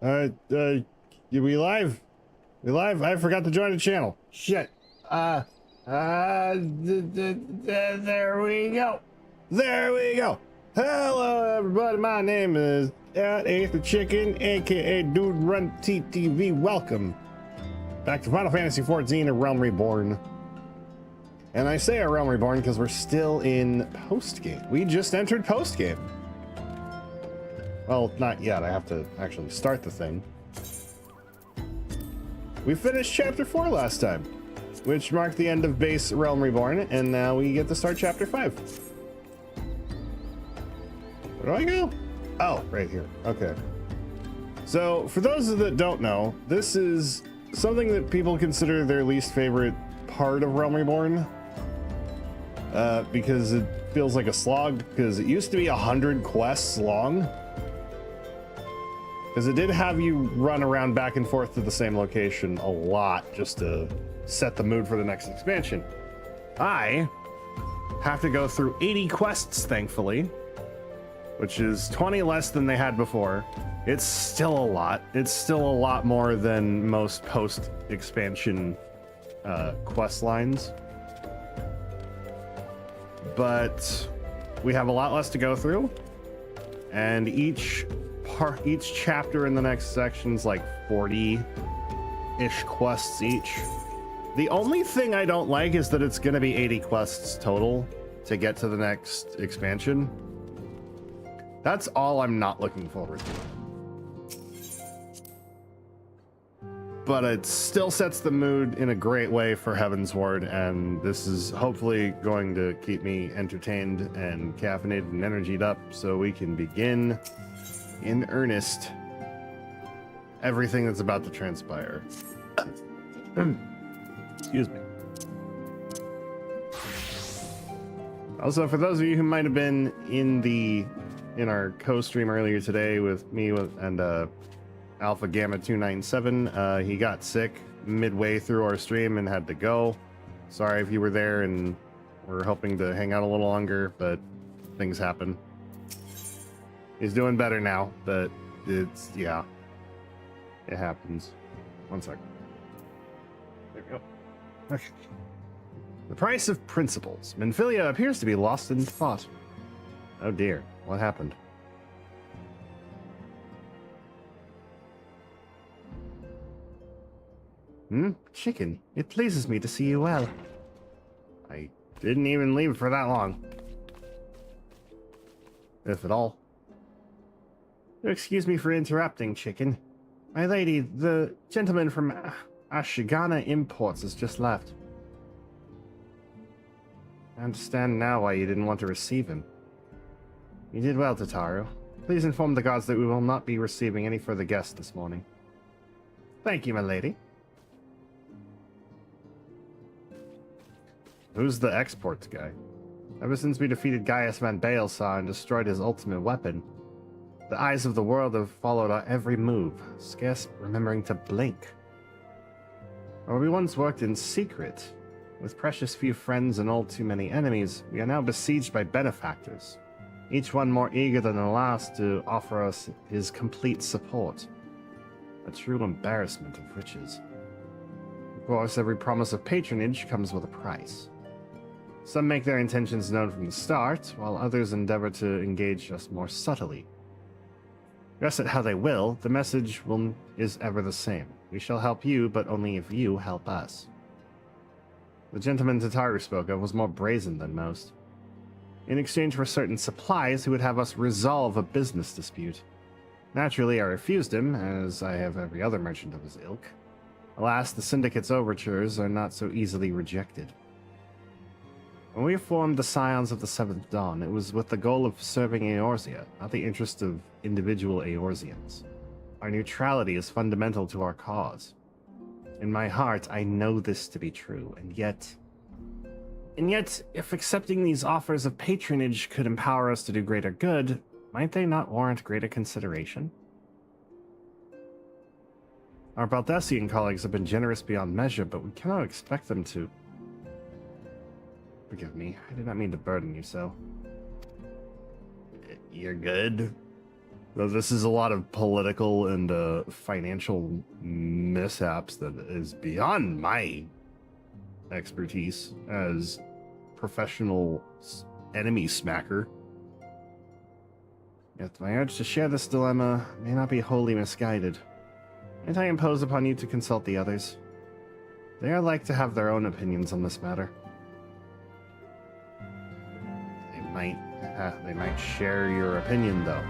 We live? We live? I forgot to join the channel. Shit. There we go. There we go. Hello, everybody. My name is Aether Chicken, aka Dude Run TTV. Welcome back to Final Fantasy XIV: A Realm Reborn. And I say A Realm Reborn because we're still in post-game. We just entered post-game. Well, not yet. I have to actually start the thing. We finished Chapter 4 last time, which marked the end of base Realm Reborn, and now we get to start Chapter 5. Where do I go? Oh, right here. Okay. So, for those that don't know, this is something that people consider their least favorite part of Realm Reborn. Because it feels like a slog, because it used to be 100 quests long. Because it did have you run around back and forth to the same location a lot just to set the mood for the next expansion. I have to go through 80 quests, thankfully, which is 20 less than they had before. It's still a lot. It's still a lot more than most post-expansion quest lines. But we have a lot less to go through, and each chapter in the next section is like 40-ish quests each. The only thing I don't like is that it's going to be 80 quests total to get to the next expansion. That's all I'm not looking forward to. But it still sets the mood in a great way for Heavensward, and this is hopefully going to keep me entertained and caffeinated and energied up so we can begin in earnest everything that's about to transpire. Excuse me. Also, for those of you who might have been in our co-stream earlier today with me and Alpha Gamma 297, he got sick midway through our stream and had to go. Sorry if you were there and we're hoping to hang out a little longer, but things happen. He's doing better now, but yeah, it happens. One second. There we go. Okay. The price of principles. Minfillia appears to be lost in thought. Oh dear, what happened? Chicken, it pleases me to see you well. I didn't even leave for that long. If at all. Excuse me for interrupting, Chicken. My lady, the gentleman from Ashigana Imports has just left. I understand now why you didn't want to receive him. You did well, Tataru. Please inform the gods that we will not be receiving any further guests this morning. Thank you, my lady. Who's the exports guy? Ever since we defeated Gaius Van Baelsar and destroyed his ultimate weapon, the eyes of the world have followed our every move, scarce remembering to blink. Where we once worked in secret, with precious few friends and all too many enemies, we are now besieged by benefactors, each one more eager than the last to offer us his complete support. A true embarrassment of riches. Of course, every promise of patronage comes with a price. Some make their intentions known from the start, while others endeavor to engage us more subtly. Dress it how they will, the message is ever the same. We shall help you, but only if you help us. The gentleman Tataru spoke of was more brazen than most. In exchange for certain supplies, he would have us resolve a business dispute. Naturally, I refused him, as I have every other merchant of his ilk. Alas, the Syndicate's overtures are not so easily rejected. When we formed the Scions of the Seventh Dawn, it was with the goal of serving Eorzea, not the interest of individual Eorzeans. Our neutrality is fundamental to our cause. In my heart, I know this to be true, and yet, if accepting these offers of patronage could empower us to do greater good, might they not warrant greater consideration? Our Baldessian colleagues have been generous beyond measure, but we cannot expect them to... Forgive me, I did not mean to burden you so. You're good. Though this is a lot of political and financial mishaps that is beyond my expertise as professional enemy smacker. Yet my urge to share this dilemma may not be wholly misguided. Might I impose upon you to consult the others? They are like to have their own opinions on this matter. They might share your opinion, though.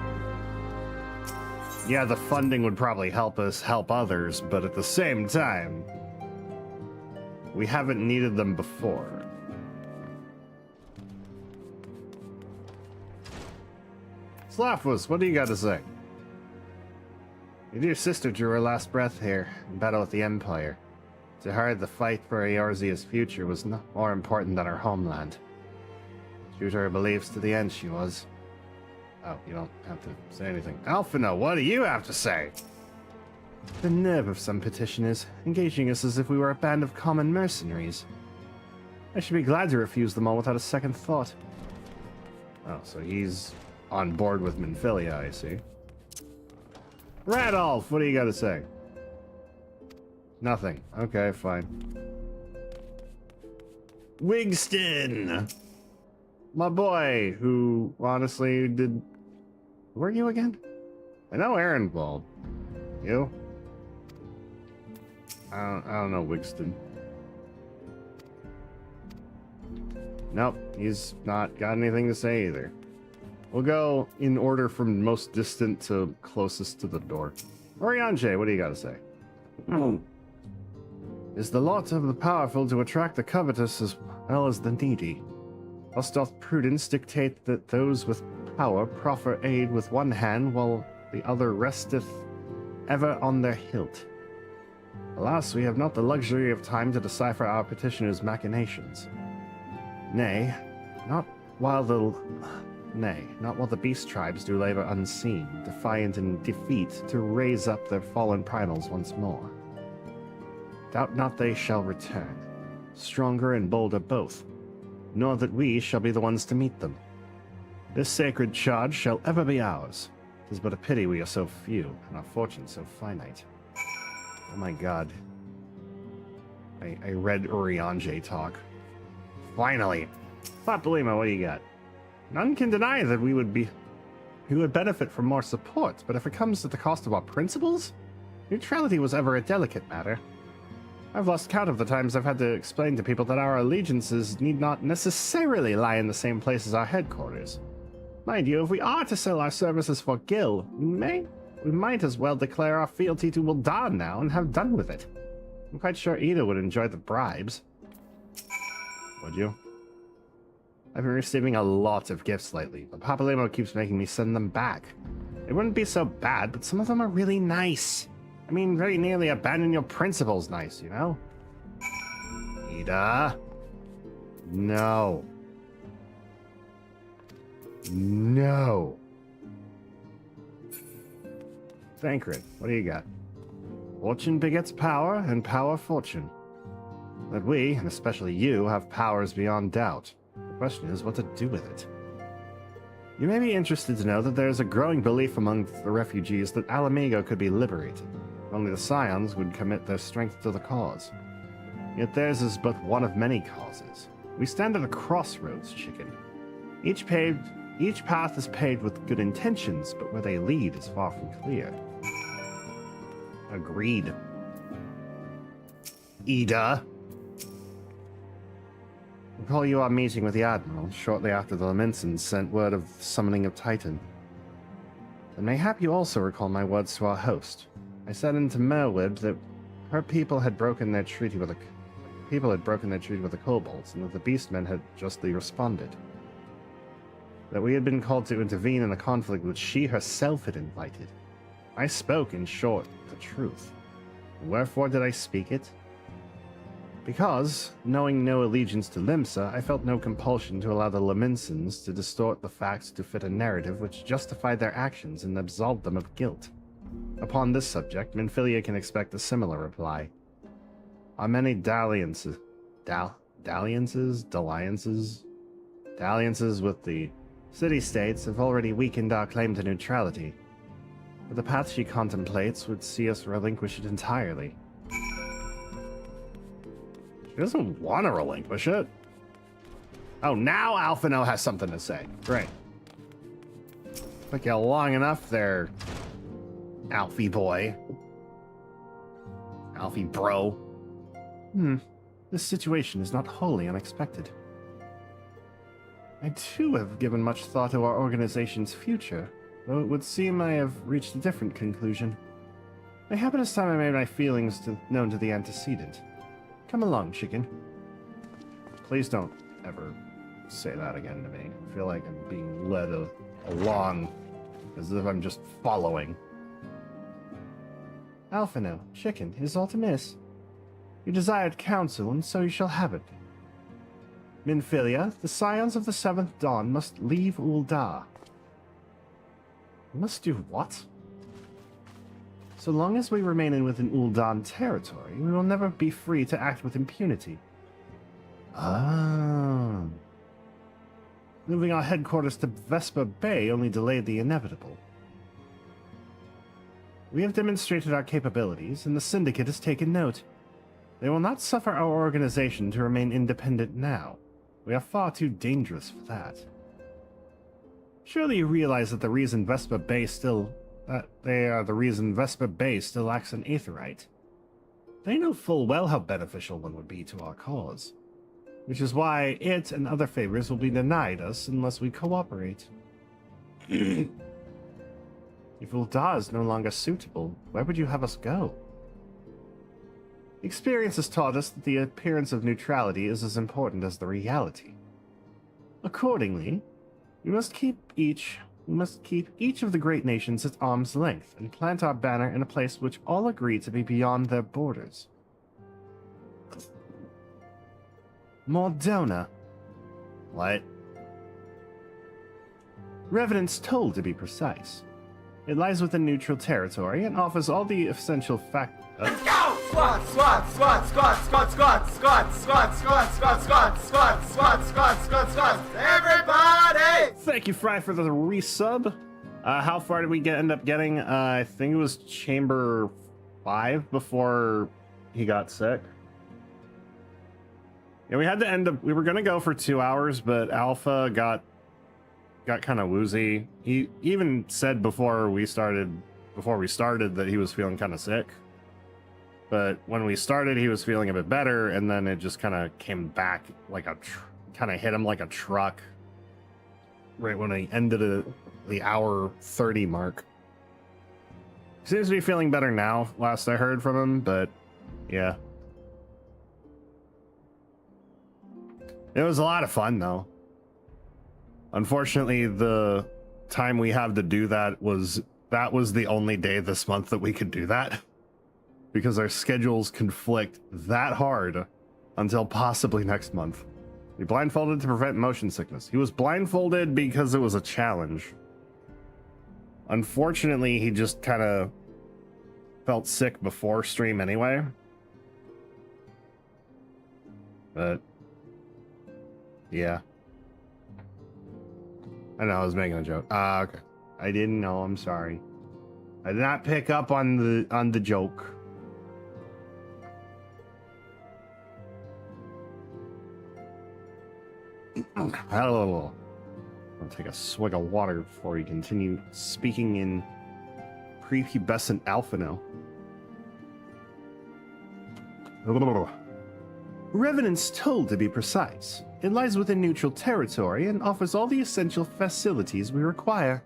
Yeah, the funding would probably help us help others, but at the same time, we haven't needed them before. Slafus, what do you got to say? Your dear sister drew her last breath here in battle with the Empire. To her, the fight for Eorzea's future was no more important than her homeland. True to her beliefs to the end, she was. Oh, you don't have to say anything. Alphino, what do you have to say? The nerve of some petitioners, engaging us as if we were a band of common mercenaries. I should be glad to refuse them all without a second thought. Oh, so he's on board with Minfillia, I see. Radolf, what do you got to say? Nothing. Okay, fine. Wigston! My boy, who honestly did... Who are you again? I know Ehrenwald. You? I don't know Wigston. Nope, he's not got anything to say either. We'll go in order from most distant to closest to the door. Oriange, what do you got to say? Is the lot of the powerful to attract the covetous as well as the needy? Thus doth prudence dictate that those with power proffer aid with one hand, while the other resteth ever on their hilt. Alas, we have not the luxury of time to decipher our petitioner's machinations. Nay, not while the beast tribes do labor unseen, defiant in defeat, to raise up their fallen primals once more. Doubt not they shall return, stronger and bolder both, nor that we shall be the ones to meet them. This sacred charge shall ever be ours. 'Tis but a pity we are so few, and our fortune so finite. Oh my god. I read Oriange talk. Finally! Fatbalima, what do you got? None can deny that we would benefit from more support, but if it comes at the cost of our principles? Neutrality was ever a delicate matter. I've lost count of the times I've had to explain to people that our allegiances need not necessarily lie in the same place as our headquarters. Mind you, if we are to sell our services for Gil, we might as well declare our fealty to Wildan now and have done with it. I'm quite sure Ida would enjoy the bribes. Would you? I've been receiving a lot of gifts lately, but Papalemo keeps making me send them back. It wouldn't be so bad, but some of them are really nice. I mean, very nearly abandon your principles nice, you know? Ida? No. No. Thancred, what do you got? Fortune begets power, and power fortune. That we, and especially you, have powers beyond doubt. The question is what to do with it. You may be interested to know that there is a growing belief among the refugees that Alamigo could be liberated. Only the Scions would commit their strength to the cause. Yet theirs is but one of many causes. We stand at a crossroads, chicken. Each path is paved with good intentions, but where they lead is far from clear. Agreed. Ida. Recall you are meeting with the Admiral shortly after the Laminsons sent word of the summoning of Titan. And mayhap you also recall my words to our host. I said into Merwib that her people had broken their treaty with the kobolds, and that the beastmen had justly responded. That we had been called to intervene in a conflict which she herself had invited. I spoke, in short, the truth. And wherefore did I speak it? Because, knowing no allegiance to Limsa, I felt no compulsion to allow the Laminsons to distort the facts to fit a narrative which justified their actions and absolved them of guilt. Upon this subject, Minfillia can expect a similar reply. Our many dalliances with the city-states have already weakened our claim to neutrality. but the path she contemplates would see us relinquish it entirely. She doesn't want to relinquish it. Oh, now Alphino has something to say. Great. Took you long enough there, Alfie boy. Alfie bro. This situation is not wholly unexpected. I too have given much thought to our organization's future, though it would seem I have reached a different conclusion. It happened this time I made my feelings known to the antecedent. Come along, chicken. Please don't ever say that again to me. I feel like I'm being led along as if I'm just following. Alphino, chicken, it is all to miss. You desired counsel, and so you shall have it. Minfillia, the Scions of the Seventh Dawn must leave Ul'dah. Must do what? So long as we remain within Ul'dah territory, we will never be free to act with impunity. Ah. Moving our headquarters to Vesper Bay only delayed the inevitable. We have demonstrated our capabilities, and the Syndicate has taken note. They will not suffer our organization to remain independent now. We are far too dangerous for that. Surely you realize that the reason Vesper Bay still lacks an aetherite. They know full well how beneficial one would be to our cause, which is why it and other favors will be denied us unless we cooperate. If Ul'dah is no longer suitable, where would you have us go? Experience has taught us that the appearance of neutrality is as important as the reality. Accordingly, we must keep each of the great nations at arm's length and plant our banner in a place which all agree to be beyond their borders. Mordona. What? Revenant's Toll, to be precise. It lies within neutral territory and offers all the essential Let's go! Squat, squat, squat, squat, squat, squat, squat, squat, squat, squat, squat, squat, squat, squat, squat, squat. Everybody! Thank you, Fry, for the resub. How far did we end up getting? I think it was Chamber 5 before he got sick. Yeah, we had to end up. We were gonna go for 2 hours, but Alpha got kind of woozy. He even said before we started that he was feeling kind of sick. But when we started, he was feeling a bit better, and then it just kind of came back like kind of hit him like a truck right when he ended the hour 30 mark. Seems to be feeling better now, last I heard from him, but yeah. It was a lot of fun, though. Unfortunately, the time we have to do that was the only day this month that we could do that. Because our schedules conflict that hard until possibly next month. He blindfolded to prevent motion sickness. He was blindfolded because it was a challenge. Unfortunately, he just kind of felt sick before stream anyway. But yeah. I know I was making a joke. Okay. I didn't know, I'm sorry. I did not pick up on the joke. I'll take a swig of water before we continue speaking in prepubescent Alphino. Revenant's Toll, to be precise. It lies within neutral territory and offers all the essential facilities we require.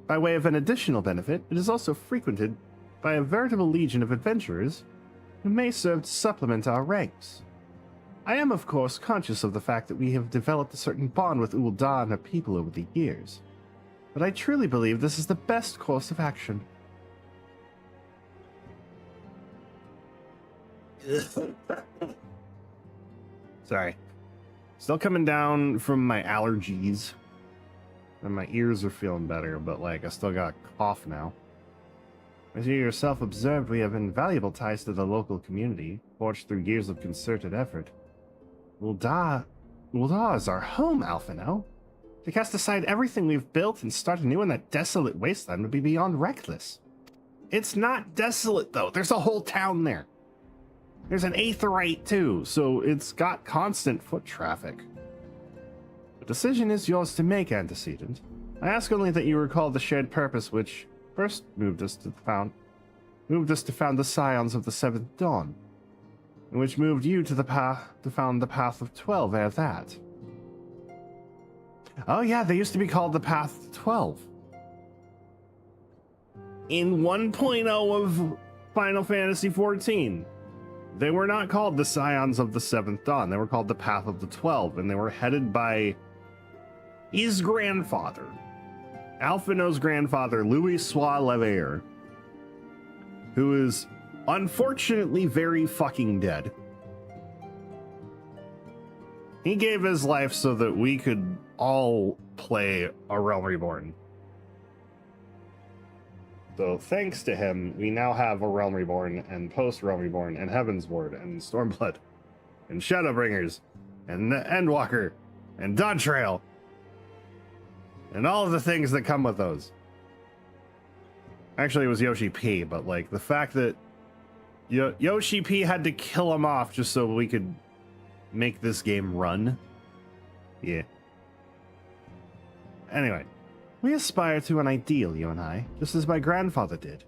By way of an additional benefit, it is also frequented by a veritable legion of adventurers who may serve to supplement our ranks. I am, of course, conscious of the fact that we have developed a certain bond with Ul'dah and her people over the years, but I truly believe this is the best course of action. Sorry. Still coming down from my allergies, and my ears are feeling better, but I still got a cough now. As you yourself observed, we have invaluable ties to the local community, forged through years of concerted effort. Ul'dah is our home, Alphino. To cast aside everything we've built and start anew in that desolate wasteland would be beyond reckless. It's not desolate, though. There's a whole town there. There's an Aetherite, too, so it's got constant foot traffic. The decision is yours to make, Antecedent. I ask only that you recall the shared purpose which first moved us to found the Scions of the Seventh Dawn, and which moved you to found the Path of 12 ere that. Oh yeah, they used to be called the Path to 12. In 1.0 of Final Fantasy XIV, they were not called the Scions of the Seventh Dawn. They were called the Path of the 12, and they were headed by his grandfather, Alphino's grandfather, Louis Sois-Levair, who is unfortunately very fucking dead. He gave his life so that we could all play A Realm Reborn. So thanks to him, we now have A Realm Reborn and Post-Realm Reborn and Heaven's Ward and Stormblood and Shadowbringers and Endwalker and Dawntrail and all of the things that come with those. Actually, it was Yoshi P, but like the fact that Yoshi P had to kill him off just so we could make this game run. Yeah. Anyway, we aspire to an ideal, you and I, just as my grandfather did.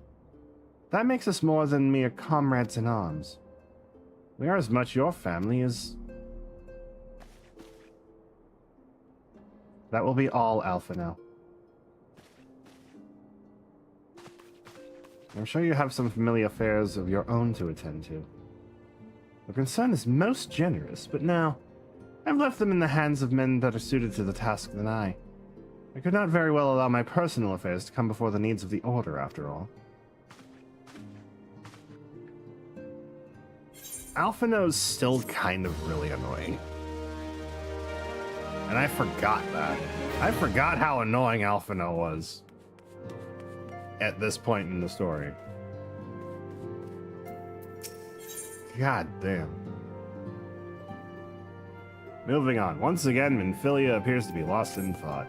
That makes us more than mere comrades in arms. We are as much your family as... That will be all, Alpha, now. I'm sure you have some familiar affairs of your own to attend to. The concern is most generous, but now, I've left them in the hands of men better suited to the task than I. I could not very well allow my personal affairs to come before the needs of the Order, after all. Alphino's still kind of really annoying. And I forgot that. I forgot how annoying Alphino was at this point in the story. God damn. Moving on. Once again, Minfillia appears to be lost in thought.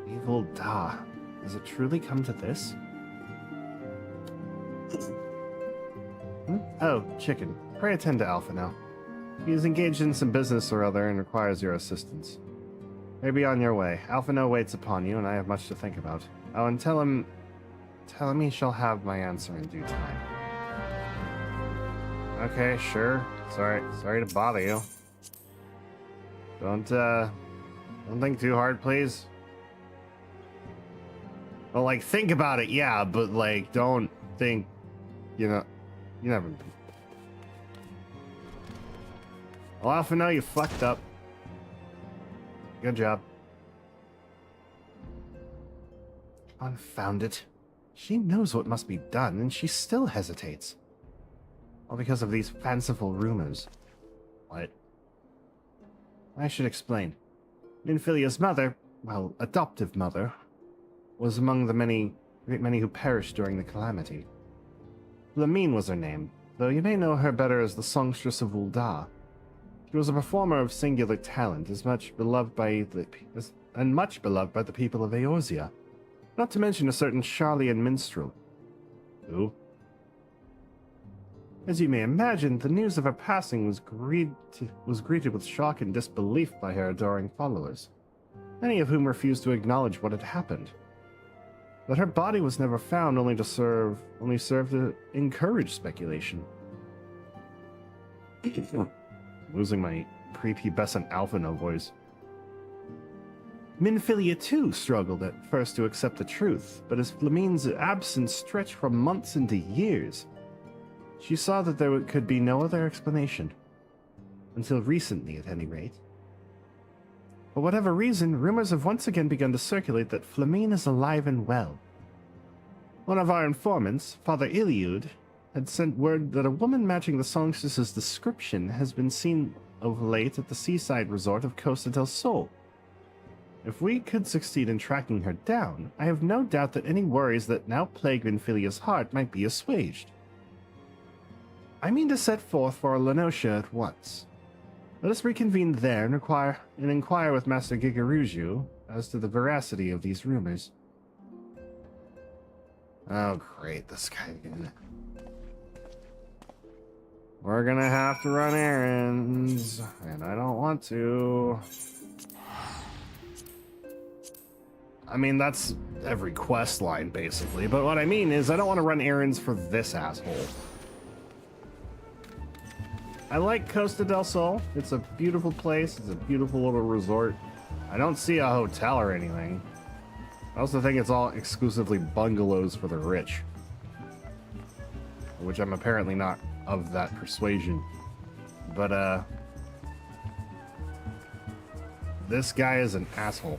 Evil Da. Has it truly come to this? Oh, Chicken. Pray attend to Alpha now. He is engaged in some business or other and requires your assistance. Maybe on your way. Alphino waits upon you, and I have much to think about. Oh, and tell him he shall have my answer in due time. Okay, sure. Sorry to bother you. Don't think too hard, please. Well, like, think about it, yeah, but, like, don't think, you never... Well, Alphino, you fucked up. Good job. Confound it. She knows what must be done, and she still hesitates. All because of these fanciful rumors. What? I should explain. Minfillia's mother, well, adoptive mother, was among the many who perished during the calamity. Flamine was her name, though you may know her better as the songstress of Ul'dah. She was a performer of singular talent, much beloved by the people of Eorzea, not to mention a certain Charlian minstrel. Who? As you may imagine, the news of her passing was greeted with shock and disbelief by her adoring followers, many of whom refused to acknowledge what had happened. But her body was never found, only served to encourage speculation. Losing my prepubescent Alphino voice. Minfillia too struggled at first to accept the truth, but as Flamine's absence stretched from months into years, she saw that there could be no other explanation. Until recently, at any rate. For whatever reason, rumors have once again begun to circulate that Flamine is alive and well. One of our informants, Father Iliud, had sent word that a woman matching the songstress's description has been seen of late at the seaside resort of Costa del Sol. If we could succeed in tracking her down, I have no doubt that any worries that now plague Minfillia's heart might be assuaged. I mean to set forth for Lenosha at once. Let us reconvene there and inquire with Master Gigaruju as to the veracity of these rumors. Oh, great, this guy again. We're gonna have to run errands, and I don't want to. I mean, that's every quest line, basically. But what I mean is I don't want to run errands for this asshole. I like Costa del Sol. It's a beautiful place. It's a beautiful little resort. I don't see a hotel or anything. I also think it's all exclusively bungalows for the rich. Which I'm apparently not of that persuasion. But, this guy is an asshole.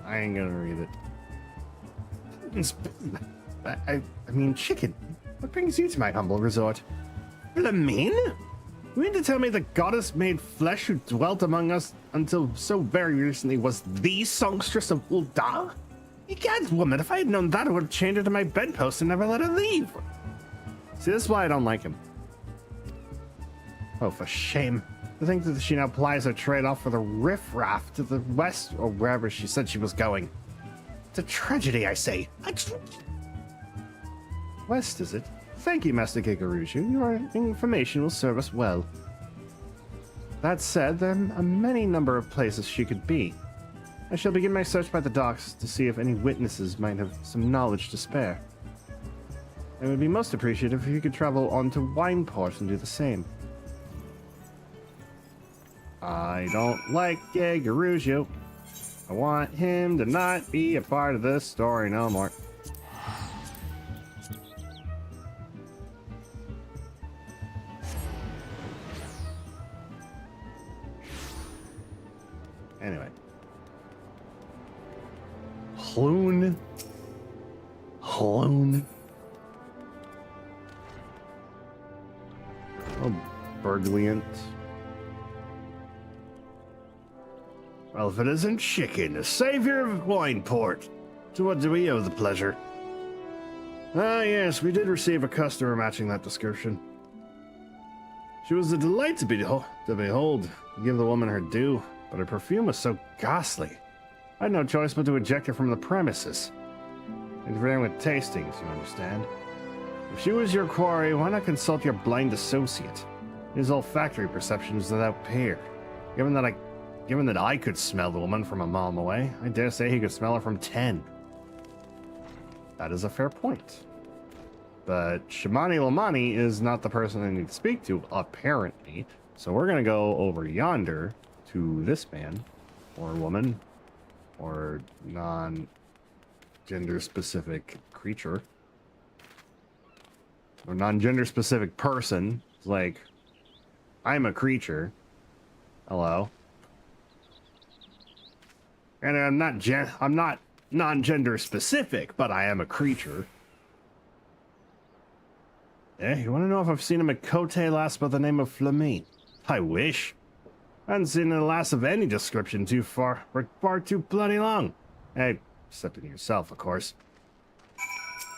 I ain't gonna read it. I mean, chicken. What brings you to my humble resort? Flamine? You mean to tell me the goddess made flesh who dwelt among us until so very recently was the songstress of Ul'dah? Egad, woman, if I had known that, I would have chained her to my bedpost and never let her leave. See, this is why I don't like him. Oh, for shame. To think that she now plies her trade off for the riffraff to the west, or wherever she said she was going. It's a tragedy, I say. West, is it? Thank you, Master Gigaruju. Your information will serve us well. That said, there are many number of places she could be. I shall begin my search by the docks to see if any witnesses might have some knowledge to spare. I would be most appreciative if you could travel on to Wineport and do the same. I don't like Gigaruju. I want him to not be a part of this story no more. Anyway. Hloon. Oh, Burgliant. Well, if it isn't Chicken, the savior of Wineport. To what do we owe the pleasure? Ah, yes, we did receive a customer matching that description. She was a delight to behold, to give the woman her due, but her perfume was so ghastly. I had no choice but to eject her from the premises. Interfering with tastings, you understand. If she was your quarry, why not consult your blind associate? His olfactory perception is without peer. Given that I could smell the woman from a mile away, I dare say he could smell her from 10. That is a fair point. But Shamani Lamani is not the person I need to speak to, apparently. So we're gonna go over yonder to this man, or woman, or non-gender specific creature. Or non-gender specific person. It's like, I'm a creature. Hello. And I'm not non-gender specific, but I am a creature. You want to know if I've seen a Makote lass by the name of Flamine? I wish. I haven't seen a lass of any description for far too bloody long. Hey, excepting yourself, of course.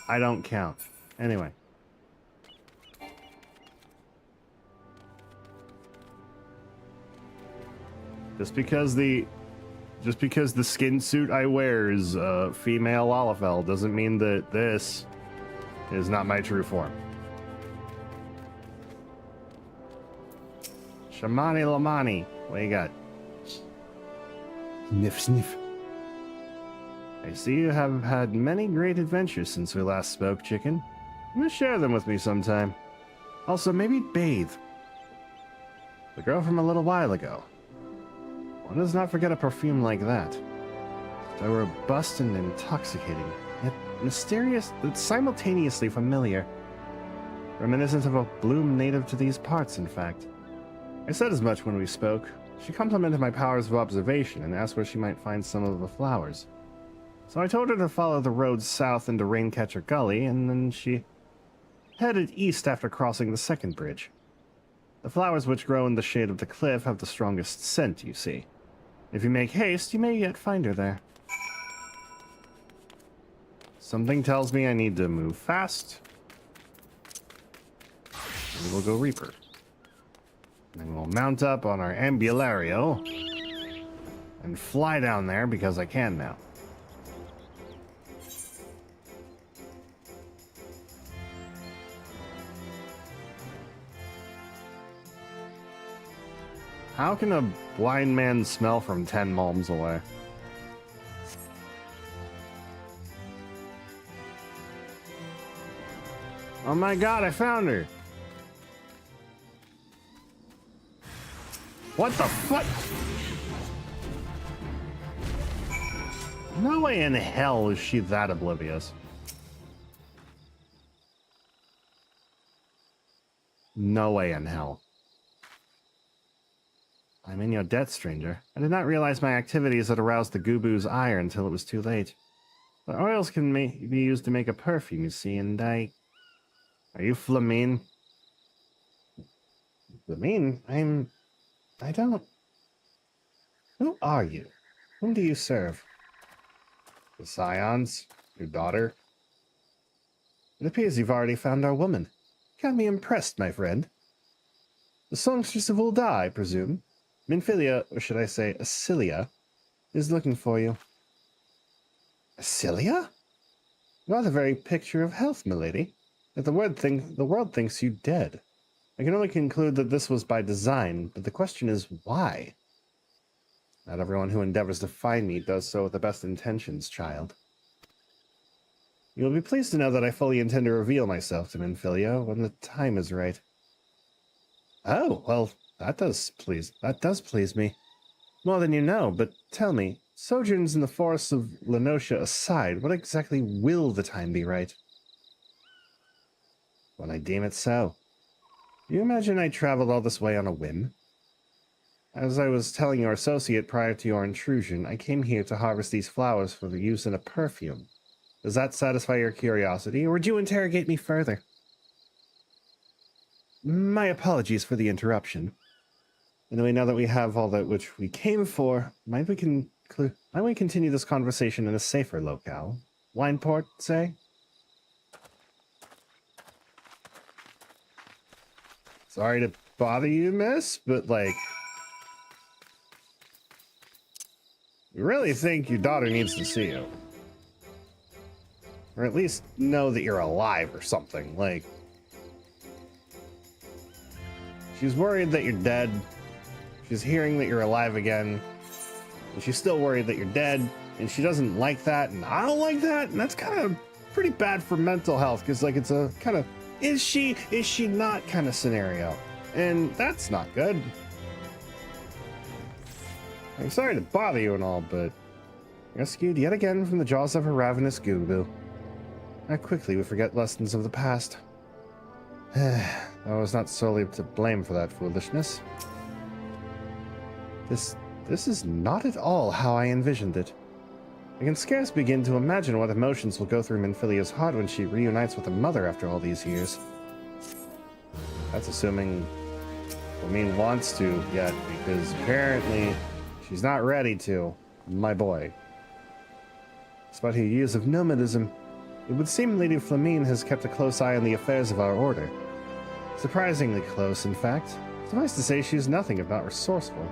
I don't count. Anyway. Just because the skin suit I wear is female Lalafell doesn't mean that this is not my true form. Shamani Lamani, what you got? Sniff, sniff. I see you have had many great adventures since we last spoke, Chicken. You must share them with me sometime. Also, maybe bathe. The girl from a little while ago. One does not forget a perfume like that. So robust and intoxicating, yet mysterious, but simultaneously familiar. Reminiscent of a bloom native to these parts, in fact. I said as much when we spoke. She complimented my powers of observation and asked where she might find some of the flowers. So I told her to follow the road south into Raincatcher Gully, and then she headed east after crossing the second bridge. The flowers which grow in the shade of the cliff have the strongest scent, you see. If you make haste, you may yet find her there. Something tells me I need to move fast. And we'll go Reaper. And then we'll mount up on our Ambulario. and fly down there because I can now. How can a blind man smell from 10 malms away? Oh my god, I found her! What the fuck? No way in hell is she that oblivious. No way in hell. I'm in your debt, stranger. I did not realize my activities had aroused the Gubu's ire until it was too late. The oils can be used to make a perfume, you see, and I... Are you Flamine? Flamine? I don't... Who are you? Whom do you serve? The Scions? Your daughter? It appears you've already found our woman. Got me impressed, my friend. The songstress of Ul'dah, I presume. Minfillia, or should I say Acilia, is looking for you. Acilia? You are the very picture of health, milady. Yet the world thinks you dead. I can only conclude that this was by design, but the question is why? Not everyone who endeavors to find me does so with the best intentions, child. You will be pleased to know that I fully intend to reveal myself to Minfillia when the time is right. Oh, well, that does please me. More than you know, but tell me, sojourns in the forests of Lenosha aside, what exactly will the time be right? When I deem it so. Do you imagine I traveled all this way on a whim? As I was telling your associate prior to your intrusion, I came here to harvest these flowers for the use in a perfume. Does that satisfy your curiosity, or would you interrogate me further? My apologies for the interruption. Anyway, now that we have all that which we came for, might we continue this conversation in a safer locale? Wineport, say? Sorry to bother you, miss, but, like... You really think your daughter needs to see you? Or at least know that you're alive or something, like... She's worried that you're dead. She's hearing that you're alive again. And she's still worried that you're dead. And she doesn't like that, and I don't like that, and that's kind of pretty bad for mental health, because, like, it's a kind of is she not kind of scenario. And that's not good. I'm sorry to bother you and all, but rescued yet again from the jaws of a ravenous Gubu. How quickly we forget lessons of the past. I was not solely to blame for that foolishness. This is not at all how I envisioned it. I can scarce begin to imagine what emotions will go through Minfillia's heart when she reunites with her mother after all these years. That's assuming Flamine wants to yet, because apparently she's not ready to, my boy. Despite her years of nomadism, it would seem Lady Flamine has kept a close eye on the affairs of our order. Surprisingly close, in fact. Suffice to say, she is nothing if not resourceful.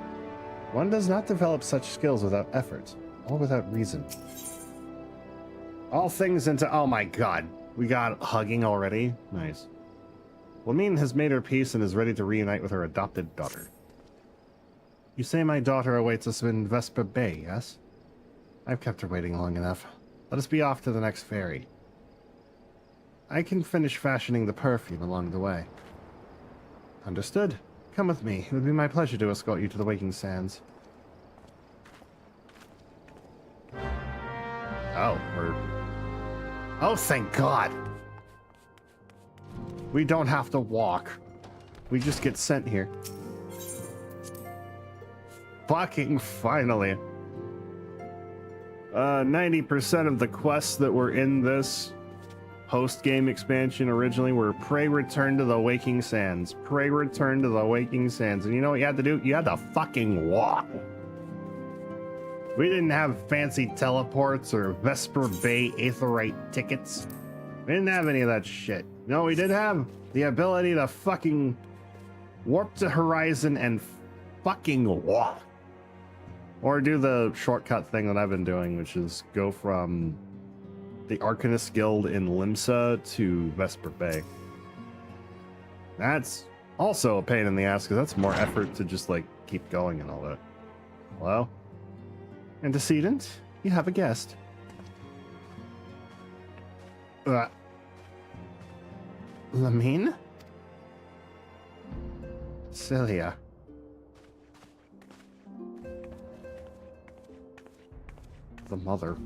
One does not develop such skills without effort, or without reason. All things into... Oh my god. We got hugging already? Nice. Flamine has made her peace and is ready to reunite with her adopted daughter. You say my daughter awaits us in Vesper Bay, yes? I've kept her waiting long enough. Let us be off to the next ferry. I can finish fashioning the perfume along the way. Understood. Come with me. It would be my pleasure to escort you to the Waking Sands. Oh, oh, thank God! We don't have to walk. We just get sent here. Fucking finally. 90% of the quests that were in this post-game expansion originally were pray return to the Waking Sands. Pray return to the Waking Sands. And you know what you had to do? You had to fucking walk. We didn't have fancy teleports or Vesper Bay Aetherite tickets. We didn't have any of that shit. No, we did have the ability to fucking warp to Horizon and fucking walk. Or do the shortcut thing that I've been doing, which is go from the Arcanist Guild in Limsa to Vesper Bay. That's also a pain in the ass, because that's more effort to just, like, keep going and all that. Hello? Antecedent? You have a guest. Lamine? Cilia. The mother.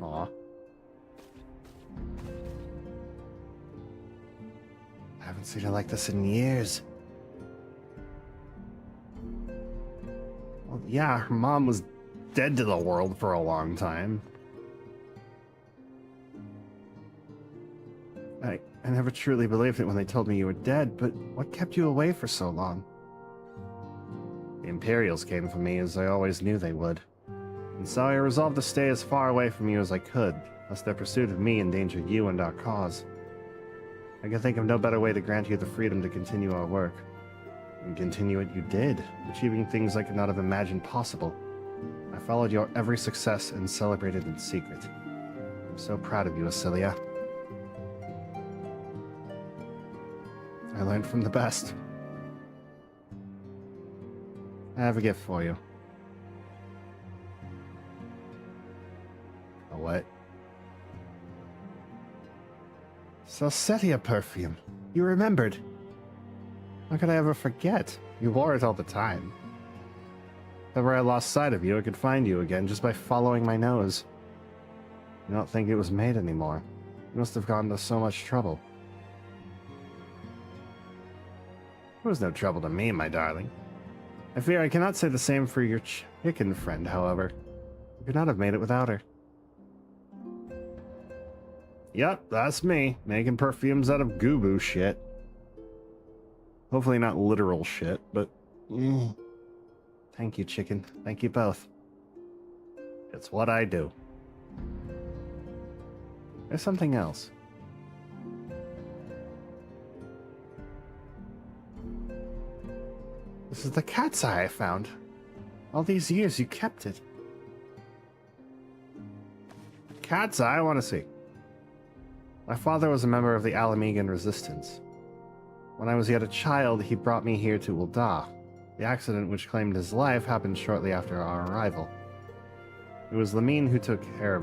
Aw. I haven't seen her like this in years. Well, yeah, her mom was dead to the world for a long time. I never truly believed it when they told me you were dead, but what kept you away for so long? The Imperials came for me, as I always knew they would. And so I resolved to stay as far away from you as I could, lest their pursuit of me endanger you and our cause. I can think of no better way to grant you the freedom to continue our work. And continue it you did, achieving things I could not have imagined possible. I followed your every success and celebrated in secret. I'm so proud of you, Cilia. I learned from the best. I have a gift for you. A what? Salsetia perfume. You remembered. How could I ever forget? You wore it all the time. If ever I lost sight of you, I could find you again just by following my nose. You don't think it was made anymore. You must have gone to so much trouble. It was no trouble to me, my darling. I fear I cannot say the same for your chicken friend, however. You could not have made it without her. Yep, that's me, making perfumes out of goo-boo shit. Hopefully not literal shit, but... Thank you, chicken. Thank you both. It's what I do. There's something else. This is the cat's eye I found. All these years you kept it. Cat's eye? I want to see. My father was a member of the Alamegan resistance. When I was yet a child, he brought me here to Ul'dah. The accident which claimed his life happened shortly after our arrival. It was Lamine who took care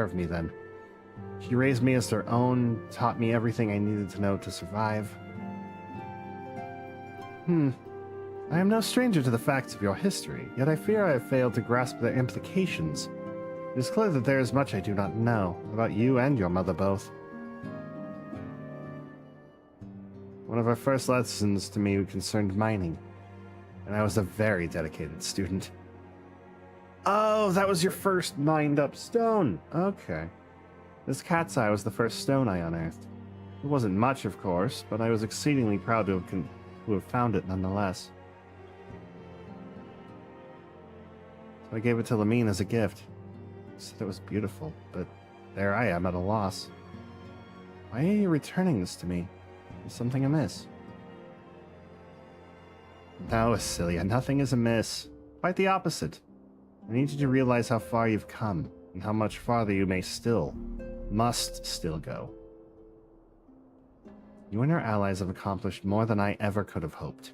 of me then. She raised me as her own, taught me everything I needed to know to survive. I am no stranger to the facts of your history, yet I fear I have failed to grasp their implications. It is clear that there is much I do not know, about you and your mother both. One of our first lessons to me concerned mining, and I was a very dedicated student. Oh, that was your first mined-up stone! Okay. This cat's eye was the first stone I unearthed. It wasn't much, of course, but I was exceedingly proud to have found it nonetheless. So I gave it to Lamine as a gift. He said it was beautiful, but there I am at a loss. Why are you returning this to me? Is something amiss? No, Cilia, nothing is amiss. Quite the opposite. I need you to realize how far you've come, and how much farther you must still go. You and your allies have accomplished more than I ever could have hoped.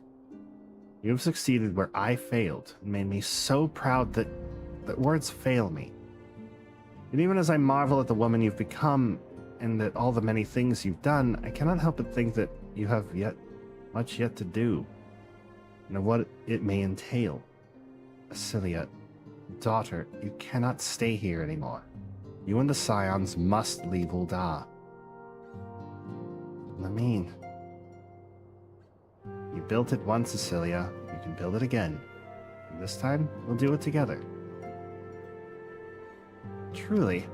You have succeeded where I failed, and made me so proud that words fail me. And even as I marvel at the woman you've become, and at all the many things you've done, I cannot help but think that you have much yet to do, and of what it may entail. Cilia, daughter, you cannot stay here anymore. You and the Scions must leave Ul'dah. Lamine. You built it once, Cilia. You can build it again. And this time, we'll do it together. Truly.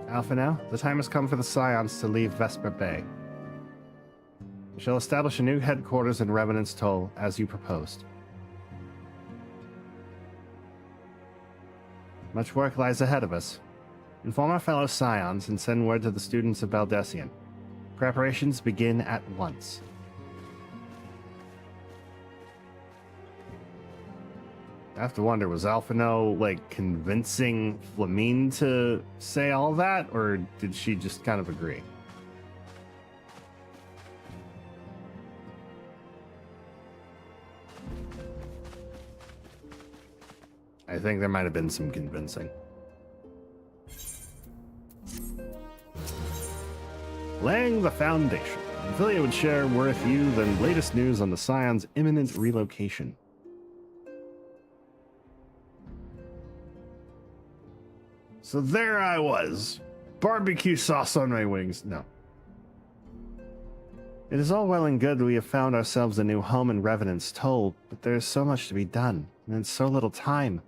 Alpha now, the time has come for the Scions to leave Vesper Bay. We shall establish a new headquarters in Revenant's Toll, as you proposed. Much work lies ahead of us. Inform our fellow Scions and send word to the students of Baldessian. Preparations begin at once. I have to wonder, was Alphino, like, convincing Flamine to say all that, or did she just kind of agree? I think there might have been some convincing. Laying the foundation. Minfillia would share with you the latest news on the Scion's imminent relocation. So there I was. Barbecue sauce on my wings. No. It is all well and good we have found ourselves a new home in Revenant's Toll, but there is so much to be done, and in so little time.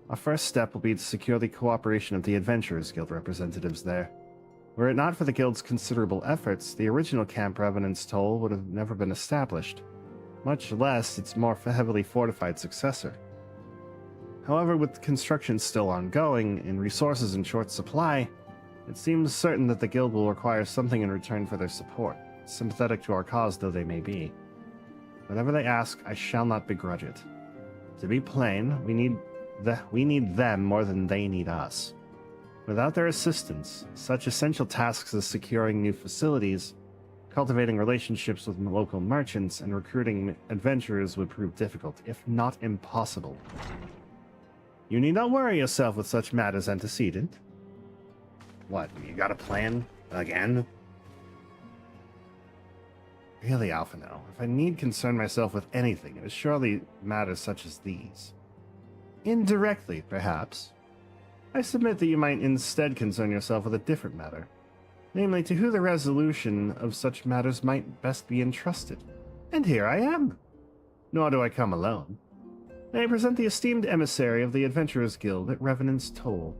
Our first step will be to secure the cooperation of the Adventurers Guild representatives there. Were it not for the Guild's considerable efforts, the original Camp Revenant's Toll would have never been established, much less its more heavily fortified successor. However, with construction still ongoing and resources in short supply, it seems certain that the Guild will require something in return for their support, sympathetic to our cause though they may be. Whatever they ask, I shall not begrudge it. To be plain, we need them more than they need us. Without their assistance, such essential tasks as securing new facilities, cultivating relationships with local merchants, and recruiting adventurers would prove difficult, if not impossible. You need not worry yourself with such matters antecedent. What, you got a plan? Again? Really, Alphino, if I need concern myself with anything, it is surely matters such as these. Indirectly, perhaps. I submit that you might instead concern yourself with a different matter, namely to who the resolution of such matters might best be entrusted. And here I am. Nor do I come alone. I present the esteemed emissary of the Adventurers Guild at Revenant's Toll.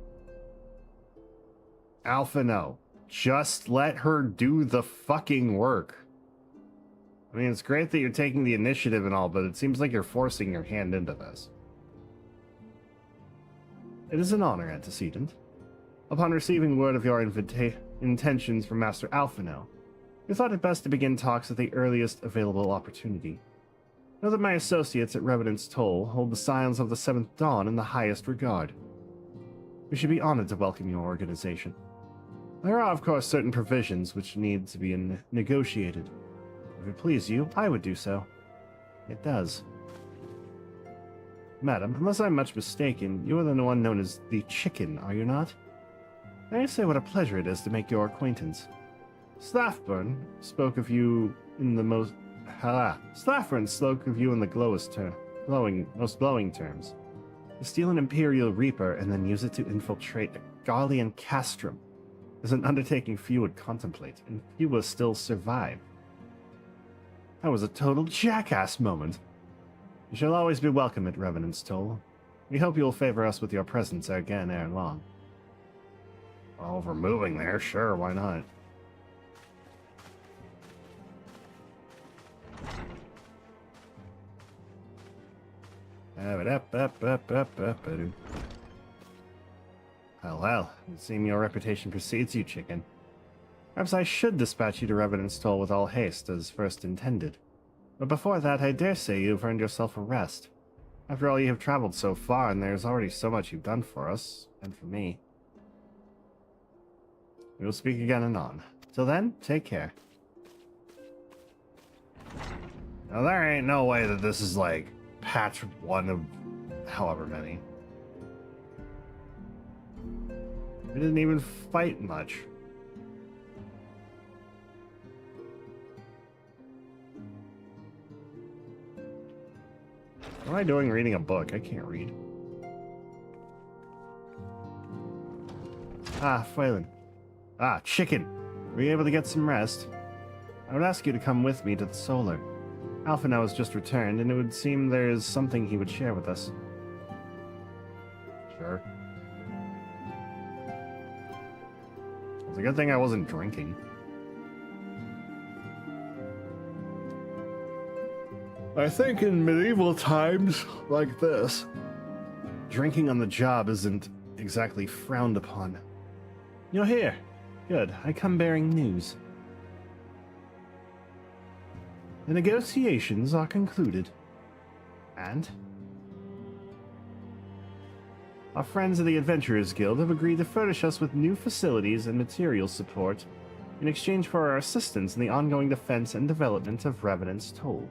Alphino, just let her do the fucking work. I mean, it's great that you're taking the initiative and all, but it seems like you're forcing your hand into this. It is an honor, antecedent. Upon receiving word of your intentions from Master Alphino, we thought it best to begin talks at the earliest available opportunity. Know that my associates at Revenant's Toll hold the Scions of the Seventh Dawn in the highest regard. We should be honored to welcome your organization. There are, of course, certain provisions which need to be negotiated. If it please you, I would do so. It does. Madam, unless I'm much mistaken, you are the one known as the Chicken, are you not? May I say what a pleasure it is to make your acquaintance. Slaffburn spoke of you in the most... Slaffburn spoke of you in the most glowing terms. To steal an Imperial Reaper and then use it to infiltrate a Garlean castrum is an undertaking few would contemplate, and few will still survive. That was a total jackass moment. You shall always be welcome at Revenant's Toll. We hope you will favor us with your presence again ere long. Well, if we're moving there, sure, why not? Well, it seems your reputation precedes you, Chicken. Perhaps I should dispatch you to Revenant's Toll with all haste, as first intended. But before that, I dare say you have earned yourself a rest. After all, you have traveled so far, and there is already so much you've done for us, and for me. We will speak again anon. Till then, take care. Now, there ain't no way that this is, like, patch 1 of however many. We didn't even fight much. What am I doing reading a book? I can't read. Ah, Phelan. Ah, Chicken. Were you able to get some rest? I would ask you to come with me to the Solar. Alphino has just returned, and it would seem there is something he would share with us. Sure. It's a good thing I wasn't drinking. I think in medieval times like this, drinking on the job isn't exactly frowned upon. You're here. Good. I come bearing news. The negotiations are concluded. And? Our friends of the Adventurers Guild have agreed to furnish us with new facilities and material support in exchange for our assistance in the ongoing defense and development of Revenant's Toll.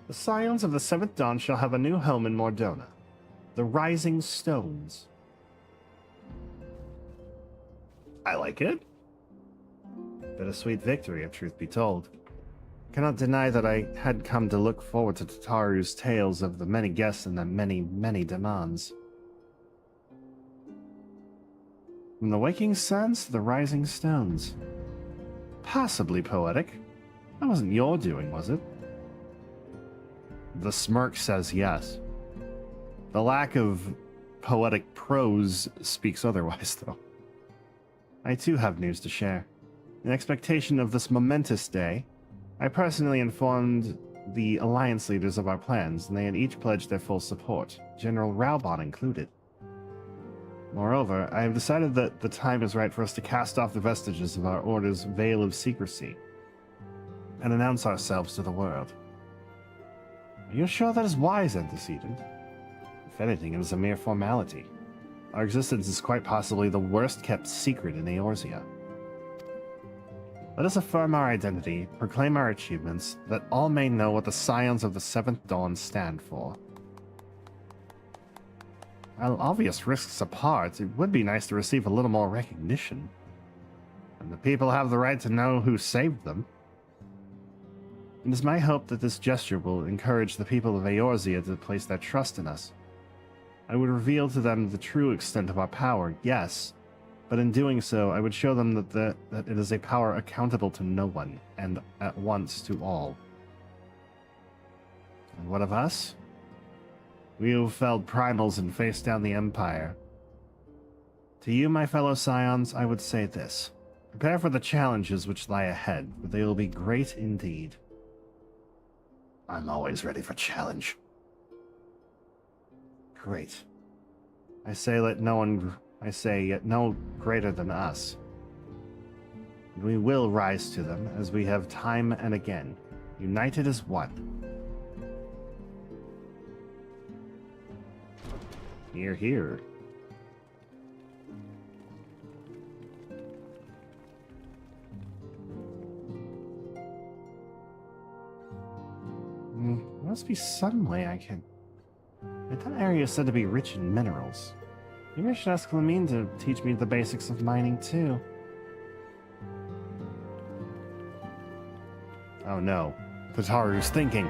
The Scions of the Seventh Dawn shall have a new home in Mordona, the Rising Stones. I like it. Bittersweet victory, if truth be told. I cannot deny that I had come to look forward to Tataru's tales of the many guests and the many, many demands. From the waking suns to the rising stones. Possibly poetic. That wasn't your doing, was it? The smirk says yes. The lack of poetic prose speaks otherwise, though. I too have news to share. In expectation of this momentous day, I personally informed the Alliance leaders of our plans, and they had each pledged their full support, General Raubon included. Moreover, I have decided that the time is right for us to cast off the vestiges of our Order's veil of secrecy and announce ourselves to the world. Are you sure that is wise, Antecedent? If anything, it is a mere formality. Our existence is quite possibly the worst-kept secret in Eorzea. Let us affirm our identity, proclaim our achievements, that all may know what the Scions of the Seventh Dawn stand for. While obvious risks apart, it would be nice to receive a little more recognition. And the people have the right to know who saved them. It is my hope that this gesture will encourage the people of Eorzea to place their trust in us. I would reveal to them the true extent of our power, yes, but in doing so, I would show them that it is a power accountable to no one, and at once to all. And what of us? We who felled primals and faced down the Empire. To you, my fellow Scions, I would say this. Prepare for the challenges which lie ahead, for they will be great indeed. I'm always ready for challenge. Great. I say yet no greater than us. We will rise to them, as we have time and again, united as one. Hear, hear. Must be some way I can... That area is said to be rich in minerals. Maybe I should ask Lamine to teach me the basics of mining, too. Oh no. Tataru's thinking.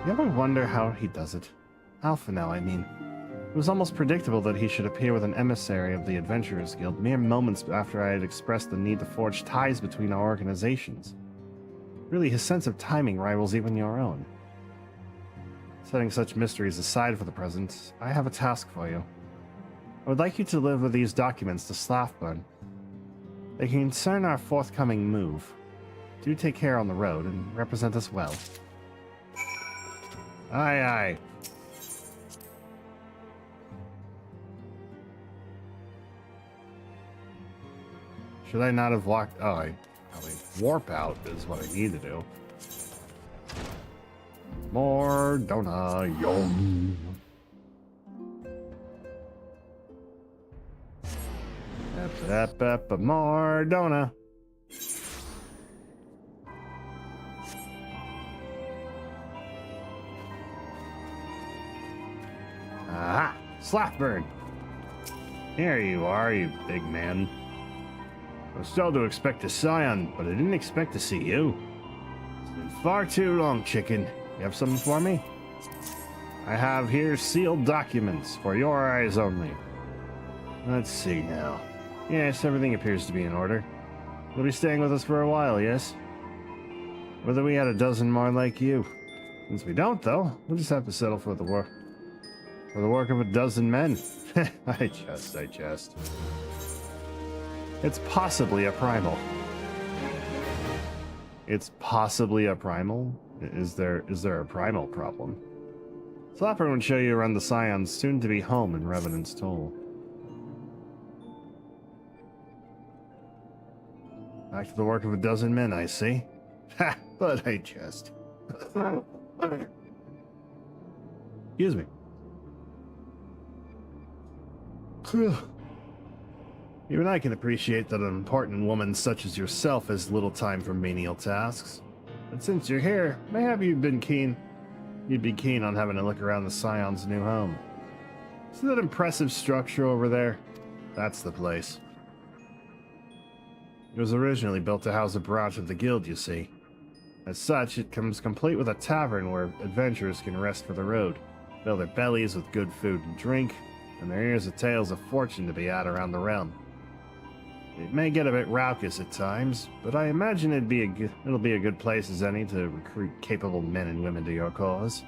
You ever wonder how he does it? Alpha now, I mean. It was almost predictable that he should appear with an emissary of the Adventurers Guild mere moments after I had expressed the need to forge ties between our organizations. Really, his sense of timing rivals even your own. Setting such mysteries aside for the present, I have a task for you. I would like you to deliver these documents to Slathburn. They concern our forthcoming move. Do take care on the road and represent us well. Aye, aye. Should I not have walked? Oh, I probably warp out is what I need to do. Mordona, yum. Mordona. Aha! Slathburn! Here you are, you big man. I was told to expect a Scion, but I didn't expect to see you. It's been far too long, chicken. You have something for me? I have here sealed documents for your eyes only. Let's see now. Yes, everything appears to be in order. You'll be staying with us for a while, yes? Whether we had a dozen more like you. Since we don't, though, we'll just have to settle for the work. For the work of a dozen men. I jest. It's possibly a primal. it's possibly a primal? Is there a primal problem? Slapper would show you around the Scions, soon to be home in Revenant's Toll. Back to the work of a dozen men, I see. Ha! But I jest. Excuse me. Even I can appreciate that an important woman such as yourself has little time for menial tasks. But since you're here, mayhap you'd be keen on having a look around the Scions' new home. See that impressive structure over there? That's the place. It was originally built to house a branch of the guild, you see. As such, it comes complete with a tavern where adventurers can rest for the road, fill their bellies with good food and drink, and their ears of tales of fortune to be had around the realm. It may get a bit raucous at times, but I imagine it'll be a good place as any to recruit capable men and women to your cause.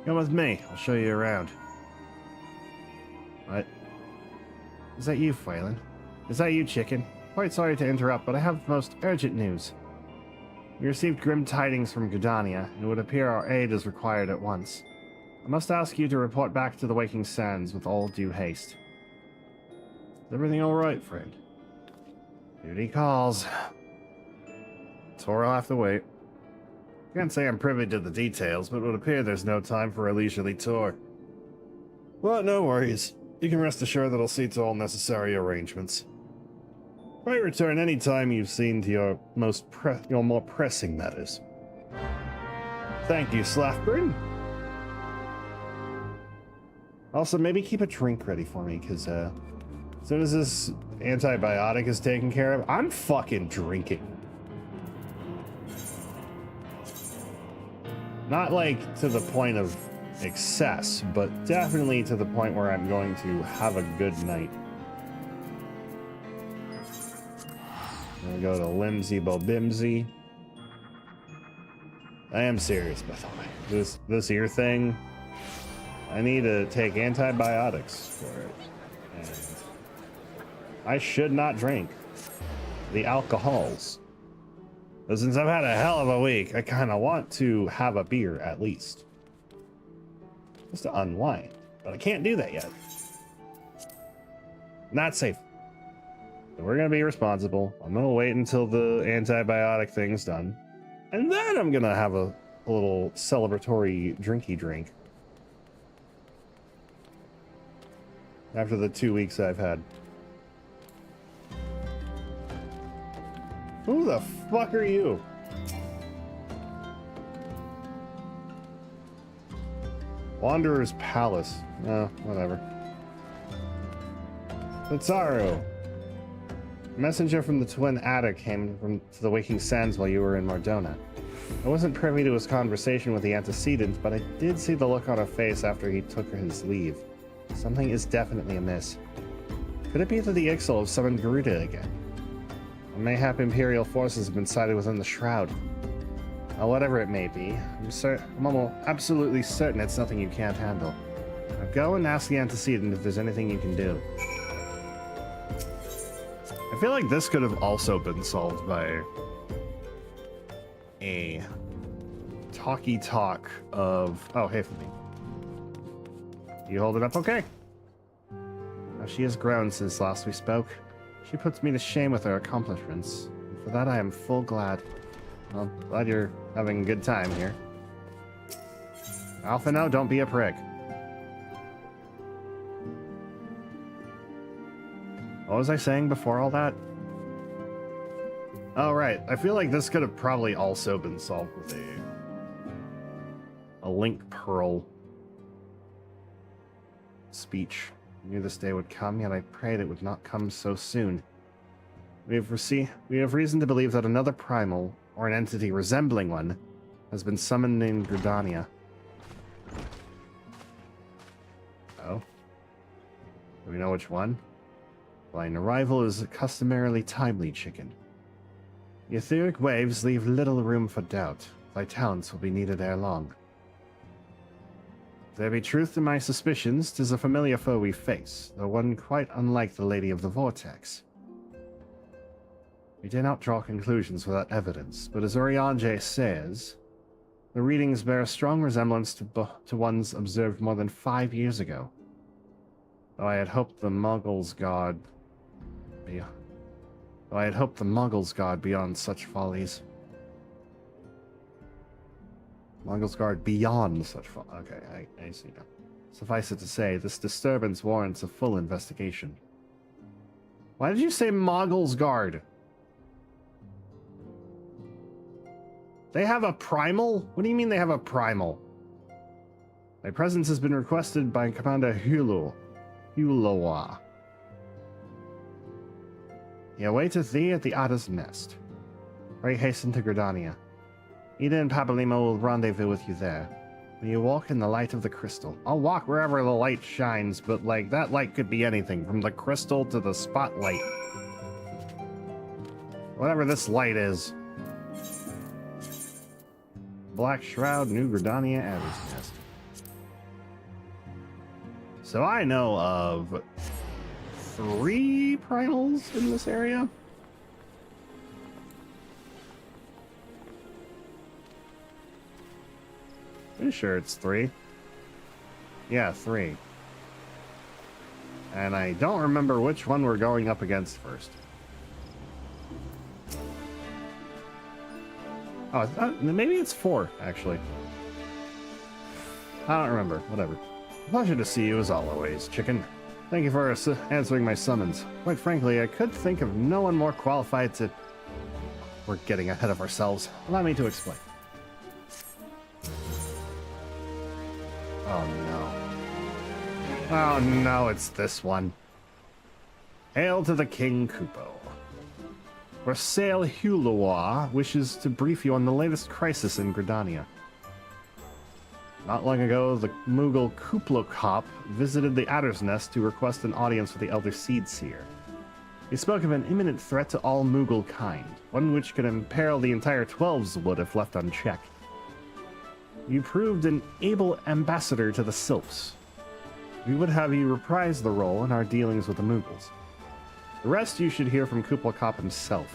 Come with me, I'll show you around. What? Is that you, Phelan? Is that you, Chicken? Quite sorry to interrupt, but I have the most urgent news. We received grim tidings from Gridania, and it would appear our aid is required at once. I must ask you to report back to the Waking Sands with all due haste. Is everything alright, friend? Duty calls. Tor will have to wait. Can't say I'm privy to the details, but it would appear there's no time for a leisurely tour. Well, no worries. You can rest assured that I'll see to all necessary arrangements. Might return any time you've seen to your more pressing matters. Thank you, Slaffburn. Also, maybe keep a drink ready for me, because as soon as this antibiotic is taken care of, I'm fucking drinking. Not like to the point of excess, but definitely to the point where I'm going to have a good night. I'm gonna go to Limsy Bobimsy. I am serious, by the way. This ear thing, I need to take antibiotics for it. And I should not drink the alcohols. But since I've had a hell of a week, I kind of want to have a beer at least. Just to unwind. But I can't do that yet. Not safe. So we're going to be responsible. I'm going to wait until the antibiotic thing's done. And then I'm going to have a little celebratory drinky drink. After the 2 weeks I've had. Who the fuck are you? Wanderer's Palace. Whatever. Pizarro. A messenger from the twin Aether came to the Waking Sands while you were in Mardona. I wasn't privy to his conversation with the antecedent, but I did see the look on her face after he took his leave. Something is definitely amiss. Could it be that the Ixal have summoned Garuda again? Or mayhap Imperial forces have been sighted within the Shroud. Well, whatever it may be, I'm almost absolutely certain it's nothing you can't handle. Now go and ask the antecedent if there's anything you can do. I feel like this could have also been solved by a talky talk of, oh, hey, for me. You hold it up okay? Now she has grown since last we spoke. She puts me to shame with her accomplishments. And for that I am full glad. Well, glad you're having a good time here. Alpha, no, don't be a prick. What was I saying before all that? Oh, right. I feel like this could have probably also been solved with a Link Pearl speech. I knew this day would come, yet I prayed it would not come so soon. We have reason to believe that another primal, or an entity resembling one, has been summoned in Gridania. Oh? Do we know which one? Well, an arrival is customarily timely, Chicken. The etheric waves leave little room for doubt. Thy talents will be needed ere long. If there be truth to my suspicions, 'tis a familiar foe we face, though one quite unlike the Lady of the Vortex. We did not draw conclusions without evidence, but as Eorzea says, the readings bear a strong resemblance to ones observed more than 5 years ago. Though I had hoped the Muggles God beyond such follies. Muggles Guard beyond such follies. Okay, I see now. Suffice it to say, this disturbance warrants a full investigation. Why did you say Muggles Guard? They have a primal? What do you mean they have a primal? My presence has been requested by Commander Huloa. He awaiteth thee at the Adder's Nest. Pray hasten to Gridania. Ida and Pabalima will rendezvous with you there. When you walk in the light of the crystal. I'll walk wherever the light shines, but like, that light could be anything, from the crystal to the spotlight. Whatever this light is. Black Shroud, New Gridania, Adder's Nest. So I know of 3 primals in this area. Pretty sure it's 3. Yeah, 3. And I don't remember which one we're going up against first. Oh, maybe it's 4, actually. I don't remember. Whatever. Pleasure to see you as always, Chicken. Thank you for answering my summons. Quite frankly, I could think of no one more qualified to... We're getting ahead of ourselves. Allow me to explain. Oh no. Oh no, it's this one. Hail to the King Kupo. Rasail Huloa wishes to brief you on the latest crisis in Gridania. Not long ago, the Moogle Kuplokop visited the Adder's Nest to request an audience with the Elder Seedseer. He spoke of an imminent threat to all Moogle kind, one which could imperil the entire Twelveswood if left unchecked. You proved an able ambassador to the Sylphs. We would have you reprise the role in our dealings with the Moogles. The rest you should hear from Kuplokop himself.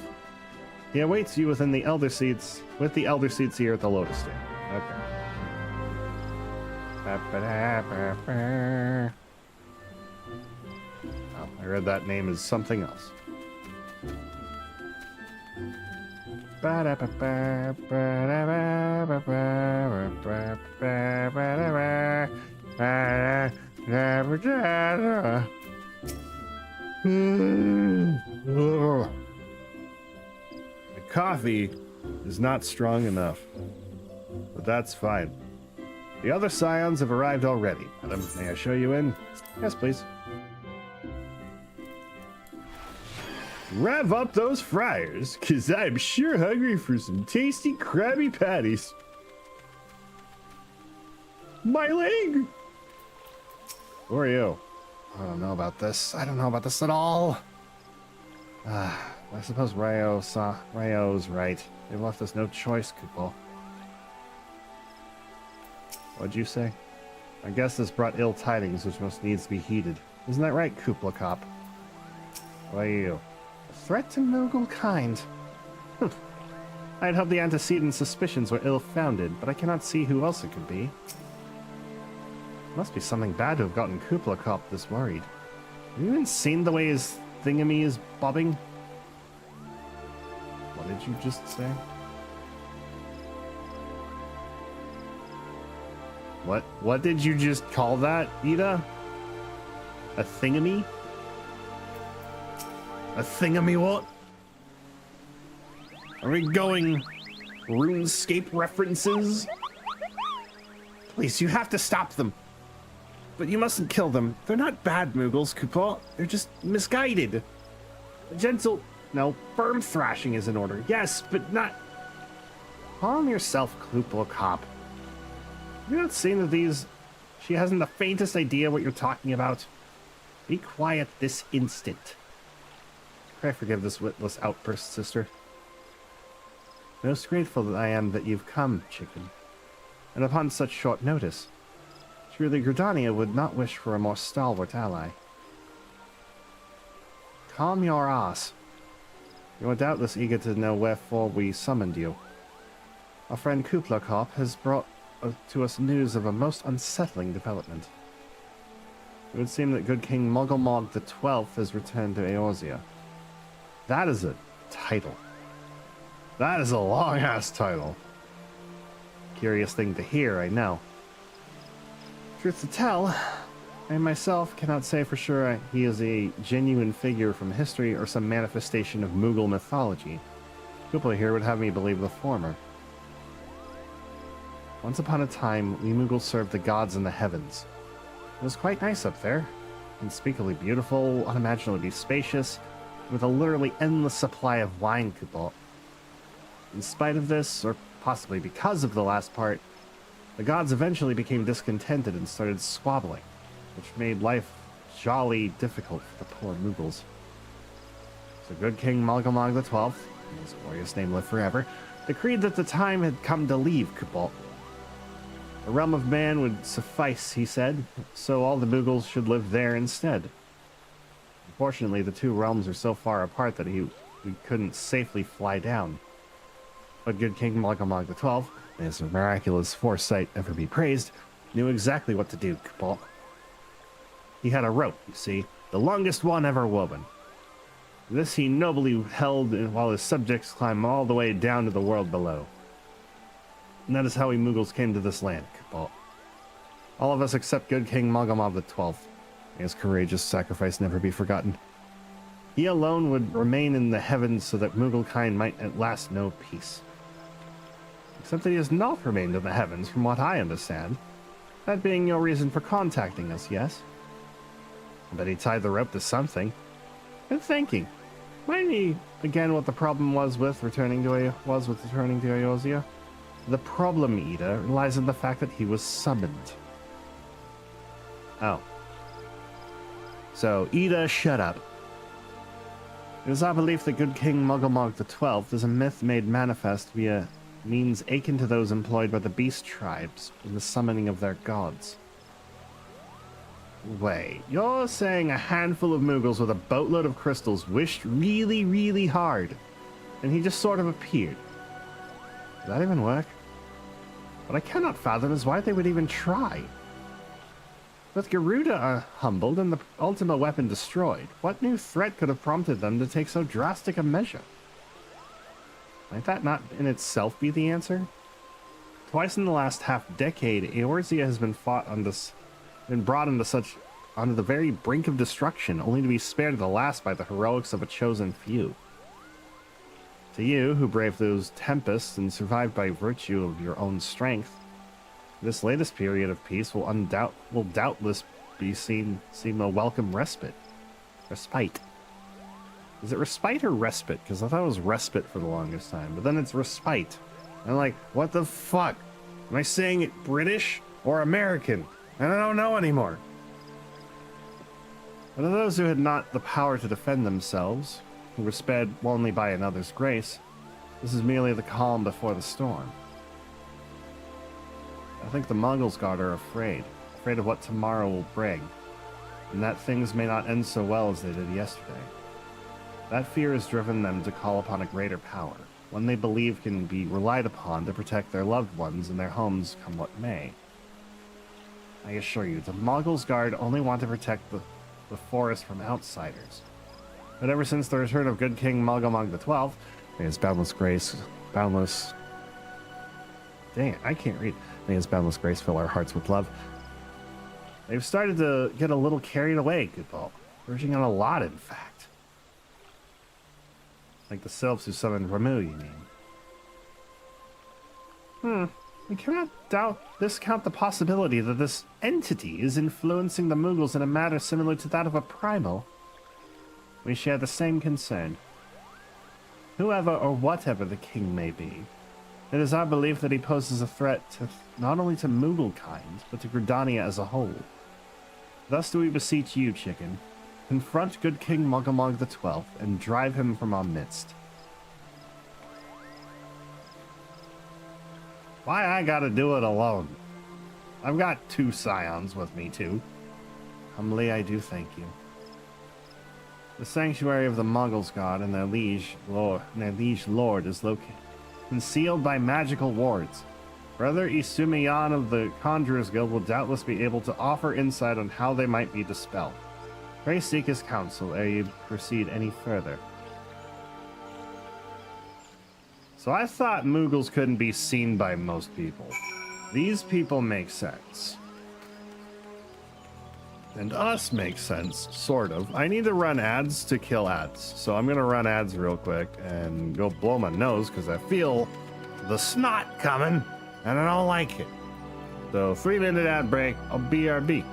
He awaits you within the Elder Seeds, with the Elder Seedseer at the Lotus Stand. Okay. Oh, I read that name as something else. The coffee is not strong enough, but that's fine. The other Scions have arrived already. Madam, may I show you in? Yes, please. Rev up those fryers, cause I'm sure hungry for some tasty Krabby Patties. My leg! Who are you? I don't know about this. I don't know about this at all. I suppose Rayo's right. They've left us no choice, Kupo. What'd you say? I guess this brought ill tidings which must needs be heeded. Isn't that right, Kuplokop? What are you? A threat to Moogle kind. I'd hoped the antecedent suspicions were ill-founded, but I cannot see who else it could be. Must be something bad to have gotten Kuplokop this worried. Have you even seen the way his thingamy is bobbing? What did you just say? What did you just call that, Ida? A thingamy? A thingamy what? Are we going RuneScape references? Please, you have to stop them. But you mustn't kill them. They're not bad Moogles, Kupo. They're just misguided. A gentle... No, firm thrashing is in order. Yes, but not... Calm yourself, Kuplokop. Have you not seen that these... She hasn't the faintest idea what you're talking about. Be quiet this instant. Pray forgive this witless outburst, sister. Most grateful that I am that you've come, Chicken. And upon such short notice. Surely Gridania would not wish for a more stalwart ally. Calm your ass. You are doubtless eager to know wherefore we summoned you. Our friend Kuplakop has brought to us news of a most unsettling development. It would seem that good King Mugglemog the 12th has returned to Eorzea. That is a title. That is a long-ass title. Curious thing to hear, I know. Truth to tell, I myself cannot say for sure he is a genuine figure from history or some manifestation of Moogle mythology. People here would have me believe the former. Once upon a time, we Moogles served the gods in the heavens. It was quite nice up there. Unspeakably beautiful, unimaginably spacious, with a literally endless supply of wine coupon. In spite of this, or possibly because of the last part, the gods eventually became discontented and started squabbling, which made life jolly difficult for the poor Moogles. So good King Mugglemog the 12th, and his glorious name live forever, decreed that the time had come to leave Kupal. The realm of man would suffice, he said, so all the Moogles should live there instead. Unfortunately, the two realms are so far apart that we couldn't safely fly down. But good King Mugglemog the 12th, may his miraculous foresight ever be praised, knew exactly what to do, Kupal. He had a rope, you see, the longest one ever woven. This he nobly held while his subjects climbed all the way down to the world below. And that is how we Moogles came to this land, Kupal. All of us except good King Mugglemog the 12th. May his courageous sacrifice never be forgotten. He alone would remain in the heavens so that Mooglekind might at last know peace. Except that he has not remained in the heavens, from what I understand. That being your reason for contacting us, yes? I bet he tied the rope to something. Good thinking. Remind me again what the problem was with returning to Eorzea? The problem, Ida, lies in the fact that he was summoned. Oh. So, Ida, shut up. It is our belief that good King Mugglemog the 12th is a myth made manifest via means akin to those employed by the beast tribes in the summoning of their gods. Wait, you're saying a handful of Moogles with a boatload of crystals wished really, really hard, and he just sort of appeared? Does that even work? What I cannot fathom is why they would even try. With Garuda humbled and the ultimate weapon destroyed, what new threat could have prompted them to take so drastic a measure? Might that not in itself be the answer? Twice in the last half-decade, Eorzea has been brought onto the very brink of destruction, only to be spared at the last by the heroics of a chosen few. To you, who braved those tempests and survived by virtue of your own strength, this latest period of peace will doubtless seem a welcome respite. Respite. Is it respite or respite? Because I thought it was respite for the longest time, but then it's respite. I'm like, what the fuck? Am I saying it British or American? And I don't know anymore. But to those who had not the power to defend themselves, who were spared only by another's grace, this is merely the calm before the storm. I think the Mongols guard are afraid of what tomorrow will bring, and that things may not end so well as they did yesterday. That fear has driven them to call upon a greater power, one they believe can be relied upon to protect their loved ones and their homes come what may. I assure you, the Mongols guard only want to protect the forest from outsiders. But ever since the return of good King Mugglemog the 12th, may his boundless grace, dang it, I can't read. May his boundless grace fill our hearts with love. They've started to get a little carried away, Kupal. Verging on a lot, in fact. Like the sylphs who summoned Ramu, you mean? We cannot discount the possibility that this entity is influencing the Moogles in a manner similar to that of a primal. We share the same concern. Whoever or whatever the king may be, it is our belief that he poses a threat not only to Mooglekind, but to Gridania as a whole. Thus do we beseech you, Chicken. Confront good King Mugglemog the 12th and drive him from our midst. Why I gotta do it alone? I've got 2 Scions with me, too. Humbly, I do thank you. The sanctuary of the Mongols god and their liege lord is located, concealed by magical wards. Brother Isumiyan of the Conjurers Guild will doubtless be able to offer insight on how they might be dispelled. Pray seek his counsel ere you proceed any further. So I thought Moogles couldn't be seen by most people. These people make sense. And us makes sense, sort of. I need to run ads to kill ads. So I'm gonna run ads real quick and go blow my nose because I feel the snot coming and I don't like it. So 3-minute ad break, I'll BRB.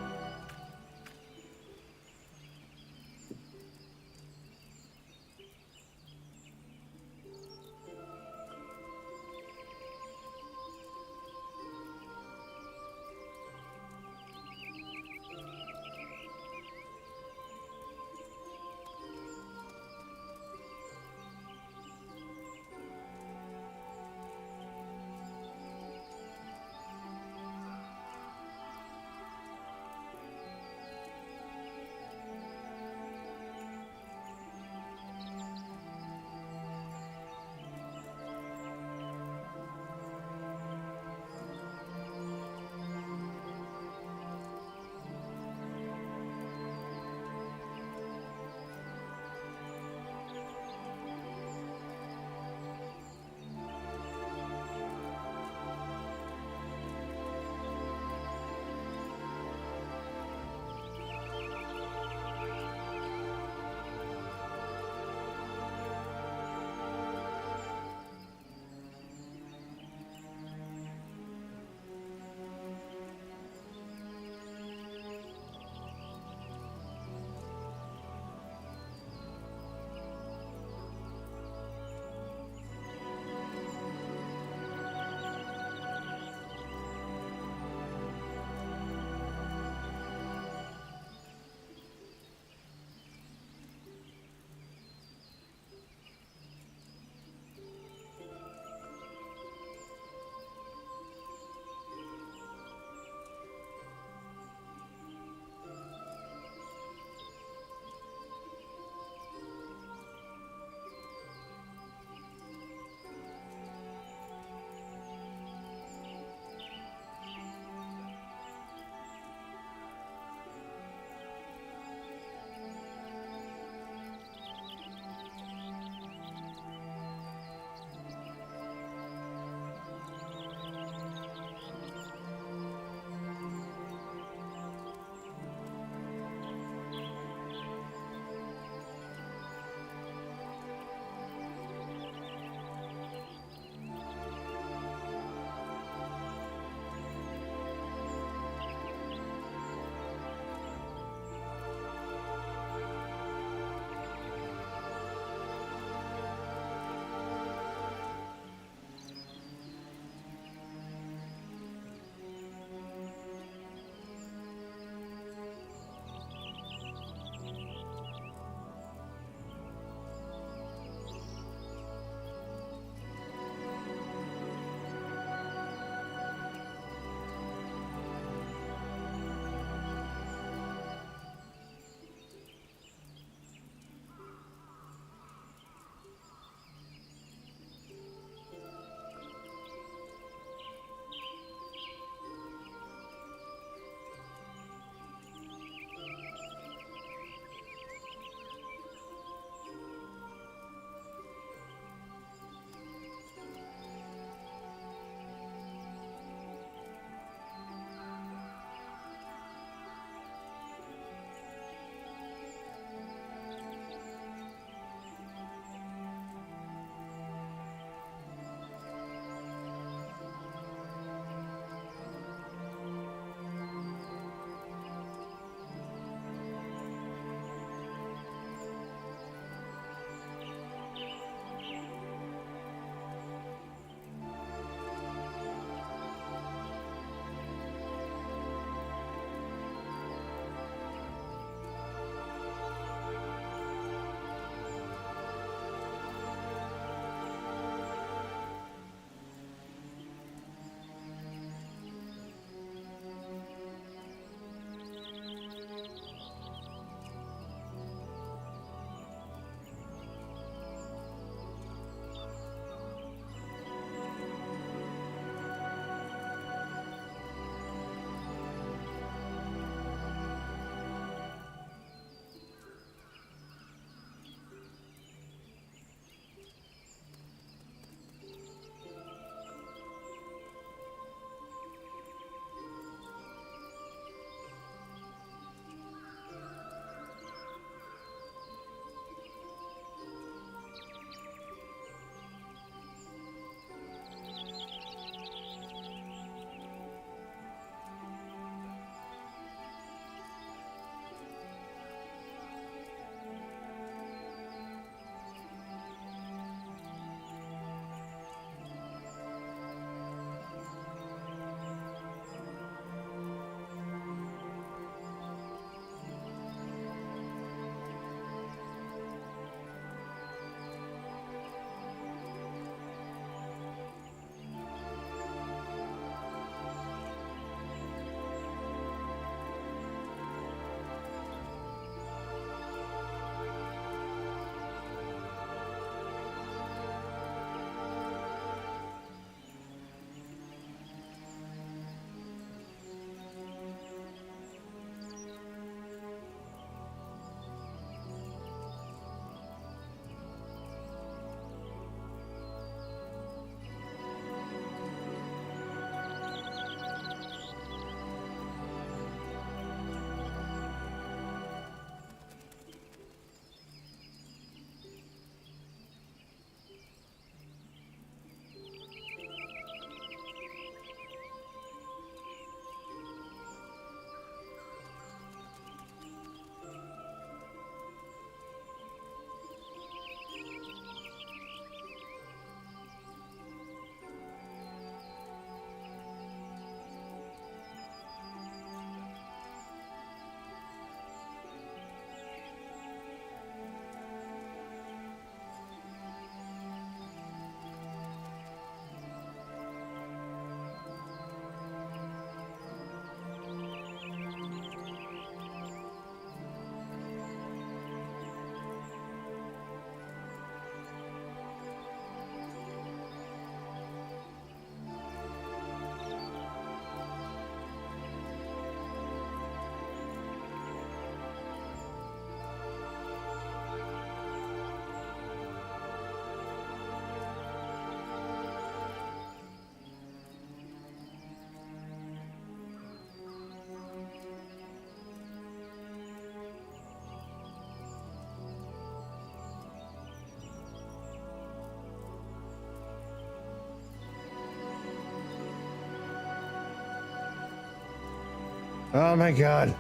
Oh my god.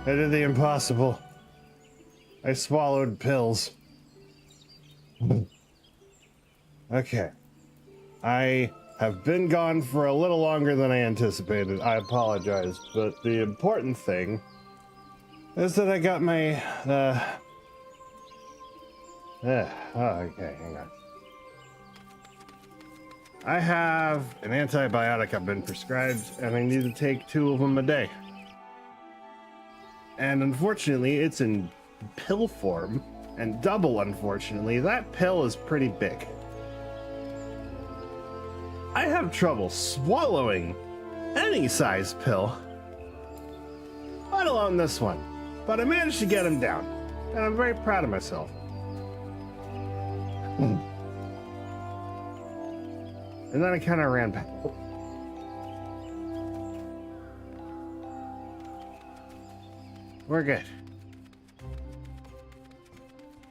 I did the impossible. I swallowed pills. Okay. I have been gone for a little longer than I anticipated. I apologize, but the important thing is that I got my, okay, hang on. I have an antibiotic I've been prescribed, and I need to take 2 of them a day. And unfortunately, it's in pill form, and double unfortunately, that pill is pretty big. I have trouble swallowing any size pill, let alone this one. But I managed to get him down, and I'm very proud of myself. And then I kind of ran back. We're good.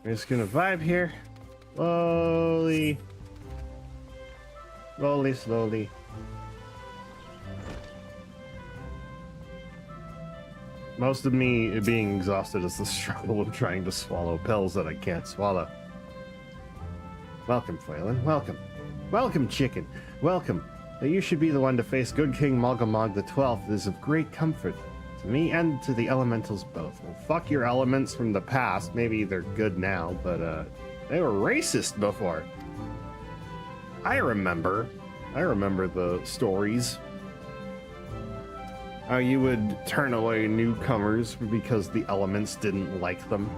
We're just gonna vibe here. Slowly. Slowly. Most of me being exhausted is the struggle of trying to swallow pills that I can't swallow. Welcome, Phelan. Welcome. Welcome, Chicken. Welcome. That you should be the one to face Good King Mogomog the 12th is of great comfort to me and to the elementals both. Well, fuck your elements from the past. Maybe they're good now, but they were racist before. I remember the stories. How you would turn away newcomers because the elements didn't like them.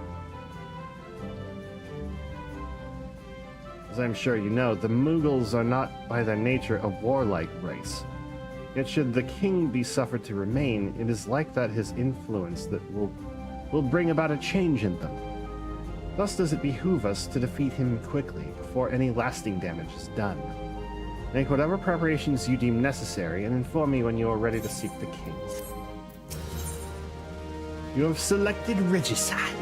As I'm sure you know, the Mughals are not by their nature a warlike race. Yet should the king be suffered to remain, it is like that his influence that will bring about a change in them. Thus does it behoove us to defeat him quickly, before any lasting damage is done. Make whatever preparations you deem necessary, and inform me when you are ready to seek the king. You have selected Regicide.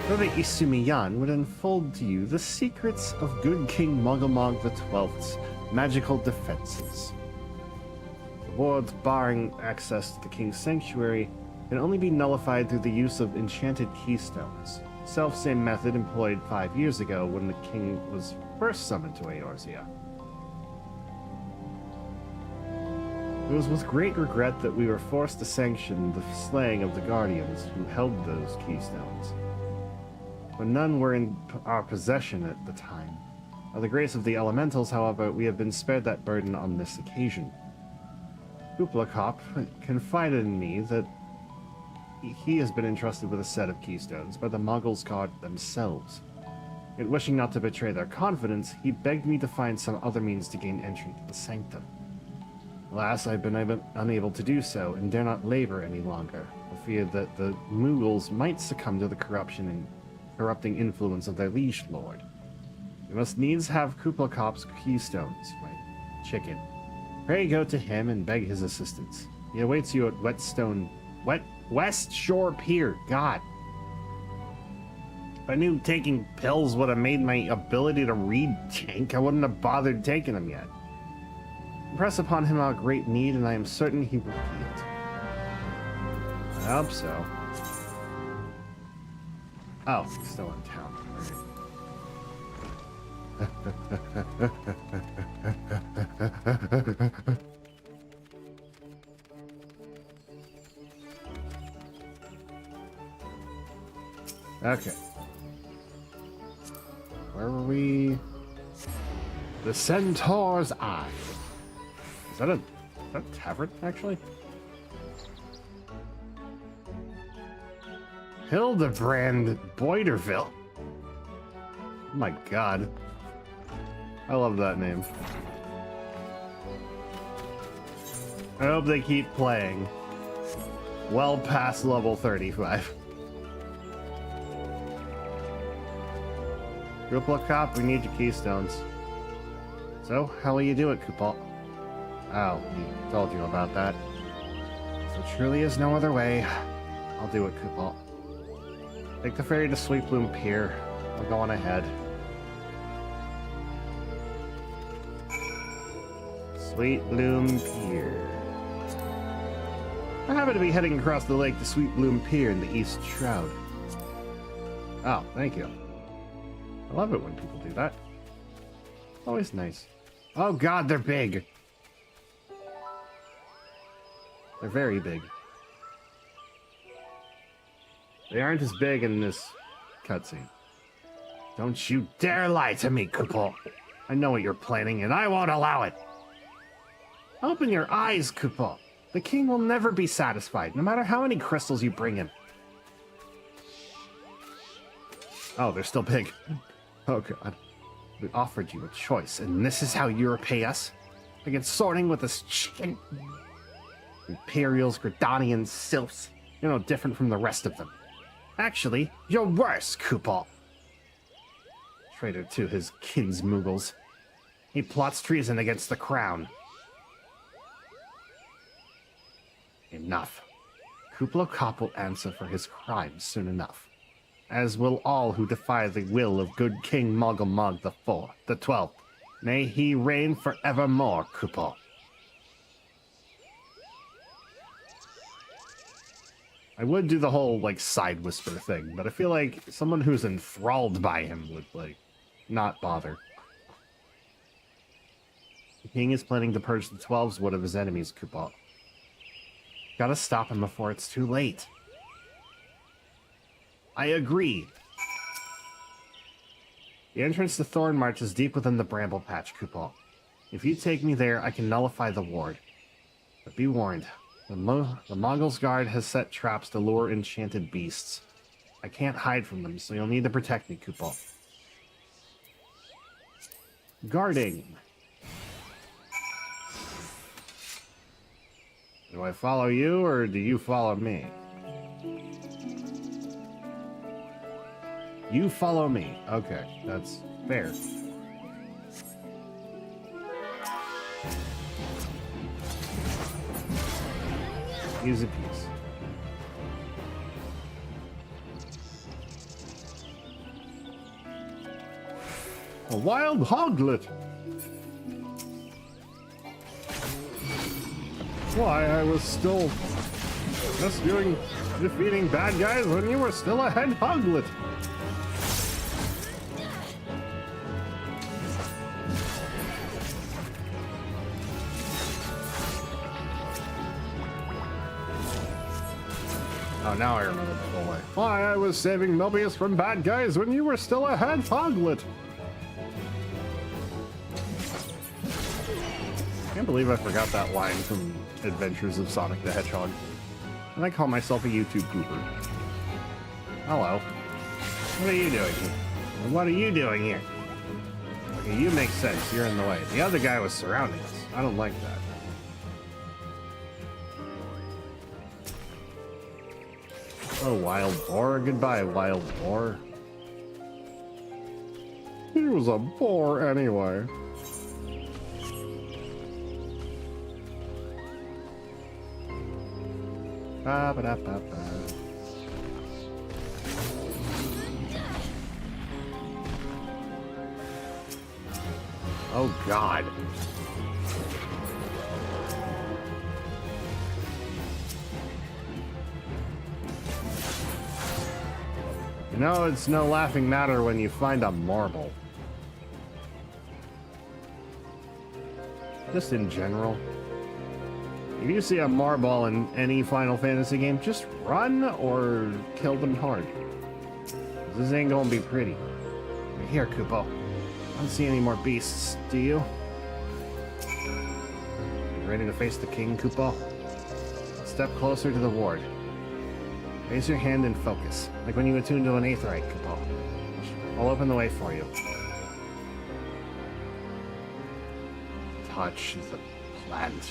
Brother Isumiyan would unfold to you the secrets of Good King Mogomog the 12th's magical defenses. The wards barring access to the king's sanctuary can only be nullified through the use of enchanted keystones. Self-same method employed 5 years ago when the king was first summoned to Eorzea. It was with great regret that we were forced to sanction the slaying of the guardians who held those keystones. But none were in our possession at the time. By the grace of the elementals, however, we have been spared that burden on this occasion. Kuplakop confided in me that he has been entrusted with a set of keystones by the Mogul's guard themselves. Yet wishing not to betray their confidence, he begged me to find some other means to gain entry to the sanctum. Alas, I've been unable to do so, and dare not labor any longer, for fear that the Mughals might succumb to the corrupting influence of their liege lord. We must needs have Kuplakop's keystones, my chicken. Pray go to him and beg his assistance. He awaits you at West Shore Pier. God. If I knew taking pills would have made my ability to read jank, I wouldn't have bothered taking them yet. Impress upon him our great need, and I am certain he will feel it. I hope so. Oh, he's still in town. Okay. Where were we? The Centaur's Eye. Is that a tavern, actually? Hildebrand Boyderville. Oh my god. I love that name. I hope they keep playing well past level 35. Kuplakop, we need your keystones. So, how will you do it, Kupal? Oh, he told you about that. So truly is no other way. I'll do it, Kupal. Take the ferry to Sweet Bloom Pier. I'll go on ahead. Sweet Bloom Pier. I happen to be heading across the lake to Sweet Bloom Pier in the East Shroud. Oh, thank you. I love it when people do that. Always nice. Oh god, they're big. They're very big. They aren't as big in this cutscene. Don't you dare lie to me, Kupo. I know what you're planning, and I won't allow it. Open your eyes, Kupo. The king will never be satisfied, no matter how many crystals you bring him. Oh, they're still big. Oh god. We offered you a choice, and this is how you repay us? Against sorting with this chicken? Imperials, Gridanians, Sylphs. You're no different from the rest of them. Actually, you're worse, Kupo. Traitor to his kinsmoogles. He plots treason against the crown. Enough. Kuplo Kop will answer for his crimes soon enough. As will all who defy the will of good King Mogulmog the 12th. May he reign forevermore, Kupo. I would do the whole, like, side whisper thing, but I feel like someone who's enthralled by him would, like, not bother. The king is planning to purge the 12's wood of his enemies, Kupo. Gotta stop him before it's too late. I agree. The entrance to Thornmarch is deep within the bramble patch, Kupo. If you take me there, I can nullify the ward. But be warned, the Mogul's guard has set traps to lure enchanted beasts. I can't hide from them, so you'll need to protect me, Kupo. Guarding. Do I follow you, or do you follow me? You follow me. Okay, that's fair. Easy peasy. A wild hoglet. Why, I was still just defeating bad guys when you were still a head hoglet. Oh, now I remember the whole way. Why, I was saving Mobius from bad guys when you were still a head hoglet. I can't believe I forgot that line from Adventures of Sonic the Hedgehog. And I call myself a YouTube goober. Hello. What are you doing here? What are you doing here? Okay, you make sense. You're in the way. The other guy was surrounding us. I don't like that. Oh, wild boar. Goodbye, wild boar. He was a boar anyway. Ba ba da ba ba. Oh God. You know, it's no laughing matter when you find a marble. Just in general. If you see a marble in any Final Fantasy game, just run or kill them hard. This ain't gonna be pretty. Here, Kupo. I don't see any more beasts, do you? You ready to face the king, Kupo? Step closer to the ward. Raise your hand and focus, like when you attune to an Aetherite, Kupo. I'll open the way for you. Touch the plant.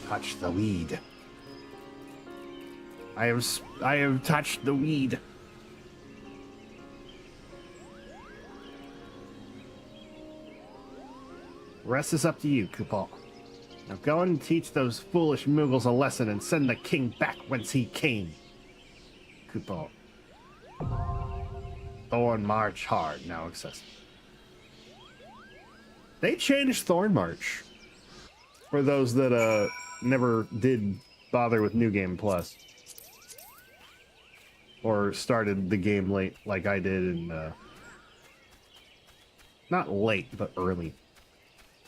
Touch the weed. I have touched the weed. Rest is up to you, Kupo. Now go and teach those foolish Moogles a lesson and send the king back whence he came. Kupo. Thornmarch hard, now accessible. They changed Thornmarch. For those that never did bother with New Game Plus. Or started the game late like I did in, not late, but early.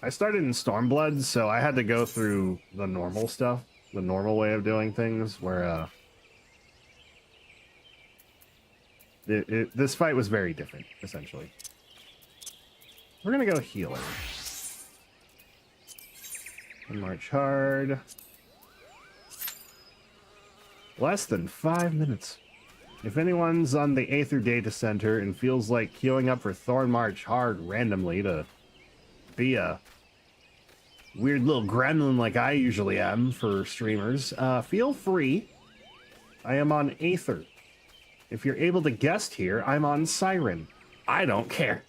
I started in Stormblood, so I had to go through the normal stuff, the normal way of doing things, where, this fight was very different, essentially. We're gonna go healer. And march hard. Less than 5 minutes. If anyone's on the Aether Data Center and feels like queuing up for Thorn March hard randomly to be a weird little gremlin like I usually am for streamers, feel free. I am on Aether. If you're able to guest here, I'm on Siren. I don't care.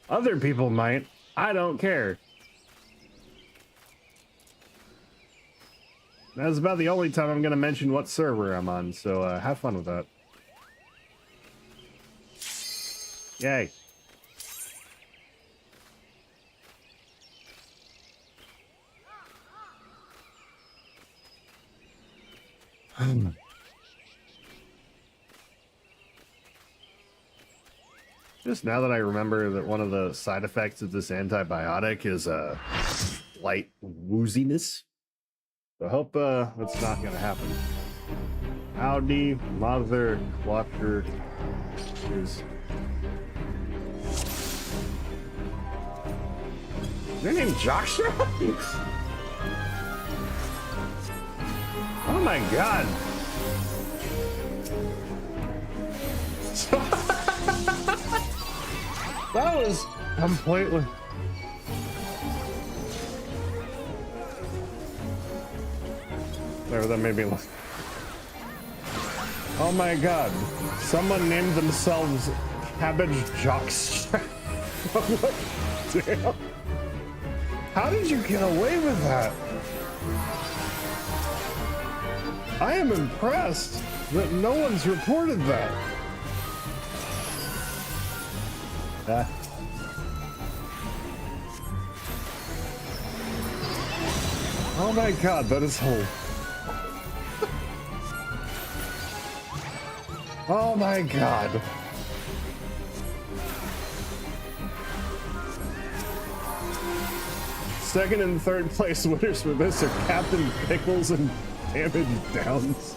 Other people might. I don't care. That's about the only time I'm going to mention what server I'm on, so have fun with that. Yay. Just now that I remember that one of the side effects of this antibiotic is light wooziness. So I hope that's not gonna happen. Howdy, mother clucker is your name Joshua? Oh my god. That was completely... There, that made me look. Oh my god. Someone named themselves Cabbage Jockstrap. What? Damn. How did you get away with that? I am impressed that no one's reported that. Oh my god, that is whole. Oh my god. Second and third place winners for this are Captain Pickles and Damage Downs.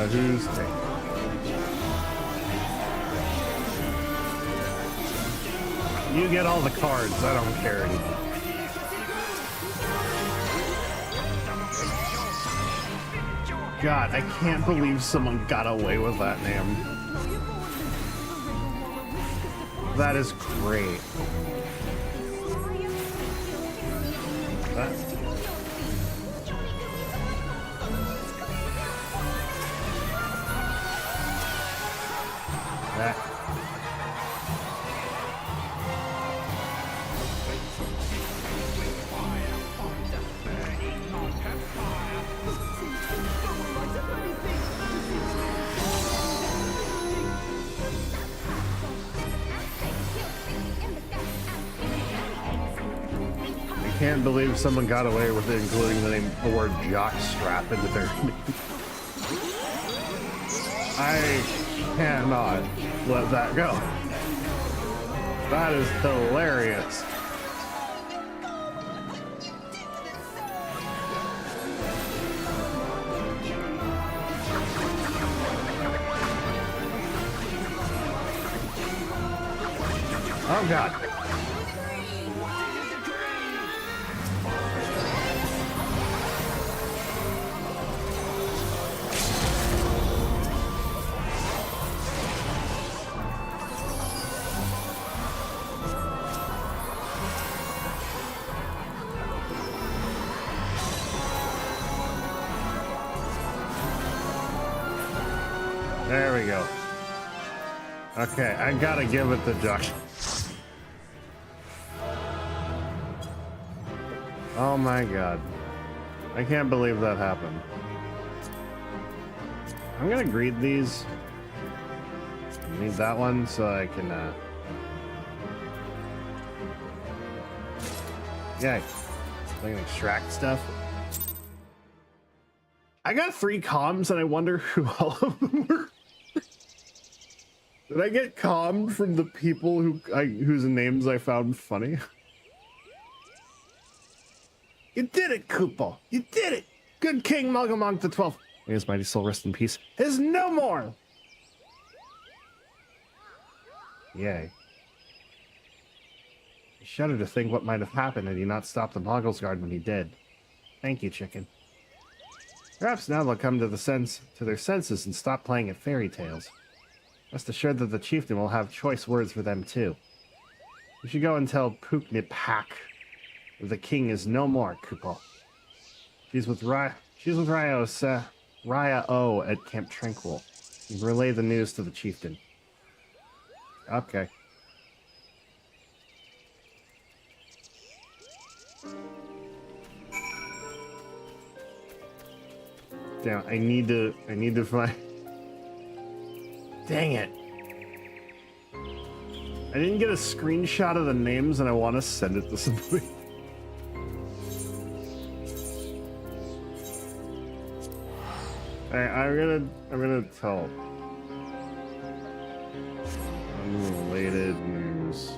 Who's taking? You get all the cards, I don't care anymore. God, I can't believe someone got away with that name. That is great. I can't believe someone got away with it, including the word jockstrap into their name. I cannot let that go. That is hilarious. Oh god. we go. Okay, I gotta give it to Josh. Oh my god. I can't believe that happened. I'm gonna greet these. Need that one so I can, yeah, I can extract stuff. I got 3 comms and I wonder who all of them were. Did I get calmed from the people whose names I found funny? You did it, Koopa! You did it! Good King Mugglemonk the 12th, may his mighty soul rest in peace, is no more! Yay. I shudder to think what might have happened had he not stopped the Boggles Guard when he did. Thank you, Chicken. Perhaps now they'll come to their senses and stop playing at fairy tales. Rest assured that the chieftain will have choice words for them too. We should go and tell Pooknipak that the king is no more, Koopa. She's with Raya O at Camp Tranquil. You relay the news to the chieftain. Okay. Damn, I need to find... Dang it. I didn't get a screenshot of the names and I want to send it to somebody. I'm gonna tell. Unrelated news.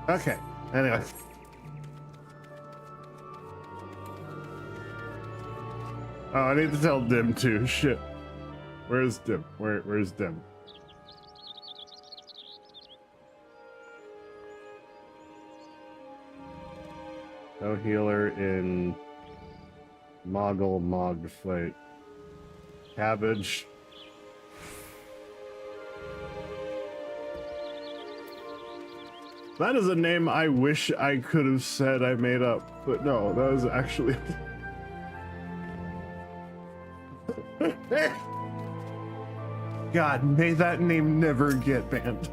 Okay, anyway. Oh, I need to tell Dim too. Shit. Where's Dim? Where's Dim? No healer in Mog fight. Cabbage. That is a name I wish I could have said I made up, but no, that was actually... God, may that name never get banned.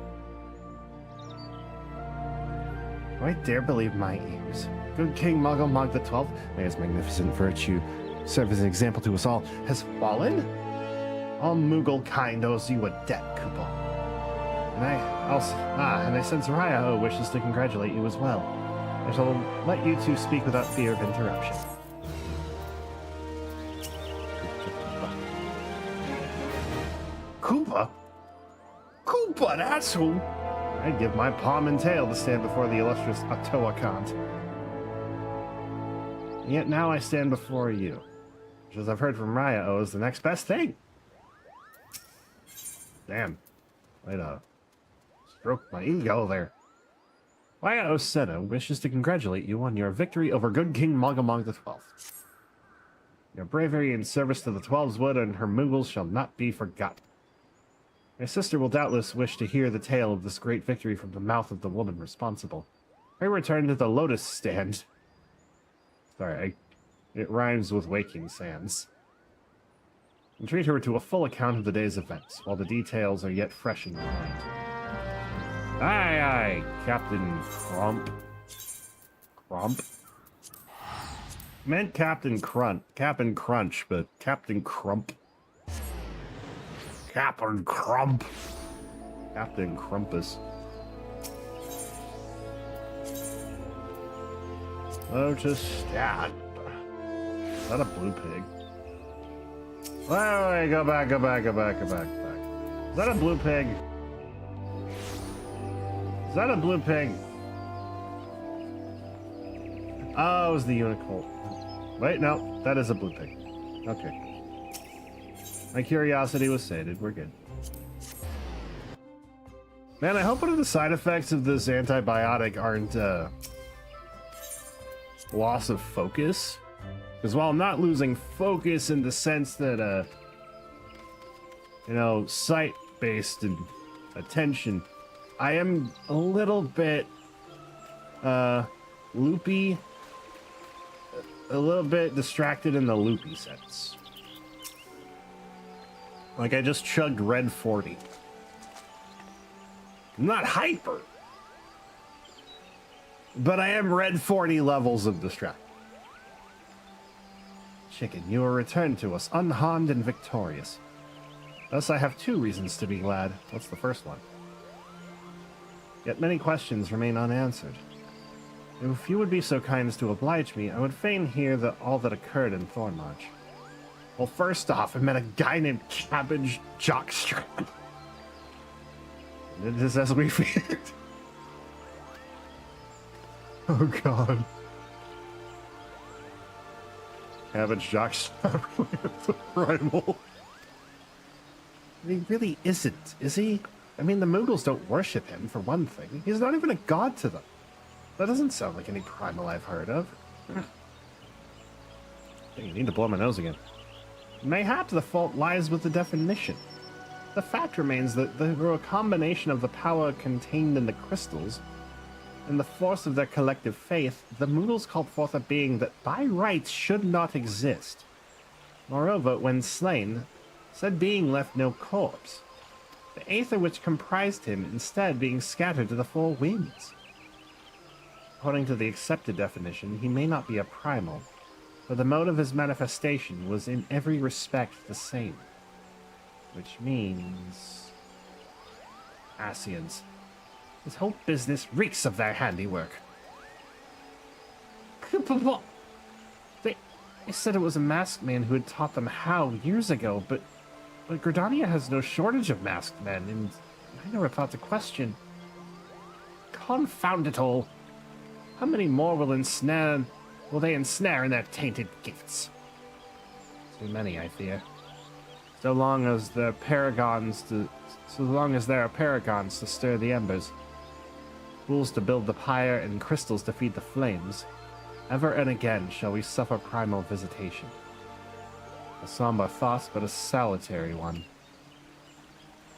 Do I dare believe my ears? Good King Mugglemonk the 12th, may his magnificent virtue serve as an example to us all, has fallen? All Moogle kind owes you a debt, Koopa. And I sense Raya wishes to congratulate you as well. I shall let you two speak without fear of interruption. Koopa? Koopa, that's who! I'd give my palm and tail to stand before the illustrious Ottawa Kant. And yet now I stand before you, which, as I've heard from Raya, is the next best thing. Damn. Way to stroke my ego there. Raya Osetta wishes to congratulate you on your victory over Good King Mugglemonk the 12th. Your bravery in service to the Twelveswood and her Moogles shall not be forgotten. My sister will doubtless wish to hear the tale of this great victory from the mouth of the woman responsible. I return to the Lotus Stand. Sorry, it rhymes with Waking Sands. And treat her to a full account of the day's events, while the details are yet fresh in your mind. Aye, aye, Captain Crump. Crump? Meant Captain Crunch, but Captain Crump. Captain Crump. Captain Crumpus. Lotus Stand. Is that a blue pig? Wait, go back. Is that a blue pig? Is that a blue pig? Oh, it was the unicorn. Wait, no, that is a blue pig. Okay. My curiosity was sated. We're good. Man, I hope one of the side effects of this antibiotic aren't loss of focus. Because while I'm not losing focus in the sense that, you know, sight-based and attention, I am a little bit loopy, a little bit distracted in the loopy sense. Like I just chugged Red 40. I'm not hyper, but I am Red 40 levels of distraction. Chicken, you are returned to us, unharmed and victorious. Thus I have 2 reasons to be glad. What's the first one? Yet many questions remain unanswered. If you would be so kind as to oblige me, I would fain hear all that occurred in Thornmarch. Well, first off, I met a guy named Cabbage Jockstrap. It is as we feared. Oh god. Cabbage Jockstrap with the primal. He really isn't, is he? I mean, the Moogles don't worship him, for one thing. He's not even a god to them. That doesn't sound like any primal I've heard of. You need to blow my nose again. Mayhap the fault lies with the definition. The fact remains that through a combination of the power contained in the crystals and the force of their collective faith, the Moogles called forth a being that by rights should not exist. Moreover, when slain, said being left no corpse, the Aether which comprised him instead being scattered to the 4 winds. According to the accepted definition, he may not be a primal, but the mode of his manifestation was in every respect the same. Which means... This whole business reeks of their handiwork. They said it was a masked man who had taught them how years ago, but Gridania has no shortage of masked men, and I never thought to question. Confound it all! How many more will they ensnare in their tainted gifts? Too many, I fear. So long as there are paragons to stir the embers, fools to build the pyre, and crystals to feed the flames, ever and again shall we suffer primal visitation. A somber thought, but a salutary one.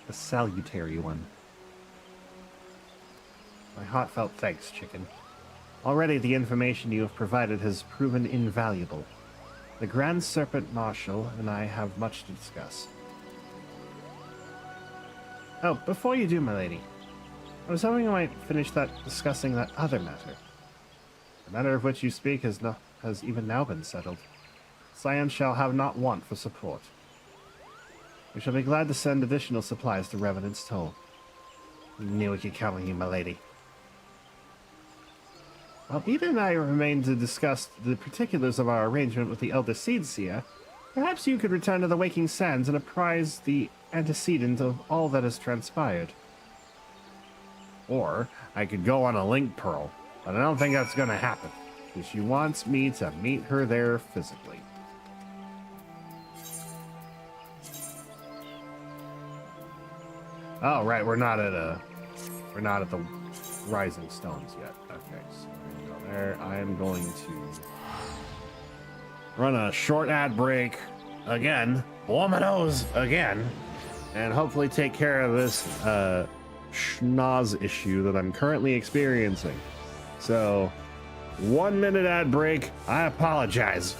A salutary one. My heartfelt thanks, Chicken. Already the information you have provided has proven invaluable. The Grand Serpent Marshal and I have much to discuss. Oh, before you do, my lady, I was hoping I might finish discussing that other matter. The matter of which you speak has even now been settled. Scions shall have not want for support. We shall be glad to send additional supplies to Revenant's Toll. Knew it could count on you, my lady. While Eda and I remain to discuss the particulars of our arrangement with the Elder Seedseer, perhaps you could return to the Waking Sands and apprise the antecedent of all that has transpired. Or I could go on a link pearl, but I don't think that's going to happen, because she wants me to meet her there physically. Oh, right, we're not at the Rising Stones yet. Okay, so we're gonna go there. I am going to run a short ad break again, blow my nose again, and hopefully take care of this schnoz issue that I'm currently experiencing. So, 1 minute ad break. I apologize.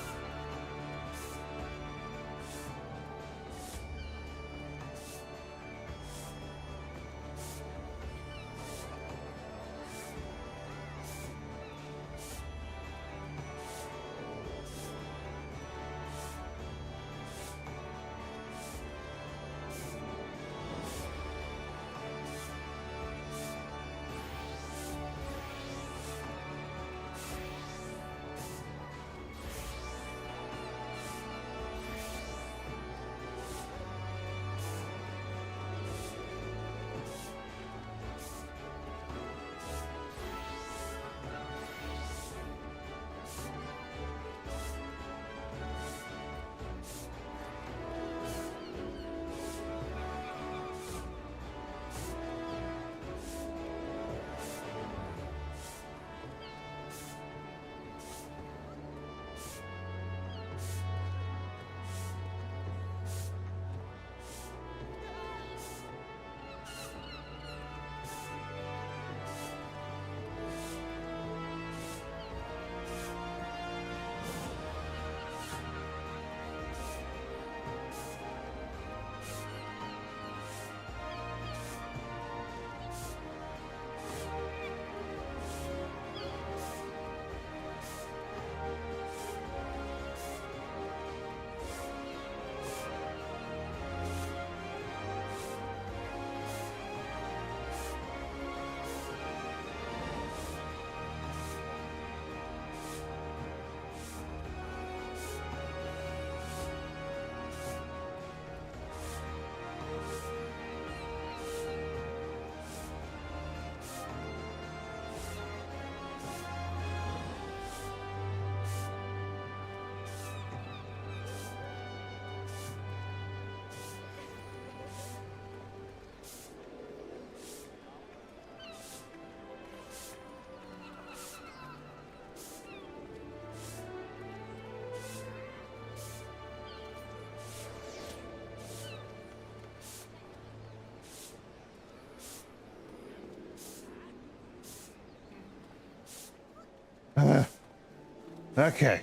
Okay.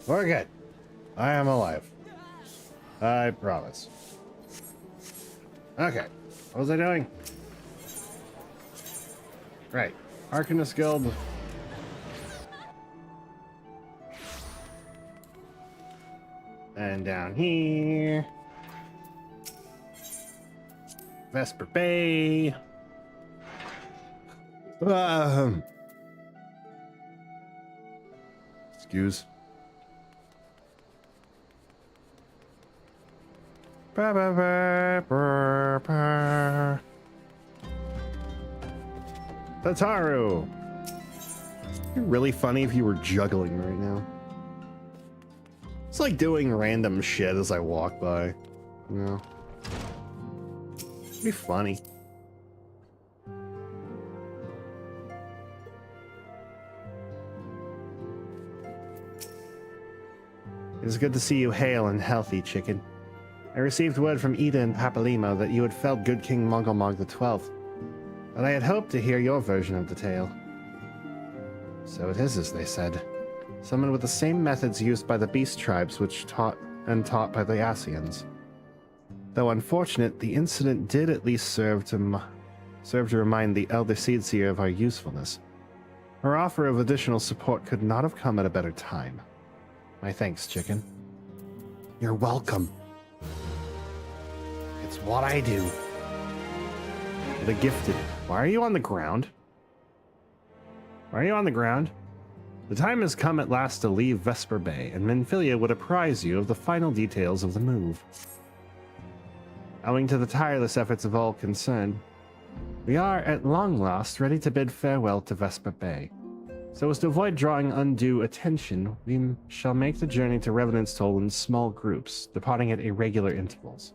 We're good. I am alive. I promise. Okay. What was I doing? Right. Arcanist Guild. And down here. Vesper Bay. Excuse. Tataru. It'd be really funny if you were juggling right now. It's like doing random shit as I walk by. You know? It'd be funny. It is good to see you hale and healthy, chicken. I received word from Ida and Papalimo that you had felled good King Mogomog the 12th, but I had hoped to hear your version of the tale. So it is as they said. Summoned with the same methods used by the beast tribes which taught by the Scions. Though unfortunate, the incident did at least serve to remind the Elder Seedseer of our usefulness. Her offer of additional support could not have come at a better time. My thanks, chicken. You're welcome. It's what I do. The gifted. Why are you on the ground? Why are you on the ground? The time has come at last to leave Vesper Bay, and Minfillia would apprise you of the final details of the move. Owing to the tireless efforts of all concerned, we are at long last ready to bid farewell to Vesper Bay. So as to avoid drawing undue attention, we shall make the journey to Revenant's Toll in small groups, departing at irregular intervals.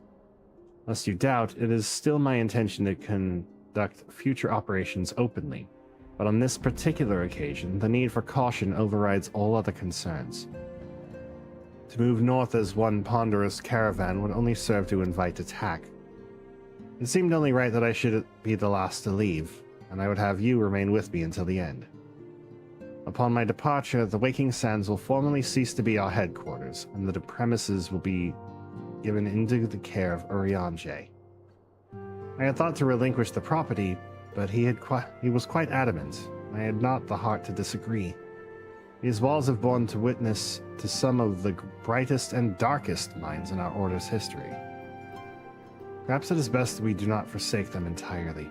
Lest you doubt, it is still my intention to conduct future operations openly, but on this particular occasion, the need for caution overrides all other concerns. To move north as one ponderous caravan would only serve to invite attack. It seemed only right that I should be the last to leave, and I would have you remain with me until the end. Upon my departure, the Waking Sands will formally cease to be our headquarters, and the premises will be given into the care of Eorzea. I had thought to relinquish the property, but he was quite adamant. I had not the heart to disagree. These walls have borne to witness to some of the brightest and darkest minds in our Order's history. Perhaps it is best we do not forsake them entirely.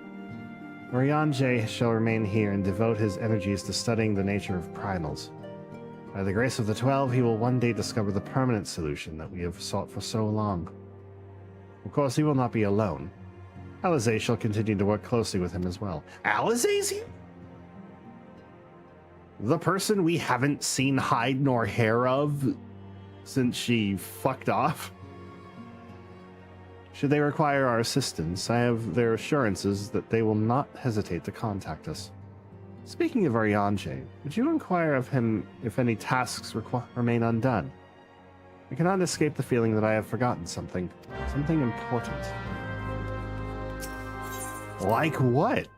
Eorzea shall remain here and devote his energies to studying the nature of primals. By the grace of the 12, he will one day discover the permanent solution that we have sought for so long. Of course, he will not be alone. Eorzea shall continue to work closely with him as well. Eorzea's here? The person we haven't seen hide nor hair of since she fucked off? Should they require our assistance, I have their assurances that they will not hesitate to contact us. Speaking of Eorzea, would you inquire of him if any tasks remain undone? I cannot escape the feeling that I have forgotten something important. Like what?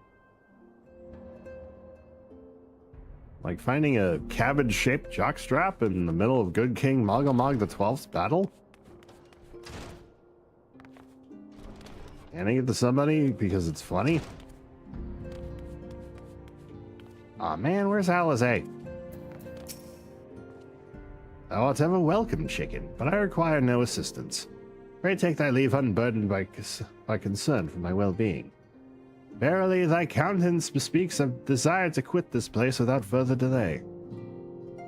Like finding a cabbage-shaped jockstrap in the middle of Good King Mogomog the 12th's battle? Handing it to somebody because it's funny? Aw man, where's Eorzea? Thou art ever welcome, chicken, but I require no assistance. Pray take thy leave unburdened by concern for my well-being. Verily, thy countenance bespeaks a desire to quit this place without further delay.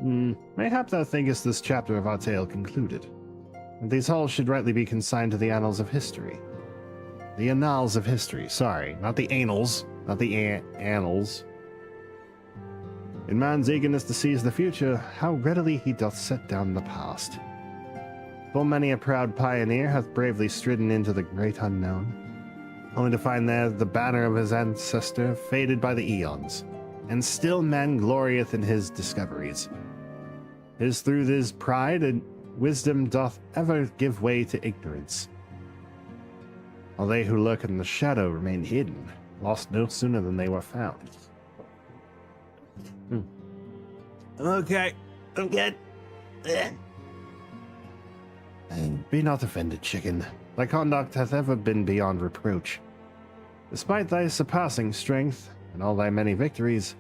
Mayhap thou thinkest this chapter of our tale concluded, and these halls should rightly be consigned to the annals of history. The annals of history, sorry, not the annals, not the annals. In man's eagerness to seize the future, how readily he doth set down the past. Full many a proud pioneer hath bravely stridden into the great unknown, only to find there the banner of his ancestor faded by the eons, and still man glorieth in his discoveries. It is through this pride and wisdom doth ever give way to ignorance. While they who lurk in the shadow remain hidden, lost no sooner than they were found. I'm okay. I'm good. And be not offended, chicken. Thy conduct hath ever been beyond reproach. Despite thy surpassing strength and all thy many victories,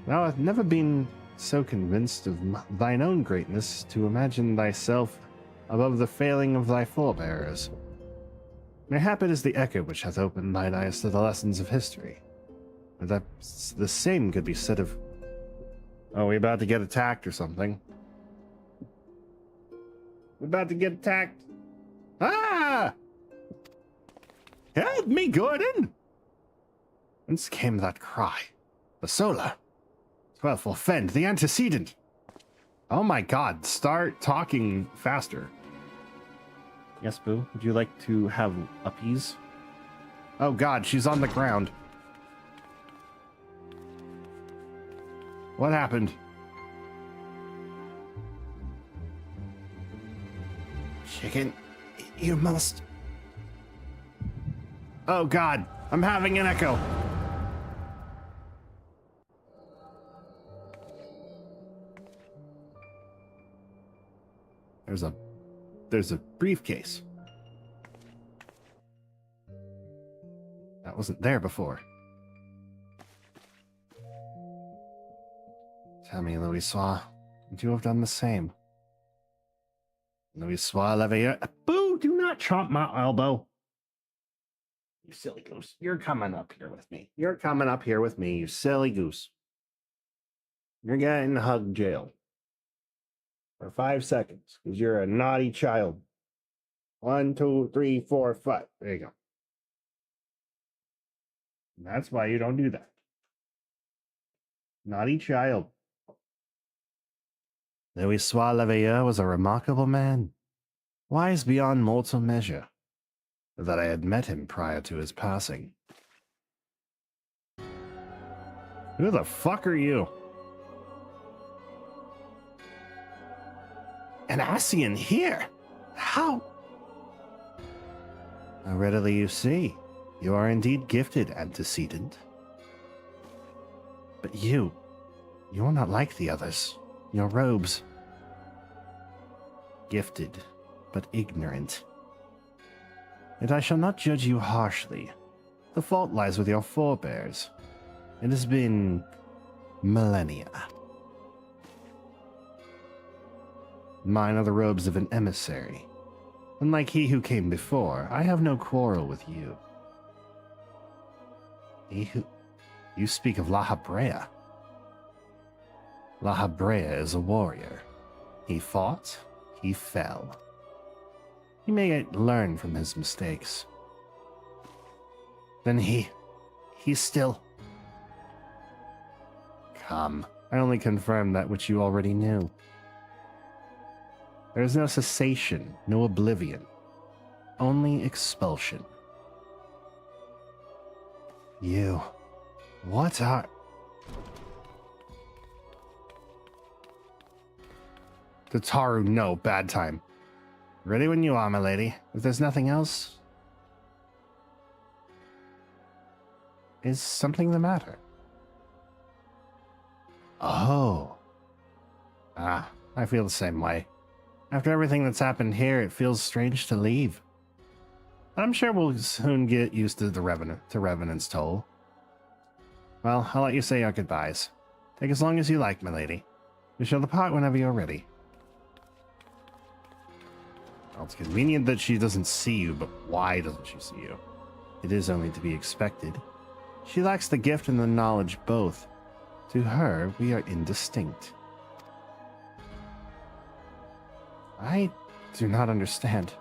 thou hast never been so convinced of thine own greatness to imagine thyself above the failing of thy forebears. Mayhap it is the echo which hath opened thine eyes to the lessons of history. But that the same could be said of... Oh, we about to get attacked or something. We're about to get attacked. Ah! Help me, Gordon! Whence came that cry? The solar. 12 will fend, the antecedent. Oh my god, start talking faster. Yes, Boo, would you like to have uppies? Oh god, she's on the ground. What happened? Chicken, you must... Oh god, I'm having an echo. There's a briefcase. That wasn't there before. Tell me, Louis-Sois, would you have done the same? Louis-Sois Leveilleur. Boo! Do not chomp my elbow. You silly goose. You're coming up here with me. You're coming up here with me, you silly goose. You're getting hug jail. For 5 seconds, because you're a naughty child. 1, 2, 3, 4, 5. There you go. And that's why you don't do that. Naughty child. Louis-Sois Leveilleur was a remarkable man, wise beyond mortal measure, that I had met him prior to his passing. Who the fuck are you? An Ascian here? How? How readily you see. You are indeed gifted, antecedent. But you are not like the others. Your robes. Gifted, but ignorant. Yet I shall not judge you harshly. The fault lies with your forebears. It has been millennia. Mine are the robes of an emissary. Unlike he who came before, I have no quarrel with you. You speak of La Habrea. La Habrea is a warrior. He fought, he fell. He may yet learn from his mistakes. Then he's still... Come, I only confirm that which you already knew. There is no cessation, no oblivion, only expulsion. You, what are... Tataru, no, bad time. Ready when you are, my lady. If there's nothing else... Is something the matter? Oh. Ah, I feel the same way. After everything that's happened here, it feels strange to leave. But I'm sure we'll soon get used to Revenant's toll. Well, I'll let you say your goodbyes. Take as long as you like, my lady. We shall depart whenever you're ready. Well, it's convenient that she doesn't see you, but why doesn't she see you? It is only to be expected. She lacks the gift and the knowledge both. To her, we are indistinct. I do not understand.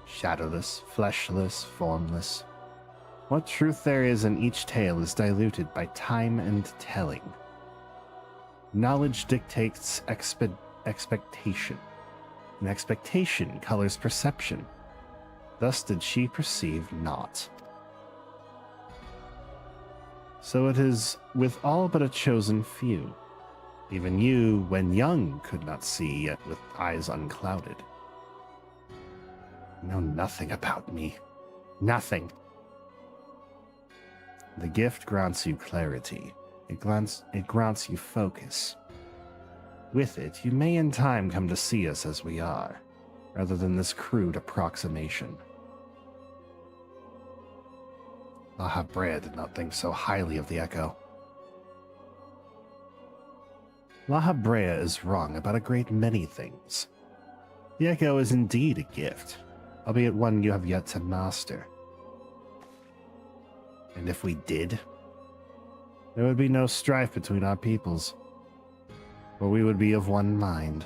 Shadowless, fleshless, formless. What truth there is in each tale is diluted by time and telling. Knowledge dictates expectation, and expectation colors perception. Thus did she perceive naught. So it is with all but a chosen few. Even you, when young, could not see, yet with eyes unclouded. You know nothing about me. Nothing. The gift grants you clarity, It grants you focus. With it, you may in time come to see us as we are, rather than this crude approximation. La Habrea did not think so highly of the Echo. La Habrea is wrong about a great many things. The Echo is indeed a gift, albeit one you have yet to master. And if we did, there would be no strife between our peoples, for we would be of one mind.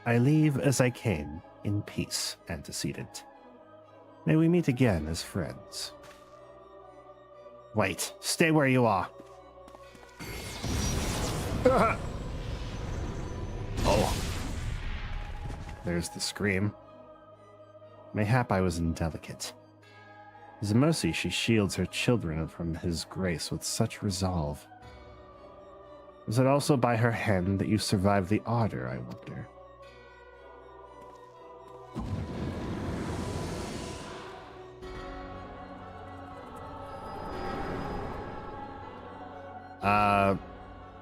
I leave as I came, in peace, antecedent. May we meet again as friends. Wait, stay where you are. Oh. There's the scream. Mayhap I was indelicate. As a mercy, she shields her children from his grace with such resolve. Was it also by her hand that you survived the ardor, I wonder?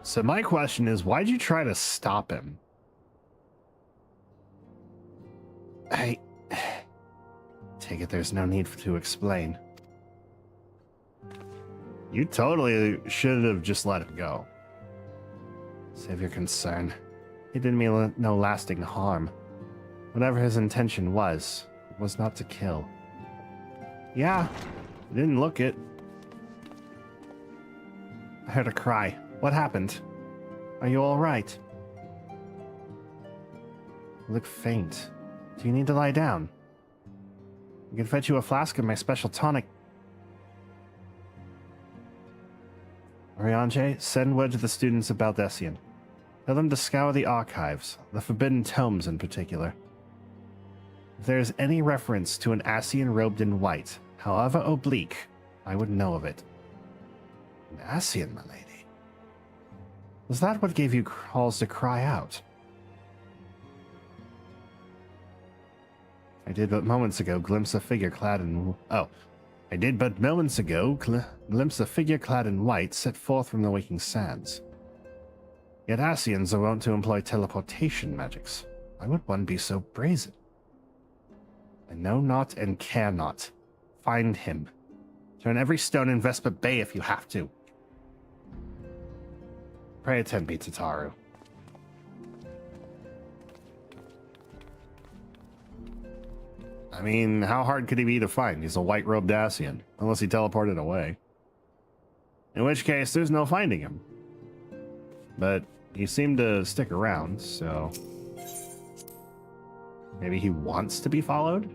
So my question is, why'd you try to stop him? I take it there's no need to explain. You totally should have just let him go. Save your concern. He didn't mean no lasting harm. Whatever his intention was, it was not to kill. Yeah, he didn't look it. I heard a cry. What happened? Are you all right? You look faint. Do you need to lie down? I can fetch you a flask of my special tonic. Oriange, send word to the students of Baldessian. Tell them to scour the archives, the forbidden tomes in particular. If there is any reference to an Ascian robed in white, however oblique, I would know of it. An Ascian, my lady? Was that what gave you cause to cry out? I did but moments ago glimpse a figure clad in... I did but moments ago glimpse a figure clad in white set forth from the waking sands. Yet Ascians are wont to employ teleportation magics. Why would one be so brazen? I know not and care not. Find him. Turn every stone in Vespa Bay if you have to. Pray attend me, Tataru. I mean, how hard could he be to find? He's a white-robed Ascian, unless he teleported away. In which case, there's no finding him. But he seemed to stick around, so... maybe he wants to be followed?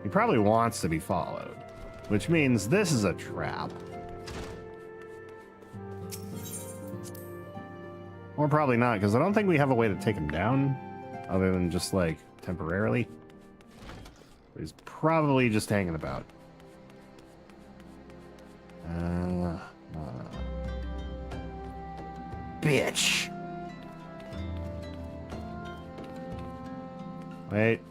He probably wants to be followed, which means this is a trap. Or probably not, because I don't think we have a way to take him down, other than just, like, temporarily. He's probably just hanging about. Bitch! Wait.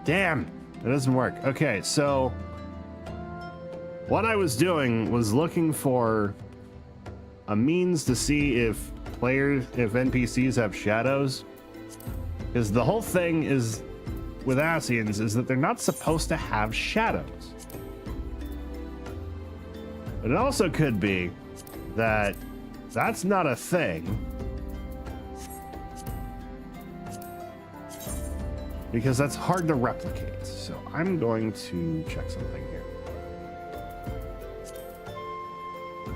Damn! That doesn't work. Okay, so... what I was doing was looking for a means to see if NPCs have shadows. Because the whole thing is, with Ascians, is that they're not supposed to have shadows. But it also could be that that's not a thing. Because that's hard to replicate. So I'm going to check something here.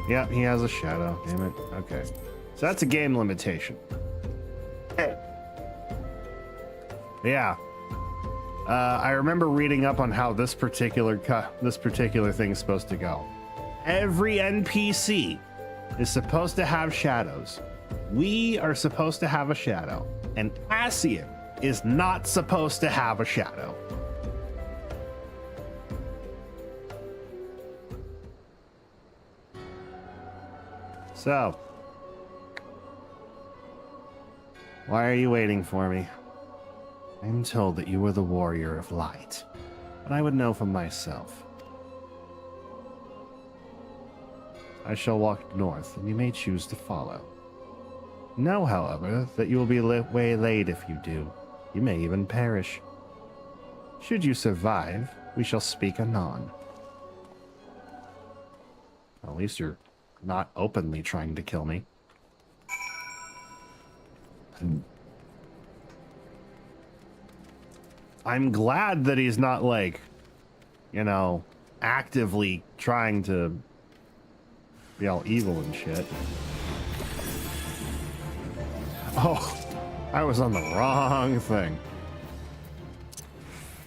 Yeah, he has a shadow. Damn it. Okay. So that's a game limitation. Yeah. I remember reading up on how this particular thing is supposed to go. Every NPC is supposed to have shadows. We are supposed to have a shadow. And Ascian is not supposed to have a shadow. So, why are you waiting for me? I'm told that you were the warrior of light. but I would know for myself. I shall walk north, and you may choose to follow. Know, however, that you will be waylaid if you do. You may even perish. Should you survive, we shall speak anon. At least you're not openly trying to kill me. I'm glad that he's not, like, you know, actively trying to be all evil and shit. Oh, I was on the wrong thing.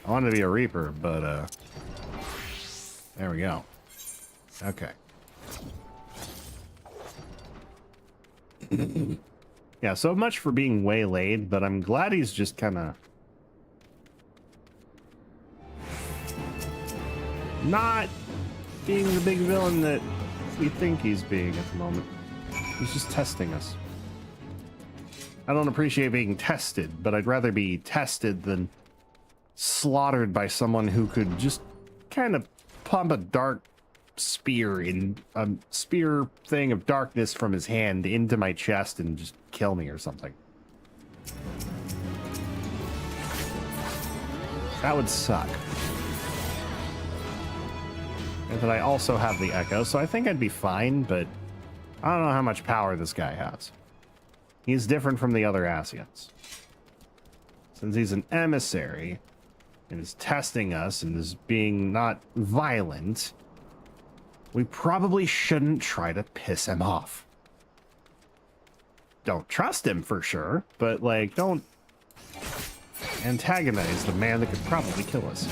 I wanted to be a Reaper, but, there we go. Okay. Yeah, so much for being waylaid, but I'm glad he's just kind of not being the big villain that we think he's being at the moment. He's just testing us. I don't appreciate being tested, but I'd rather be tested than slaughtered by someone who could just kind of pump a dark spear in a spear thing of darkness from his hand into my chest and just kill me or something. That would suck. And then I also have the Echo, so I think I'd be fine, but I don't know how much power this guy has. He's different from the other Ascians. Since he's an emissary and is testing us and is being not violent, we probably shouldn't try to piss him off. Don't trust him for sure, but like, don't antagonize the man that could probably kill us.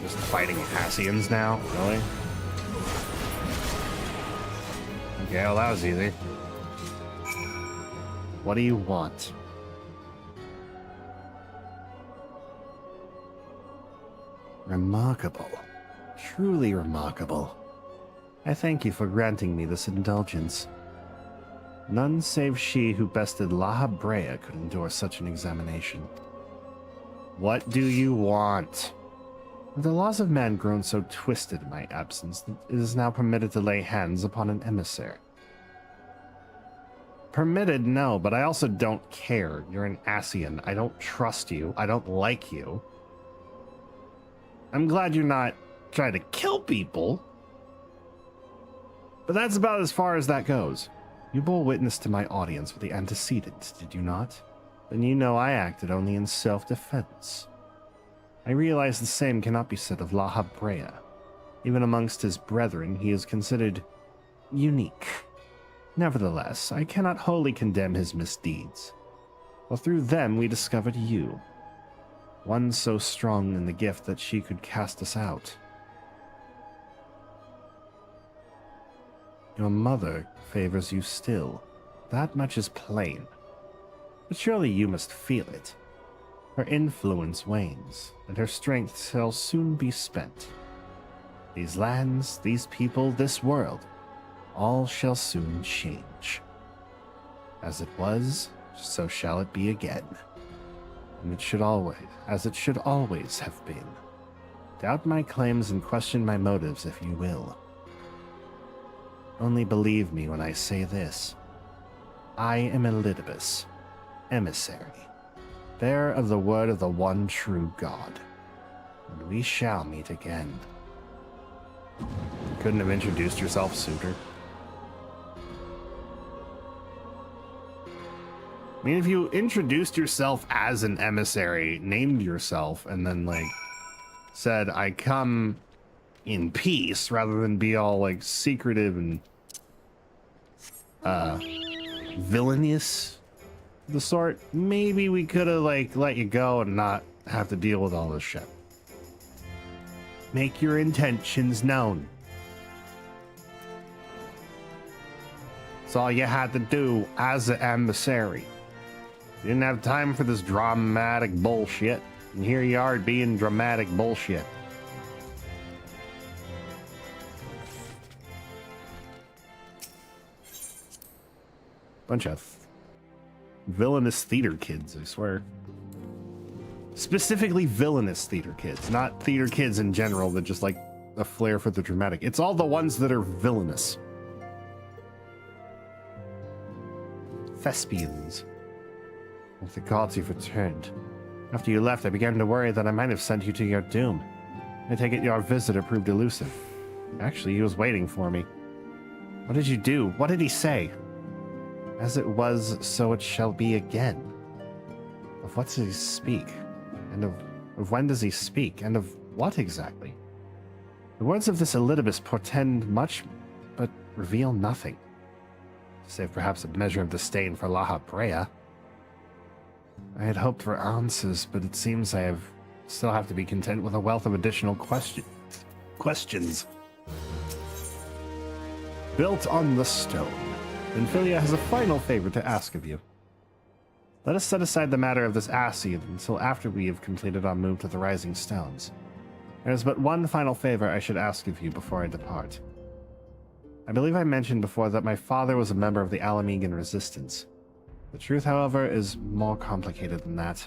Just fighting Ascians now, really? Okay, well that was easy. What do you want? Remarkable. Truly remarkable. I thank you for granting me this indulgence. None save she who bested La Brea could endure such an examination. What do you want? Have the laws of man grown so twisted in my absence that it is now permitted to lay hands upon an emissary? Permitted, no, but I also don't care. You're an Ascian. I don't trust you. I don't like you. I'm glad you're not trying to kill people. But that's about as far as that goes. You bore witness to my audience with the antecedent, did you not? Then you know I acted only in self-defense. I realize the same cannot be said of La Brea. Even amongst his brethren, he is considered unique. Nevertheless, I cannot wholly condemn his misdeeds. For through them we discovered you. One so strong in the gift that she could cast us out. Your mother favors you still. That much is plain. But surely you must feel it. Her influence wanes, and her strength shall soon be spent. These lands, these people, this world, all shall soon change. As it was, so shall it be again. And it should always, as it should always have been. Doubt my claims and question my motives if you will. Only believe me when I say this. I am Elidibus, emissary, bearer of the word of the one true God. And we shall meet again. Couldn't have introduced yourself sooner. I mean, if you introduced yourself as an emissary, named yourself, and then, like, said, I come in peace, rather than be all, like, secretive and, villainous, the sort, maybe we could have, like, let you go and not have to deal with all this shit. Make your intentions known. That's all you had to do as an emissary. You didn't have time for this dramatic bullshit. And here you are being dramatic bullshit. Bunch of villainous theater kids, I swear. Specifically villainous theater kids, not theater kids in general that just like a flair for the dramatic. It's all the ones that are villainous. Thespians. If the gods you've returned. After you left, I began to worry that I might have sent you to your doom. I take it your visitor proved elusive. Actually, he was waiting for me. What did you do? What did he say? As it was, so it shall be again. Of what does he speak? And of when does he speak? And of what exactly? The words of this Elidibus portend much, but reveal nothing. Save perhaps a measure of disdain for Laha Brea. I had hoped for answers, but it seems I still have to be content with a wealth of additional questions. Built on the stone, Minfillia has a final favor to ask of you. Let us set aside the matter of this Ascian until after we have completed our move to the Rising Stones. There is but one final favor I should ask of you before I depart. I believe I mentioned before that my father was a member of the Alamegan Resistance. The truth, however, is more complicated than that.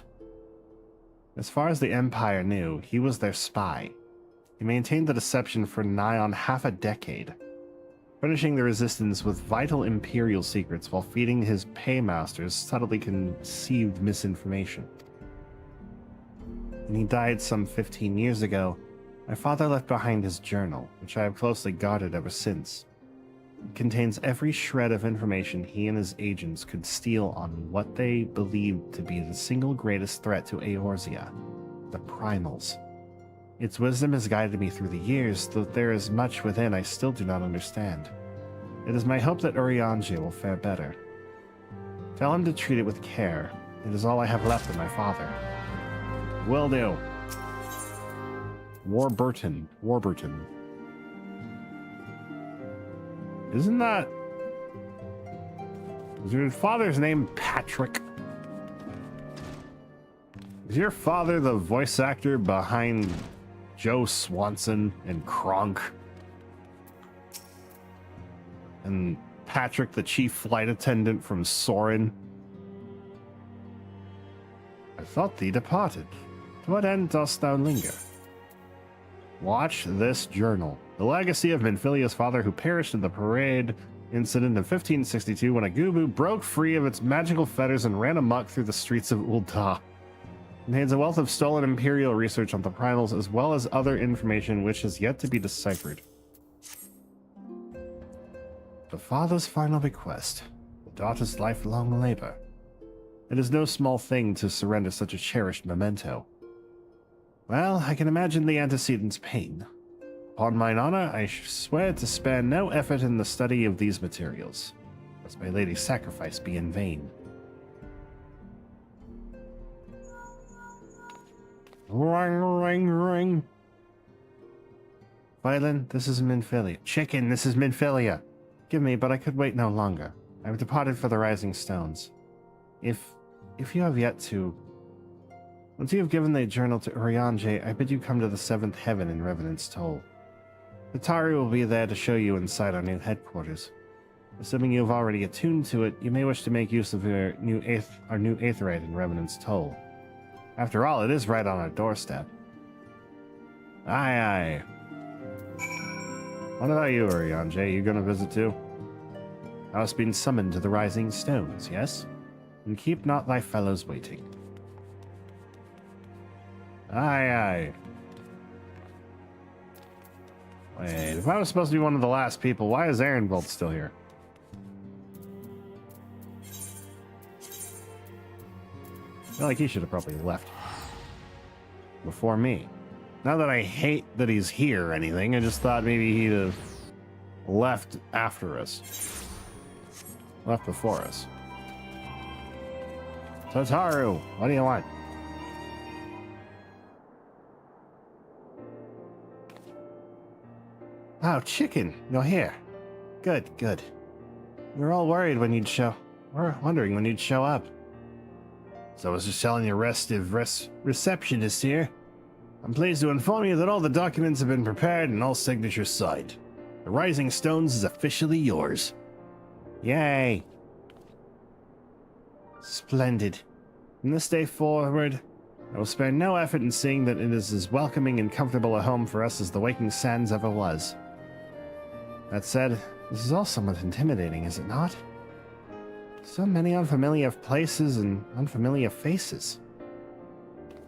As far as the Empire knew, he was their spy. He maintained the deception for nigh on half a decade, furnishing the Resistance with vital Imperial secrets while feeding his paymasters subtly conceived misinformation. When he died some 15 years ago, my father left behind his journal, which I have closely guarded ever since. It contains every shred of information he and his agents could steal on what they believed to be the single greatest threat to Eorzea, the Primals. Its wisdom has guided me through the years, though there is much within I still do not understand. It is my hope that Eorzea will fare better. Tell him to treat it with care. It is all I have left of my father. Will do. Warburton. Isn't that... Is your father's name Patrick? Is your father the voice actor behind Joe Swanson and Kronk? And Patrick, the chief flight attendant from Soren? I thought thee departed. To what end dost thou linger? Watch this journal. The legacy of Minfillia's father who perished in the parade incident of 1562 when a Gubu broke free of its magical fetters and ran amok through the streets of Ul'dah. Contains a wealth of stolen Imperial research on the Primals as well as other information which has yet to be deciphered. The father's final bequest, the daughter's lifelong labor. It is no small thing to surrender such a cherished memento. Well, I can imagine the antecedent's pain. Upon mine honor, I swear to spare no effort in the study of these materials, lest my lady's sacrifice be in vain. Ring, ring, ring. Violin, this is Minfillia. Chicken, this is Minfillia. Give me, but I could wait no longer. I have departed for the Rising Stones. If you have yet to... Once you have given the journal to Eorzea, I bid you come to the 7th heaven in Revenant's Toll. Hitaru will be there to show you inside our new headquarters. Assuming you have already attuned to it, you may wish to make use of our new Aetherite in Revenant's Toll. After all, it is right on our doorstep. Aye, aye. What about you, Eorzea? You gonna visit too? Thou hast been summoned to the Rising Stones, yes? And keep not thy fellows waiting. Aye, aye. Wait, if I was supposed to be one of the last people, why is Ehrenwald still here? I feel like he should have probably left before me. Not that I hate that he's here or anything, I just thought maybe he'd have left after us. Left before us. Tataru, what do you want? Oh, Chicken, you're here. Good, good. We were all worried when you'd show... We're wondering when you'd show up. So I was just telling your restive receptionist here. I'm pleased to inform you that all the documents have been prepared and all signatures signed. The Rising Stones is officially yours. Yay. Splendid. From this day forward, I will spare no effort in seeing that it is as welcoming and comfortable a home for us as the Waking Sands ever was. That said, this is all somewhat intimidating, is it not? So many unfamiliar places and unfamiliar faces.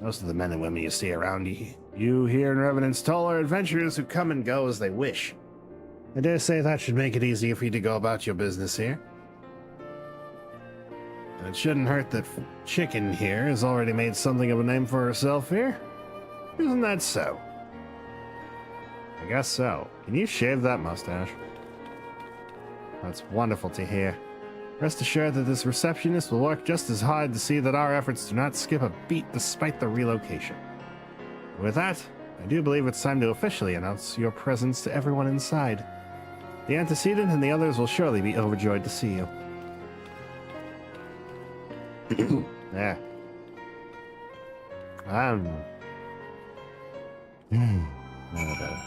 Most of the men and women you see around you here in Revenant's Toll are adventurers who come and go as they wish. I dare say that should make it easier for you to go about your business here. And it shouldn't hurt that Chicken here has already made something of a name for herself here. Isn't that so? I guess so. Can you shave that mustache? That's wonderful to hear. Rest assured that this receptionist will work just as hard to see that our efforts do not skip a beat despite the relocation. With that, I do believe it's time to officially announce your presence to everyone inside. The antecedent and the others will surely be overjoyed to see you. There. No better.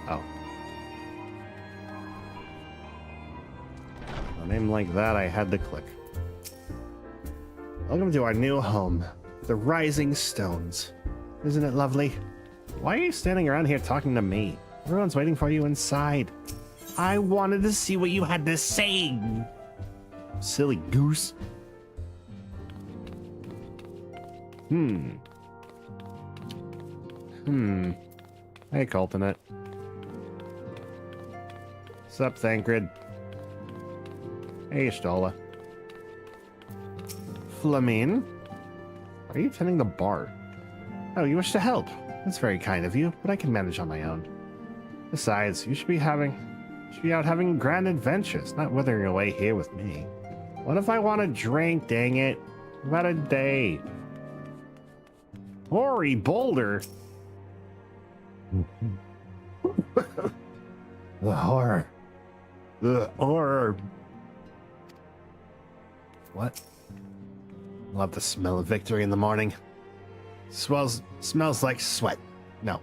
Oh. A name like that, I had to click. Welcome to our new home, the Rising Stones. Isn't it lovely? Why are you standing around here talking to me? Everyone's waiting for you inside. I wanted to see what you had to say. Silly goose. Hey, Coltonet. Sup, Thancred? Hey, Stola. Flamine? Are you tending the bar? Oh, you wish to help. That's very kind of you, but I can manage on my own. Besides, you should be out having grand adventures, not withering away here with me. What if I want a drink, dang it? About a day. Hoary Boulder! The horror. The horror. What? Love the smell of victory in the morning. Smells like sweat. No.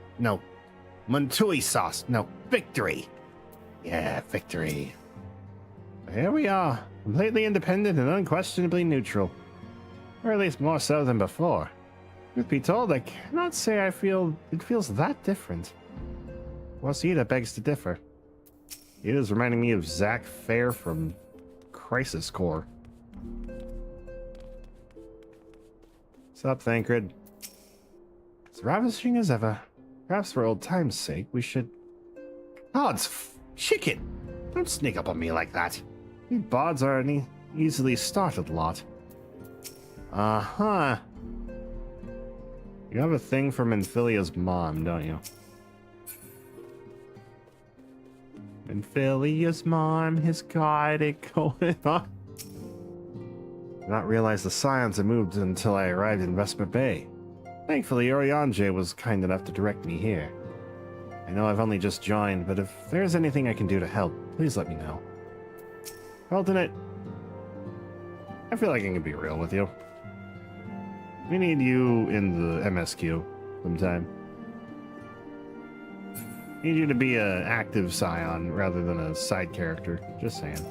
Montouille sauce. No, victory. Yeah, victory. Here we are, completely independent and unquestionably neutral. Or at least more so than before. Truth be told, I cannot say it feels that different. Wasita begs to differ. He is reminding me of Zach Fair from Crisis Core. What's up, Thancred? As ravishing as ever. Perhaps for old time's sake, we should... Oh, it's Chicken! Don't sneak up on me like that. You bards are an easily startled lot. Uh-huh. You have a thing for Minfillia's mom, don't you? Minfillia's mom has got it going on. Did not realize the Scions had moved until I arrived in Vesper Bay. Thankfully, Eorzea was kind enough to direct me here. I know I've only just joined, but if there's anything I can do to help, please let me know. Alternate, I feel like I can be real with you. We need you in the MSQ sometime. Need you to be an active Scion rather than a side character. Just saying.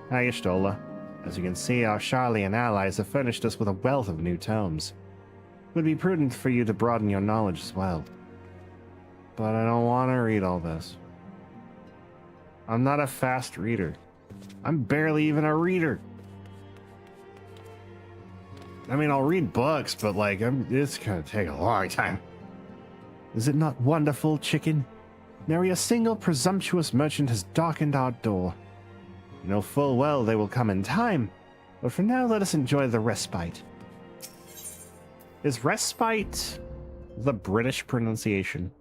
Hiya, Stola. As you can see, our Charlian allies have furnished us with a wealth of new tomes. It would be prudent for you to broaden your knowledge as well. But I don't want to read all this. I'm not a fast reader. I'm barely even a reader. I mean, I'll read books, but like, it's gonna take a long time. Is it not wonderful, Chicken? Nary a single presumptuous merchant has darkened our door. You know full well they will come in time, but for now let us enjoy the respite. Is respite the British pronunciation?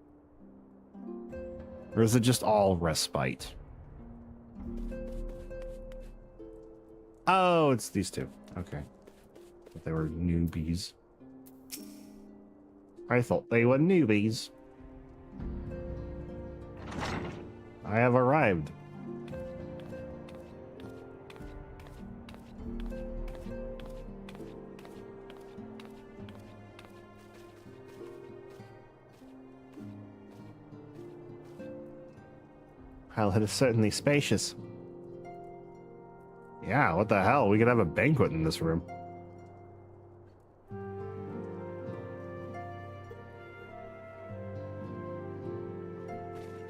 Or is it just all respite? Oh, it's these two. Okay. But they were newbies. I thought they were newbies. I have arrived. Well, it is certainly spacious. Yeah, what the hell? We could have a banquet in this room.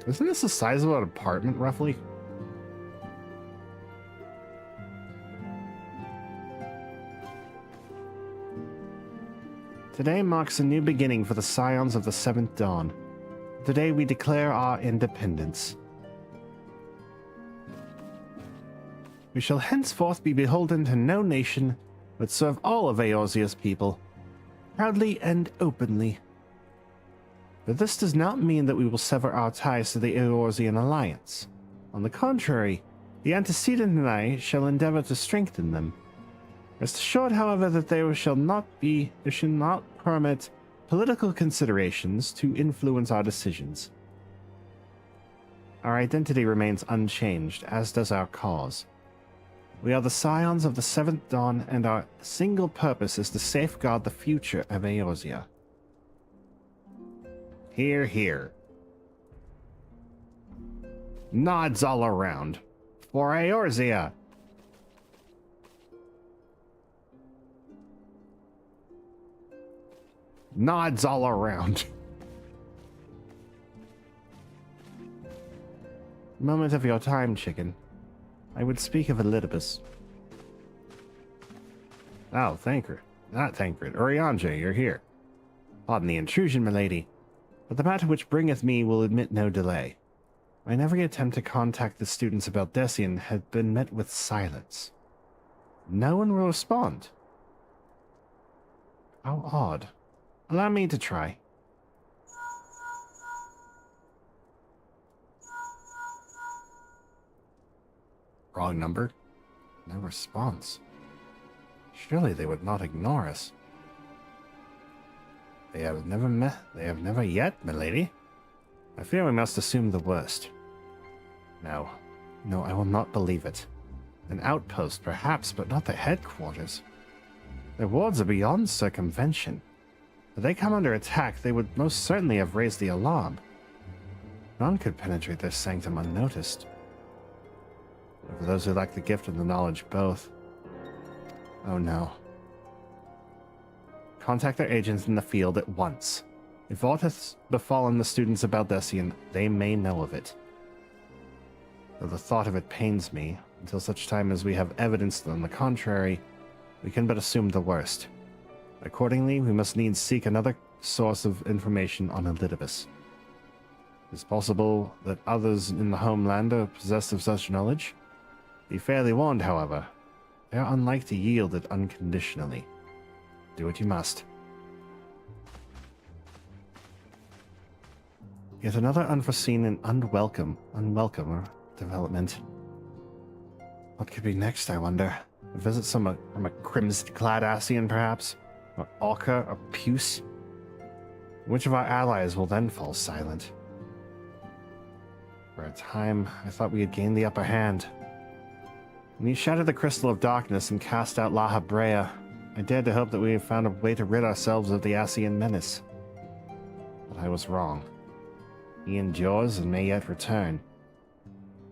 Isn't this the size of an apartment, roughly? Today marks a new beginning for the Scions of the Seventh Dawn. Today we declare our independence. We shall henceforth be beholden to no nation, but serve all of Eorzea's people, proudly and openly. But this does not mean that we will sever our ties to the Eorzean alliance. On the contrary, the antecedent and I shall endeavor to strengthen them. Rest assured, however, that there shall not permit political considerations to influence our decisions. Our identity remains unchanged, as does our cause. We are the Scions of the Seventh Dawn, and our single purpose is to safeguard the future of Eorzea. Hear, hear. Nods all around. For Eorzea! Nods all around. Moment of your time, chicken. I would speak of Elidibus. Oh, Thancred. Not Thancred. Urianger, you're here. Pardon the intrusion, milady, but the matter which bringeth me will admit no delay. My every attempt to contact the students about Decian had been met with silence. No one will respond. How odd. Allow me to try. Wrong number? No response. Surely they would not ignore us. They have never yet, milady. I fear we must assume the worst. No, I will not believe it. An outpost, perhaps, but not the headquarters. Their wards are beyond circumvention. If they come under attack, they would most certainly have raised the alarm. None could penetrate their sanctum unnoticed. But for those who lack the gift and the knowledge both. Oh no. Contact their agents in the field at once. If aught hath befallen the students of Baldessian, they may know of it. Though the thought of it pains me, until such time as we have evidence on the contrary, we can but assume the worst. Accordingly, we must needs seek another source of information on Elidibus. It is possible that others in the homeland are possessed of such knowledge. Be fairly warned, however, they are unlike to yield it unconditionally. Do what you must. Yet another unforeseen and unwelcome development. What could be next, I wonder? A visit from a crimson-clad Ascian, perhaps? Or Orca, or Puce? Which of our allies will then fall silent? For a time, I thought we had gained the upper hand. When you shattered the Crystal of Darkness and cast out La Habrea, I dared to hope that we had found a way to rid ourselves of the Ascian menace. But I was wrong. He endures and may yet return.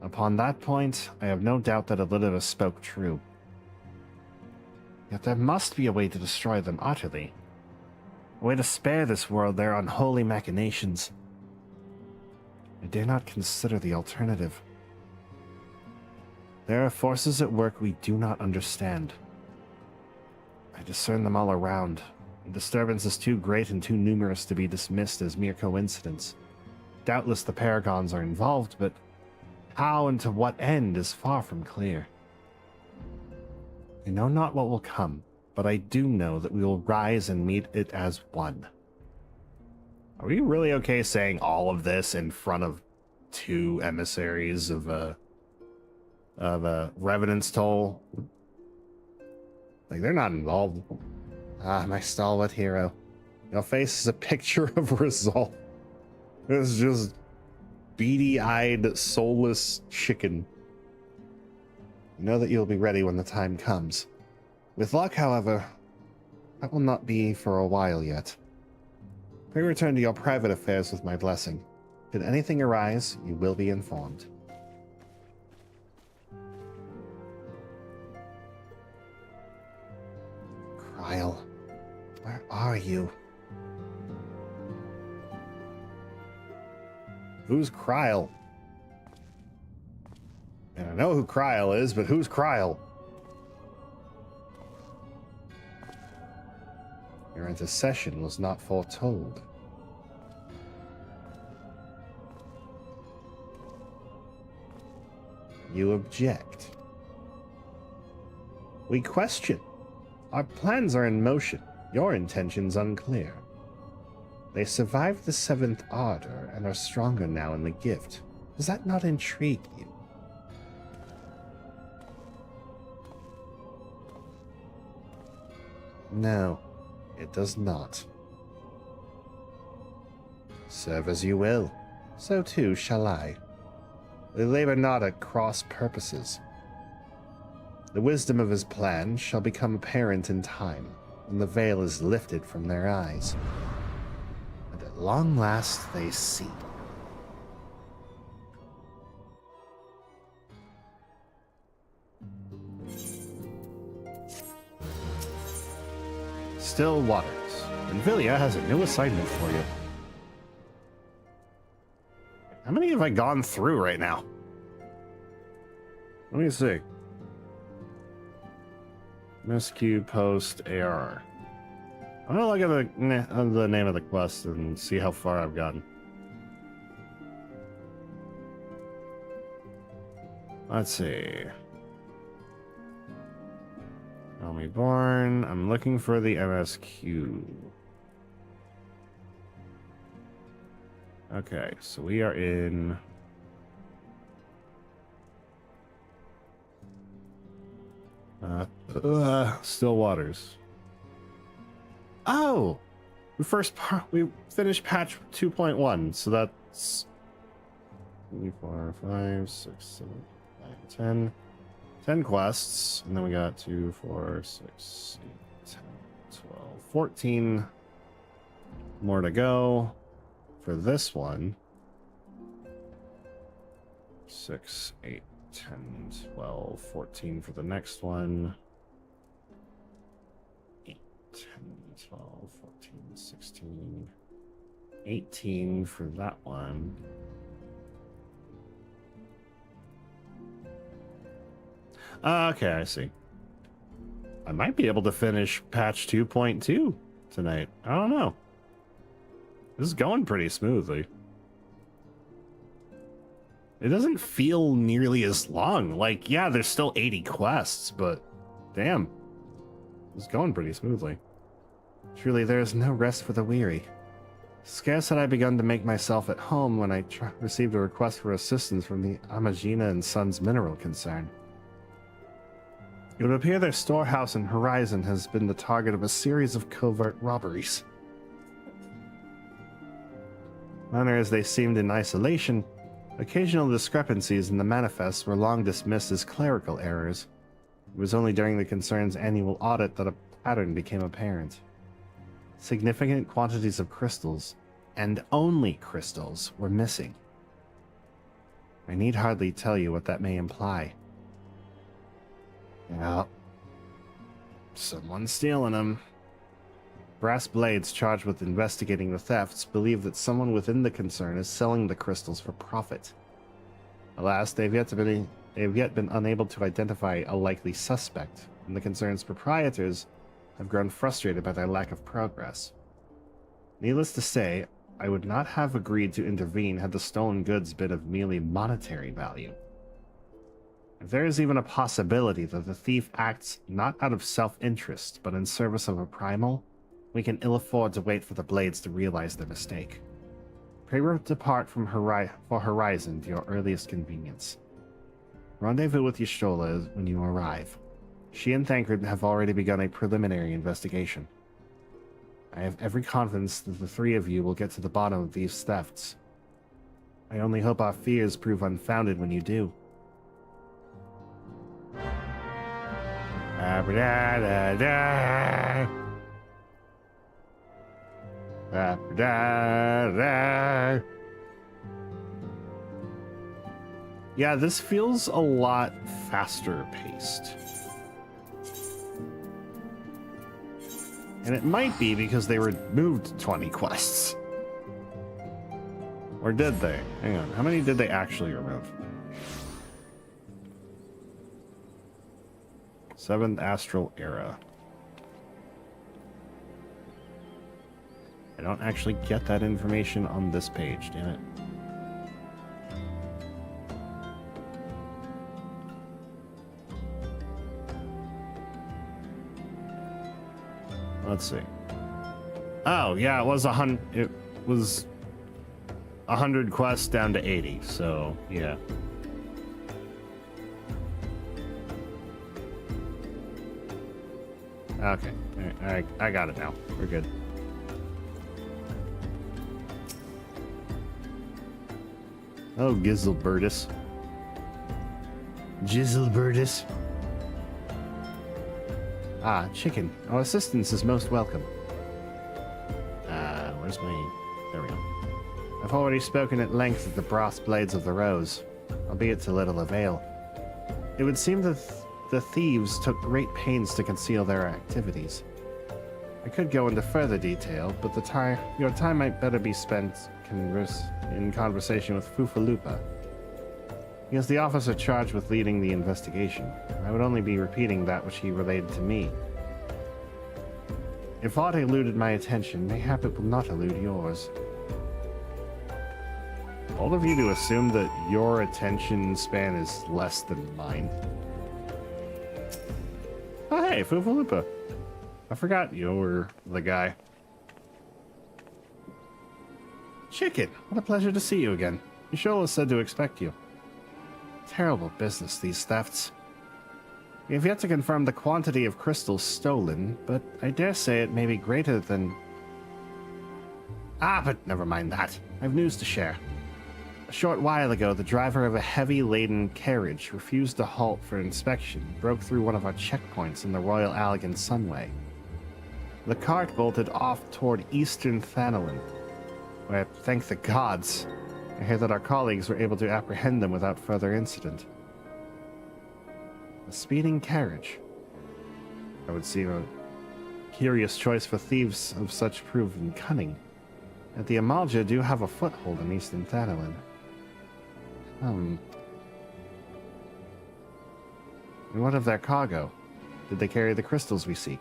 Upon that point, I have no doubt that Elidibus spoke true. Yet there must be a way to destroy them utterly. A way to spare this world their unholy machinations. I dare not consider the alternative. There are forces at work we do not understand. I discern them all around. The disturbance is too great and too numerous to be dismissed as mere coincidence. Doubtless the Paragons are involved, but how and to what end is far from clear. I know not what will come, but I do know that we will rise and meet it as one. Are we really okay saying all of this in front of two emissaries of Revenant's Toll? Like, they're not involved. Ah, my stalwart hero. Your face is a picture of resolve. It's just beady-eyed, soulless chicken. You know that you'll be ready when the time comes. With luck, however, that will not be for a while yet. Pray return to your private affairs with my blessing. Should anything arise, you will be informed. are you? Who's Kryl? And I know who Kryl is, but who's Kryl? Your intercession was not foretold. You object. We question. Our plans are in motion. Your intentions unclear. They survived the Seventh Order and are stronger now in the gift. Does that not intrigue you? No, it does not. Serve as you will. So too shall I. We labor not at cross purposes. The wisdom of his plan shall become apparent in time, when the veil is lifted from their eyes. And at long last they see. Still Waters. Minfillia has a new assignment for you. How many have I gone through right now? Let me see. Rescue Post-ARR. I'm gonna look at the name of the quest and see how far I've gotten. Let's see. Omni-Born. I'm looking for the MSQ. Okay, so we are in... Still Waters. Oh! We finished patch 2.1, so that's 3, 4, 5, 6, 7, 8, 9, 10. 10 quests, and then we got 2, 4, 6, 8, 10, 12, 14 more to go for this one. 6, 8, 10, 12, 14 for the next one. 8, 10, 12, 14, 16, 18 for that one. Okay, I see. I might be able to finish patch 2.2 tonight. I don't know. This is going pretty smoothly. It doesn't feel nearly as long. Like, yeah, there's still 80 quests, but damn. It's going pretty smoothly. Truly, there is no rest for the weary. Scarce had I begun to make myself at home when I received a request for assistance from the Amagina and Sons mineral concern. It would appear their storehouse in Horizon has been the target of a series of covert robberies. Minor as they seemed in isolation, occasional discrepancies in the manifests were long dismissed as clerical errors. It was only during the concern's annual audit that a pattern became apparent. Significant quantities of crystals, and only crystals, were missing. I need hardly tell you what that may imply. Yeah. Someone's stealing them. Brass Blades, charged with investigating the thefts, believe that someone within the concern is selling the crystals for profit. Alas, they've yet been unable to identify a likely suspect, and the concern's proprietors have grown frustrated by their lack of progress. Needless to say, I would not have agreed to intervene had the stolen goods been of merely monetary value. If there is even a possibility that the thief acts not out of self-interest, but in service of a primal, we can ill afford to wait for the Blades to realize their mistake. Pray depart from Horizon to your earliest convenience. Rendezvous with Y'shtola when you arrive. She and Thancred have already begun a preliminary investigation. I have every confidence that the three of you will get to the bottom of these thefts. I only hope our fears prove unfounded when you do. Yeah, this feels a lot faster paced. And it might be because they removed 20 quests. Or did they? Hang on. How many did they actually remove? 7th Astral Era. I don't actually get that information on this page, damn it. Let's see. Oh, yeah, it was 100 quests down to 80, so yeah. Okay, I got it now. We're good. Oh, Gizzlebirdus. Gizzlebirdus. Ah, chicken. Our assistance is most welcome. Where's my... There we go. I've already spoken at length of the brass blades of the rose, albeit to little avail. It would seem that the thieves took great pains to conceal their activities. I could go into further detail, but your time might better be spent in conversation with Fufalupa. He is the officer charged with leading the investigation. I would only be repeating that which he relayed to me. If aught eluded my attention, mayhap it will not elude yours. All of you to assume that your attention span is less than mine. Oh hey, Fufalupa. I forgot you were the guy. Chicken, what a pleasure to see you again. Mishola said to expect you. Terrible business, these thefts. We have yet to confirm the quantity of crystals stolen, but I dare say it may be greater than... Ah, but never mind that. I have news to share. A short while ago, the driver of a heavy-laden carriage refused to halt for inspection, broke through one of our checkpoints in the Royal Allegan Sunway. The cart bolted off toward eastern Thanalin, where, thank the gods, I hear that our colleagues were able to apprehend them without further incident. A speeding carriage. I would seem a curious choice for thieves of such proven cunning. Yet the Amalja do have a foothold in eastern Thanalin. And what of their cargo? Did they carry the crystals we seek?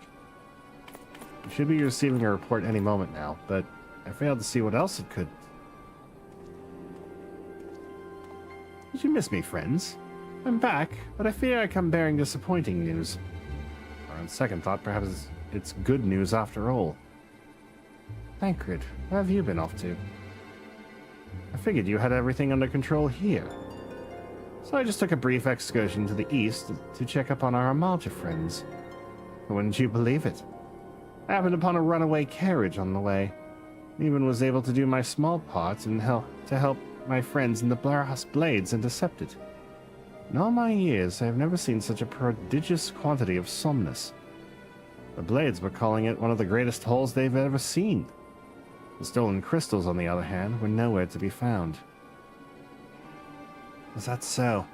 We should be receiving a report any moment now, but I failed to see what else it could. Did you miss me, friends? I'm back, but I fear I come bearing disappointing news. Or on second thought, perhaps it's good news after all. Tancred, where have you been off to? I figured you had everything under control here. So I just took a brief excursion to the east to check up on our Amalja friends. Wouldn't you believe it? I happened upon a runaway carriage on the way. Even was able to do my small part and to help my friends in the Blarhas Blades intercept it. In all my years, I have never seen such a prodigious quantity of somnus. The Blades were calling it one of the greatest hauls they've ever seen. The stolen crystals, on the other hand, were nowhere to be found. Was that so?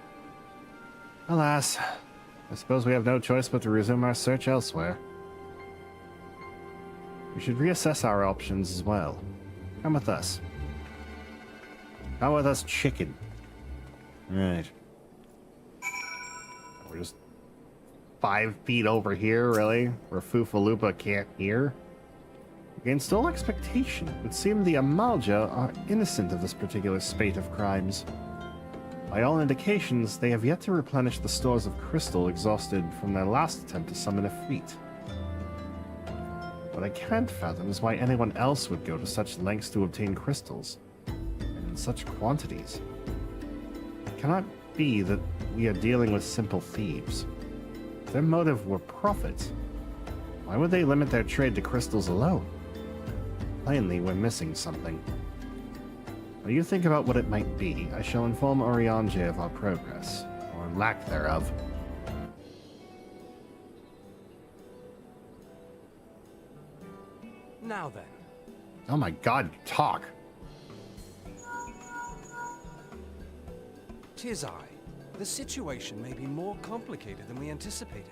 Alas, I suppose we have no choice but to resume our search elsewhere. We should reassess our options as well. Come with us. Come with us, chicken. Right. We're just 5 feet over here, really? Where Fufalupa can't hear? Against all expectation, it would seem the Amalja are innocent of this particular spate of crimes. By all indications, they have yet to replenish the stores of crystal exhausted from their last attempt to summon a fleet. What I can't fathom is why anyone else would go to such lengths to obtain crystals, and in such quantities. It cannot be that we are dealing with simple thieves. If their motive were profit, why would they limit their trade to crystals alone? Plainly, we're missing something. While you think about what it might be, I shall inform Eorzea of our progress, or lack thereof. Now then. Oh my god, talk! 'Tis I. The situation may be more complicated than we anticipated.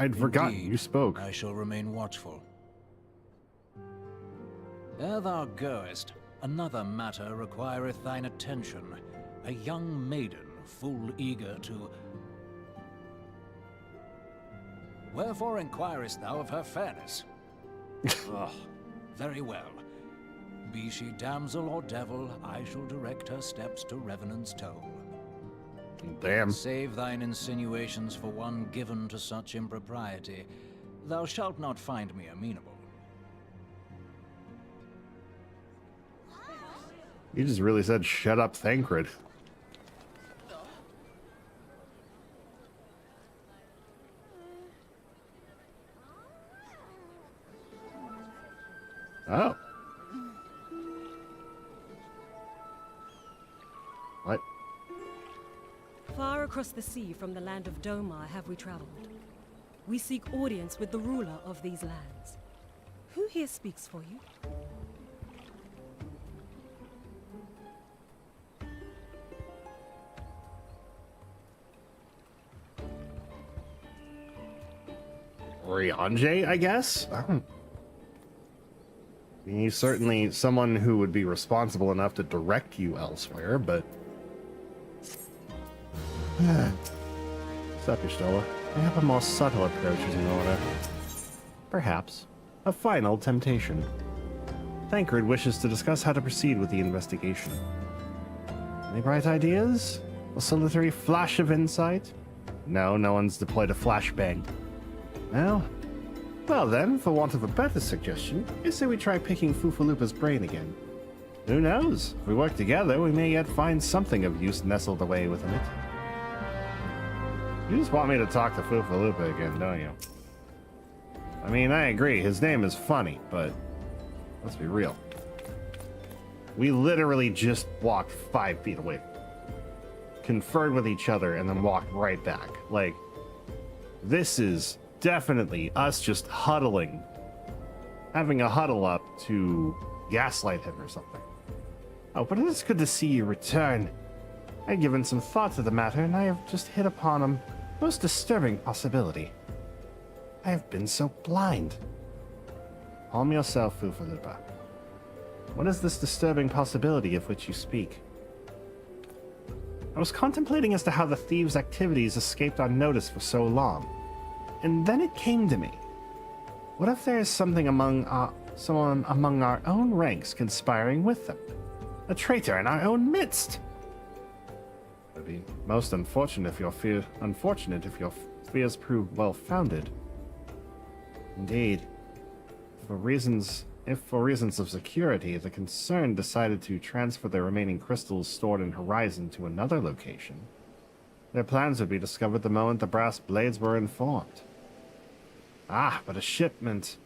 I'd forgotten Indeed, you spoke. I shall remain watchful. Ere thou goest, another matter requireth thine attention. A young maiden, full eager to... Wherefore inquirest thou of her fairness? Very well. Be she damsel or devil, I shall direct her steps to Revenant's Toll. Damn. Save thine insinuations for one given to such impropriety. Thou shalt not find me amenable. You just really said, shut up, Thancred. Oh. What? Far across the sea from the land of Domar have we traveled. We seek audience with the ruler of these lands. Who here speaks for you? Rianje, I guess? He's certainly someone who would be responsible enough to direct you elsewhere, but... Sup, Y'shtola? I have a more subtle approach is in order. Perhaps. A final temptation. Thancred wishes to discuss how to proceed with the investigation. Any bright ideas? A solitary flash of insight? No, no one's deployed a flashbang. Well then, for want of a better suggestion, I say we try picking Fufalupa's brain again. Who knows? If we work together, we may yet find something of use nestled away within it. You just want me to talk to Fufalupa again, don't you? I mean, I agree, his name is funny, but let's be real. We literally just walked 5 feet away. Conferred with each other and then walked right back. Like, this is definitely us just huddling. Having a huddle up to gaslight him or something. Oh, but it is good to see you return. I've given some thought to the matter, and I have just hit upon a most disturbing possibility. I have been so blind. Calm yourself, Fufalupa. What is this disturbing possibility of which you speak? I was contemplating as to how the thieves' activities escaped unnoticed for so long. And then it came to me. What if there is something someone among our own ranks conspiring with them? A traitor in our own midst? It would be most unfortunate if your fears prove well-founded. Indeed. If for reasons of security, the Concern decided to transfer the remaining crystals stored in Horizon to another location, their plans would be discovered the moment the brass blades were informed. But a shipment...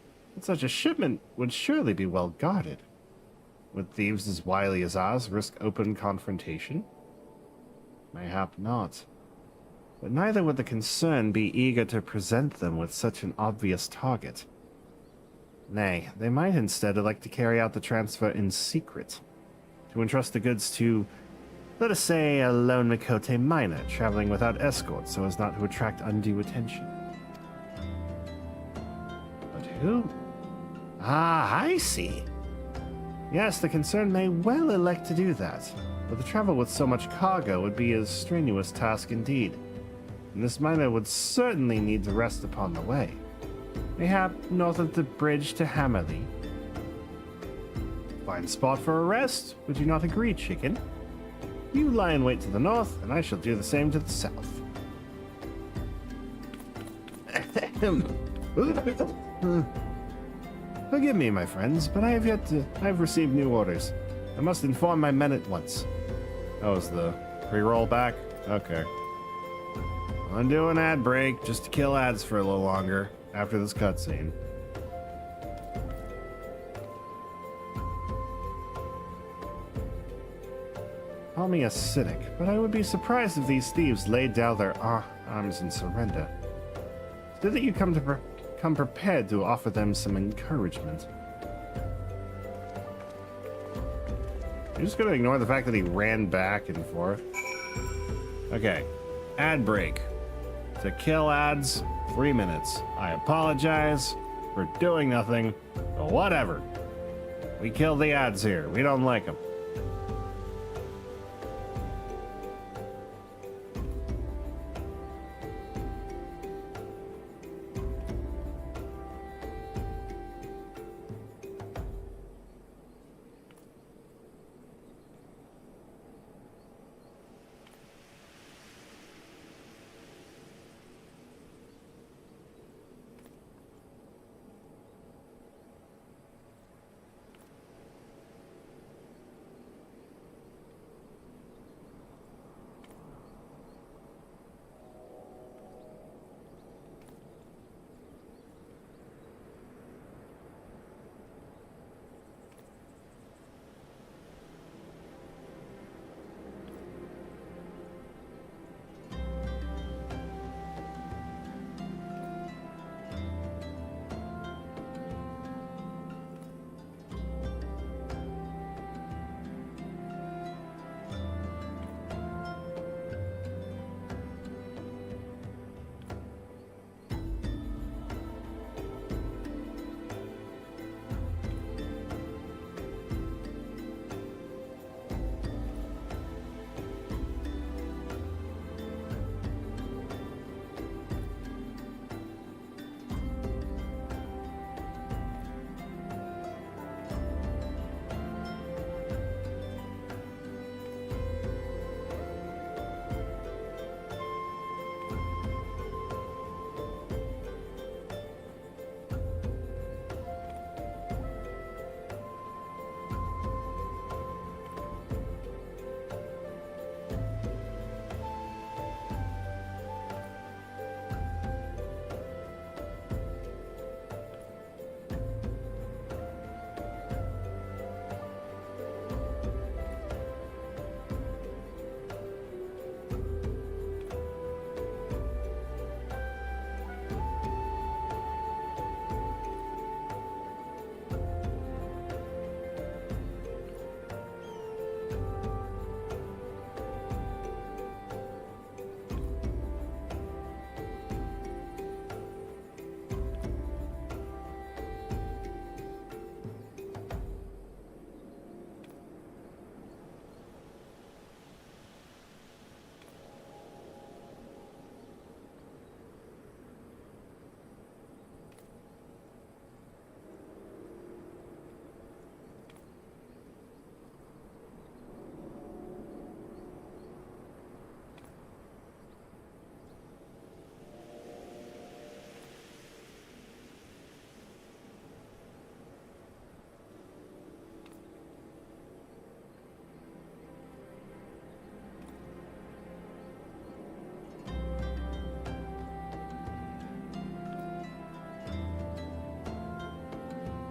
Such a shipment would surely be well guarded. Would thieves as wily as ours risk open confrontation? Mayhap not. But neither would the Concern be eager to present them with such an obvious target. Nay, they might instead elect to carry out the transfer in secret, to entrust the goods to, let us say, a lone Mikote miner traveling without escort so as not to attract undue attention. But who? I see. Yes, the Concern may well elect to do that, but the travel with so much cargo would be a strenuous task indeed, and this miner would certainly need to rest upon the way. Mayhap north of the bridge to Hammerley. Fine spot for a rest, would you not agree, chicken? You lie in wait to the north, and I shall do the same to the south. Forgive me, my friends, but I have received new orders. I must inform my men at once. Oh, is the pre-roll back? Okay. Undo an ad break, just to kill ads for a little longer. After this cutscene. Call me a cynic, but I would be surprised if these thieves laid down their arms in surrender. It's good that you come prepared to offer them some encouragement. You're just gonna ignore the fact that he ran back and forth. Okay, ad break. To kill ads 3 minutes. I apologize for doing nothing, but whatever. We kill the ads here. We don't like them.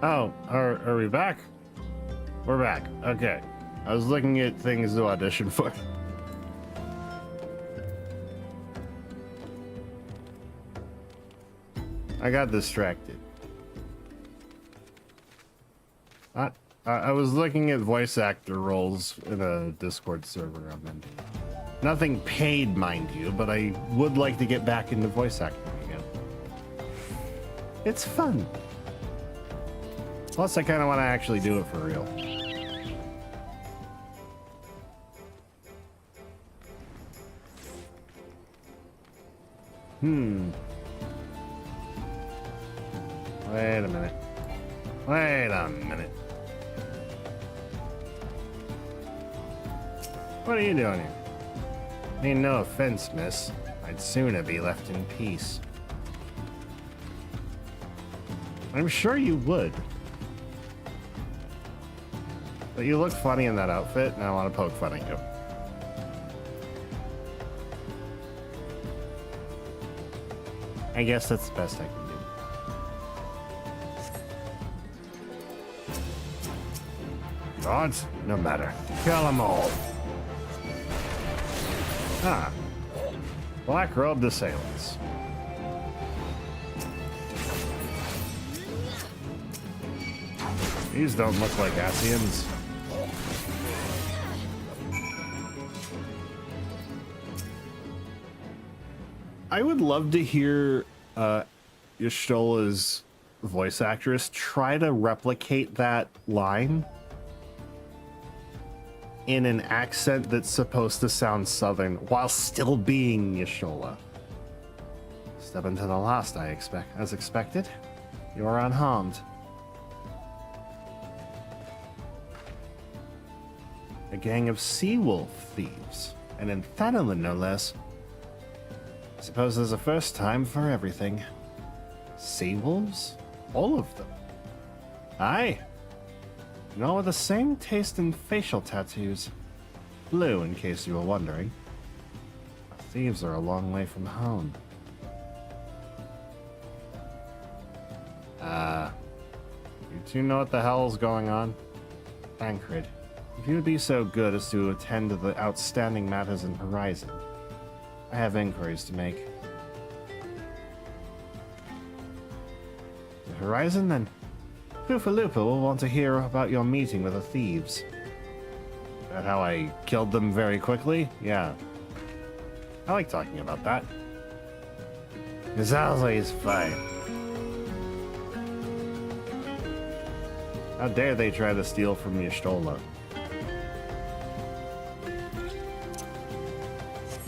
Oh, are we back? We're back. Okay. I was looking at things to audition for. I got distracted. I was looking at voice actor roles in a Discord server I'm in. Nothing paid, mind you, but I would like to get back into voice acting again. It's fun. Plus, I kind of want to actually do it for real. Wait a minute. Wait a minute. What are you doing here? I mean, no offense, miss. I'd sooner be left in peace. I'm sure you would. But you look funny in that outfit, and I want to poke fun at you. I guess that's the best I can do. Gods, no matter. Kill them all. Ah. Black-robed assailants. These don't look like Ascians. I would love to hear Y'shtola's voice actress try to replicate that line in an accent that's supposed to sound southern while still being Y'shtola. Step into the last, as expected. You are unharmed. A gang of sea wolf thieves, and in Thanalan no less. I suppose there's a first time for everything. Sea wolves? All of them? Aye. And all with the same taste in facial tattoos. Blue, in case you were wondering. Thieves are a long way from home. You two know what the hell's going on? Tancred, if you would be so good as to attend to the outstanding matters in Horizon, I have inquiries to make. The Horizon, then? Lufa will want to hear about your meeting with the thieves. That how I killed them very quickly? Yeah. I like talking about that. It's always fun. How dare they try to steal from Y'shtola?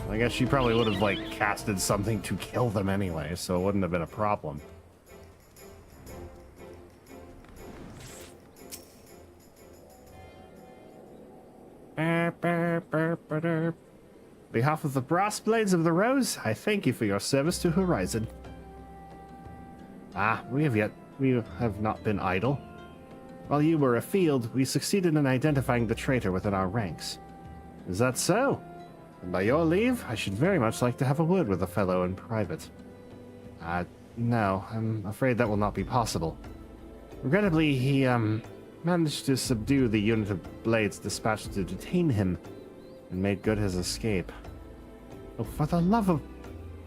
I guess she probably would have, like, casted something to kill them anyway, so it wouldn't have been a problem. On behalf of the Brass Blades of the Rose, I thank you for your service to Horizon. We have not been idle. While you were afield, we succeeded in identifying the traitor within our ranks. Is that so? And by your leave, I should very much like to have a word with the fellow in private. No, I'm afraid that will not be possible. Regrettably, he, managed to subdue the unit of blades dispatched to detain him, and made good his escape. Oh, for the love of...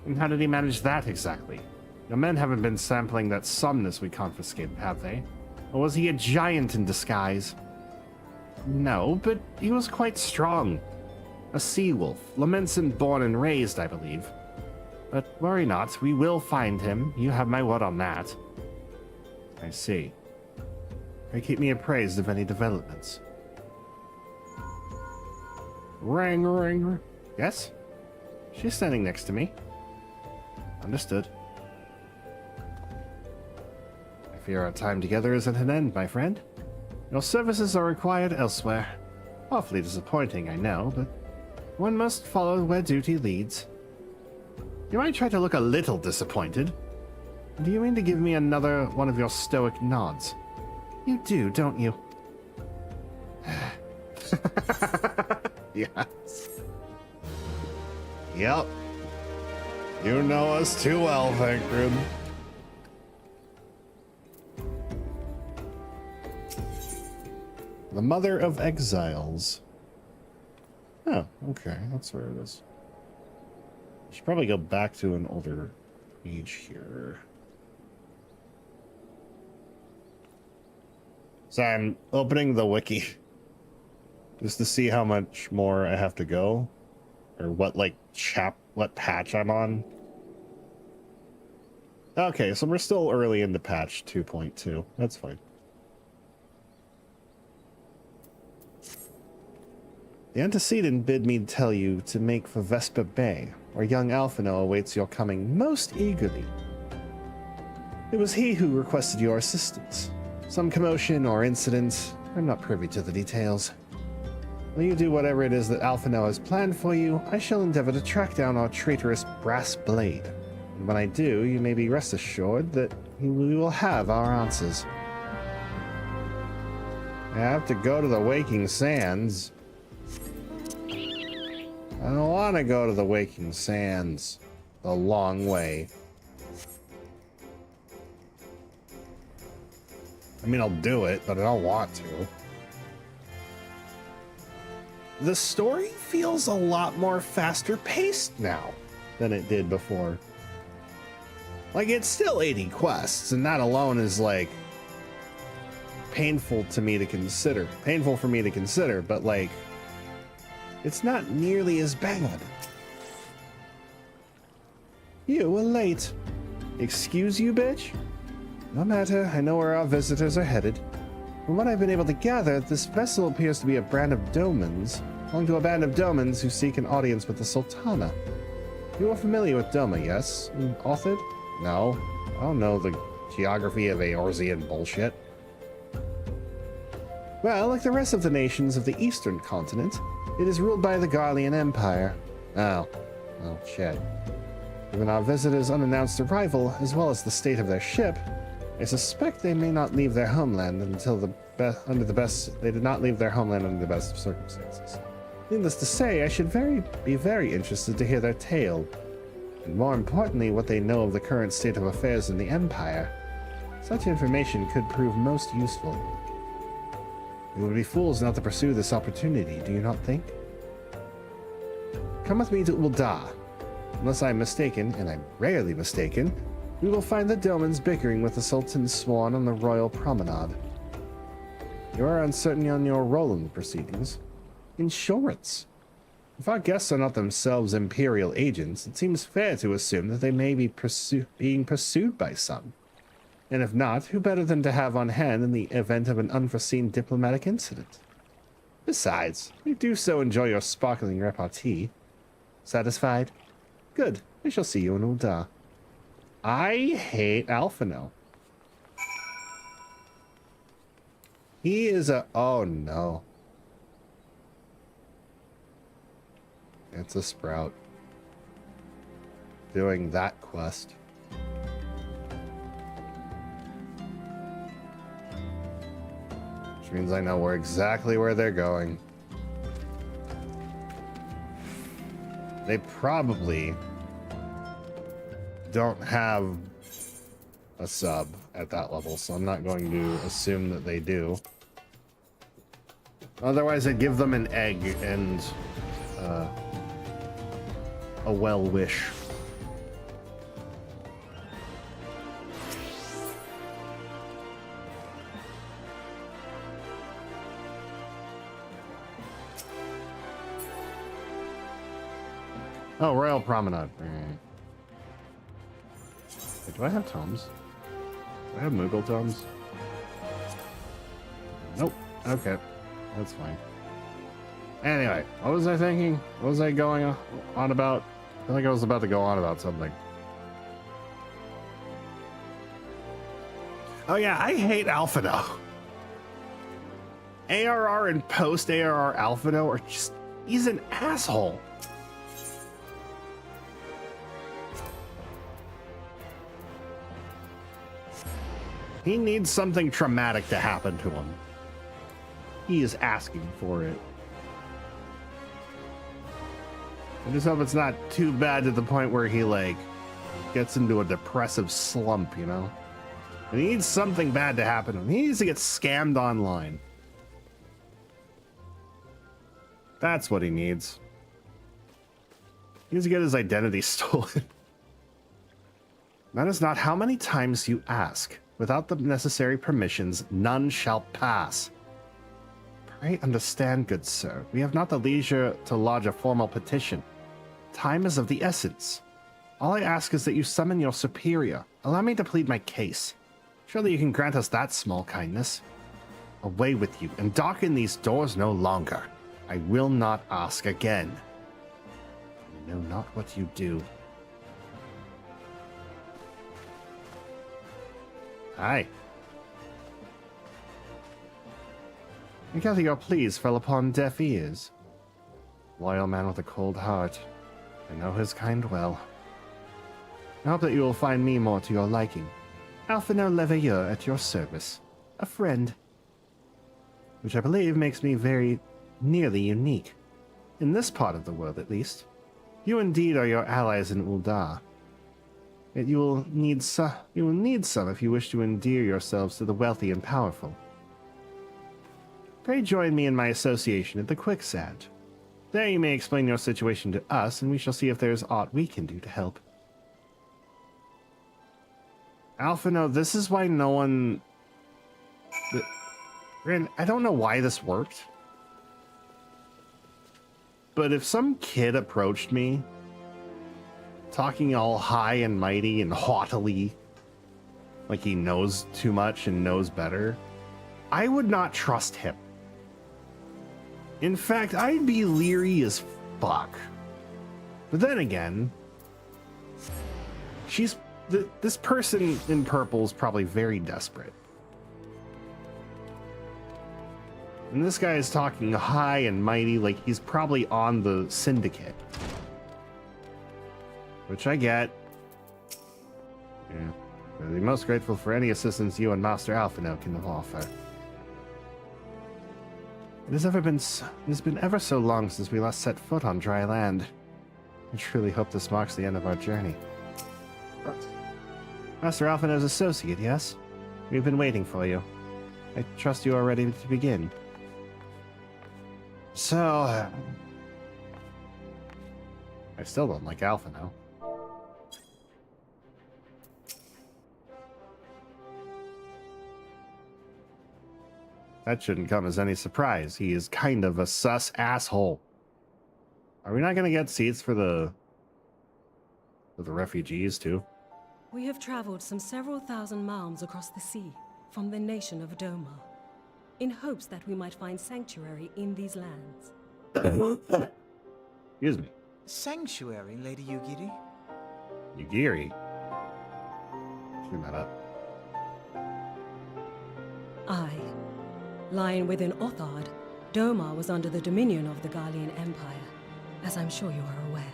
And how did he manage that exactly? Your men haven't been sampling that somnus we confiscated, have they? Or was he a giant in disguise? No, but he was quite strong. A sea wolf, Lamenson born and raised, I believe. But worry not, we will find him. You have my word on that. I see. Pray keep me appraised of any developments. Ring, ring. Yes? She's standing next to me. Understood. I fear our time together is at an end, my friend. Your services are required elsewhere. Awfully disappointing, I know, but one must follow where duty leads. You might try to look a little disappointed. Do you mean to give me another one of your stoic nods? You do, don't you? Yes. Yep. You know us too well, Tancred. The Mother of Exiles. Oh, okay. That's where it is. I should probably go back to an older page here. So I'm opening the wiki just to see how much more I have to go, or what what patch I'm on. Okay, so we're still early into patch 2.2. That's fine. The antecedent bid me tell you to make for Vesper Bay, where young Alphino awaits your coming most eagerly. It was he who requested your assistance. Some commotion or incident, I'm not privy to the details. Will you do whatever it is that Alphino has planned for you, I shall endeavor to track down our traitorous Brass Blade. And when I do, you may be rest assured that we will have our answers. I have to go to the Waking Sands. I don't want to go to the Waking Sands the long way. I mean, I'll do it, but I don't want to. The story feels a lot more faster paced now than it did before. Like, it's still 80 quests, and that alone is, like, painful for me to consider, but, like, it's not nearly as bad. You were late. Excuse you, bitch? No matter, I know where our visitors are headed. From what I've been able to gather, this vessel appears to be a band of Domans, belonging to a band of Domans who seek an audience with the Sultana. You are familiar with Doma, yes? Authored? No. I don't know the geography of Eorzean bullshit. Well, like the rest of the nations of the eastern continent, it is ruled by the Garlean Empire. Oh, shit. Given our visitors' unannounced arrival, as well as the state of their ship, I suspect they may not leave their homeland until they did not leave their homeland under the best of circumstances. Needless to say, I should be very interested to hear their tale, and more importantly, what they know of the current state of affairs in the Empire. Such information could prove most useful. We would be fools not to pursue this opportunity, do you not think? Come with me to Ul'dah. Unless I'm mistaken, and I'm rarely mistaken, we will find the Domans bickering with the Sultan's sworn on the royal promenade. You are uncertain on your role in the proceedings. Insurance. If our guests are not themselves Imperial agents, it seems fair to assume that they may be being pursued by some. And if not, who better than to have on hand in the event of an unforeseen diplomatic incident? Besides, we do so enjoy your sparkling repartee. Satisfied? Good. I shall see you in Ul'dah. I hate Alphino. He is a... Oh, no. It's a sprout. Doing that quest. Which means I know exactly where they're going. They probably don't have a sub at that level, so I'm not going to assume that they do. Otherwise, I'd give them an egg and a well wish. Oh, Royal Promenade. Wait, do I have tomes? Do I have Moogle tomes? Nope. Okay. That's fine. Anyway, what was I thinking? What was I going on about? I feel like I was about to go on about something. Oh yeah, I hate Alphino. ARR and post-ARR Alphino are just... He's an asshole. He needs something traumatic to happen to him. He is asking for it. I just hope it's not too bad to the point where he, like, gets into a depressive slump, you know? And he needs something bad to happen to him. He needs to get scammed online. That's what he needs. He needs to get his identity stolen. That is not how many times you ask. Without the necessary permissions, none shall pass. Pray understand, good sir. We have not the leisure to lodge a formal petition. Time is of the essence. All I ask is that you summon your superior. Allow me to plead my case. Surely you can grant us that small kindness. Away with you, and darken these doors no longer. I will not ask again. You know not what you do. Hi. I gather your pleas fell upon deaf ears. Loyal man with a cold heart. I know his kind well. I hope that you will find me more to your liking. Alphino Leveilleur at your service. A friend. Which I believe makes me very nearly unique. In this part of the world, at least. You indeed are your allies in Ul'dah. Yet you will need some if you wish to endear yourselves to the wealthy and powerful. Pray join me in my association at the Quicksand. There you may explain your situation to us, and we shall see if there is aught we can do to help. Alphino, this is why no one... I don't know why this worked. But if some kid approached me talking all high and mighty and haughtily, like he knows too much and knows better, I would not trust him. In fact, I'd be leery as fuck. But then again, this person in purple is probably very desperate. And this guy is talking high and mighty like he's probably on the syndicate. Which I get. Yeah. I'd be most grateful for any assistance you and Master Alphino can offer. It has been ever so long since we last set foot on dry land. I truly hope this marks the end of our journey. Master Alphino's associate, yes? We've been waiting for you. I trust you are ready to begin. So... I still don't like Alphino. That shouldn't come as any surprise. He is kind of a sus asshole. Are we not going to get seats for the refugees too? We have traveled some several thousand miles across the sea from the nation of Doma, in hopes that we might find sanctuary in these lands. Excuse me. Sanctuary, Lady Yugiri? Yugiri? Screw that up. Aye. Lying within Othard, Doma was under the dominion of the Garlean Empire, as I'm sure you are aware.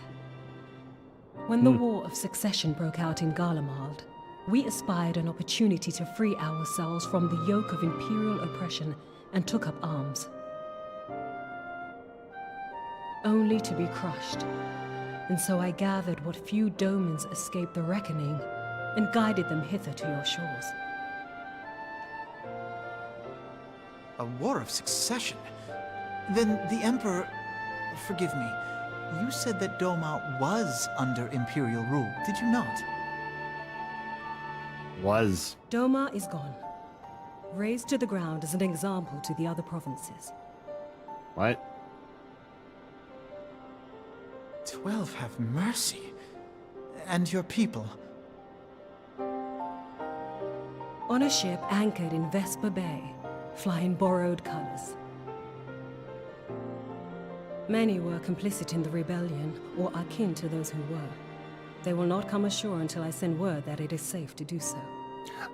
When the War of Succession broke out in Garlemald, we espied an opportunity to free ourselves from the yoke of imperial oppression and took up arms. Only to be crushed. And so I gathered what few Domans escaped the reckoning and guided them hither to your shores. A war of succession? Then the Emperor... Forgive me. You said that Doma was under Imperial rule, did you not? Was. Doma is gone. Razed to the ground as an example to the other provinces. What? 12 have mercy. And your people? On a ship anchored in Vesper Bay, flying borrowed colors. Many were complicit in the rebellion, or akin to those who were. They will not come ashore until I send word that it is safe to do so.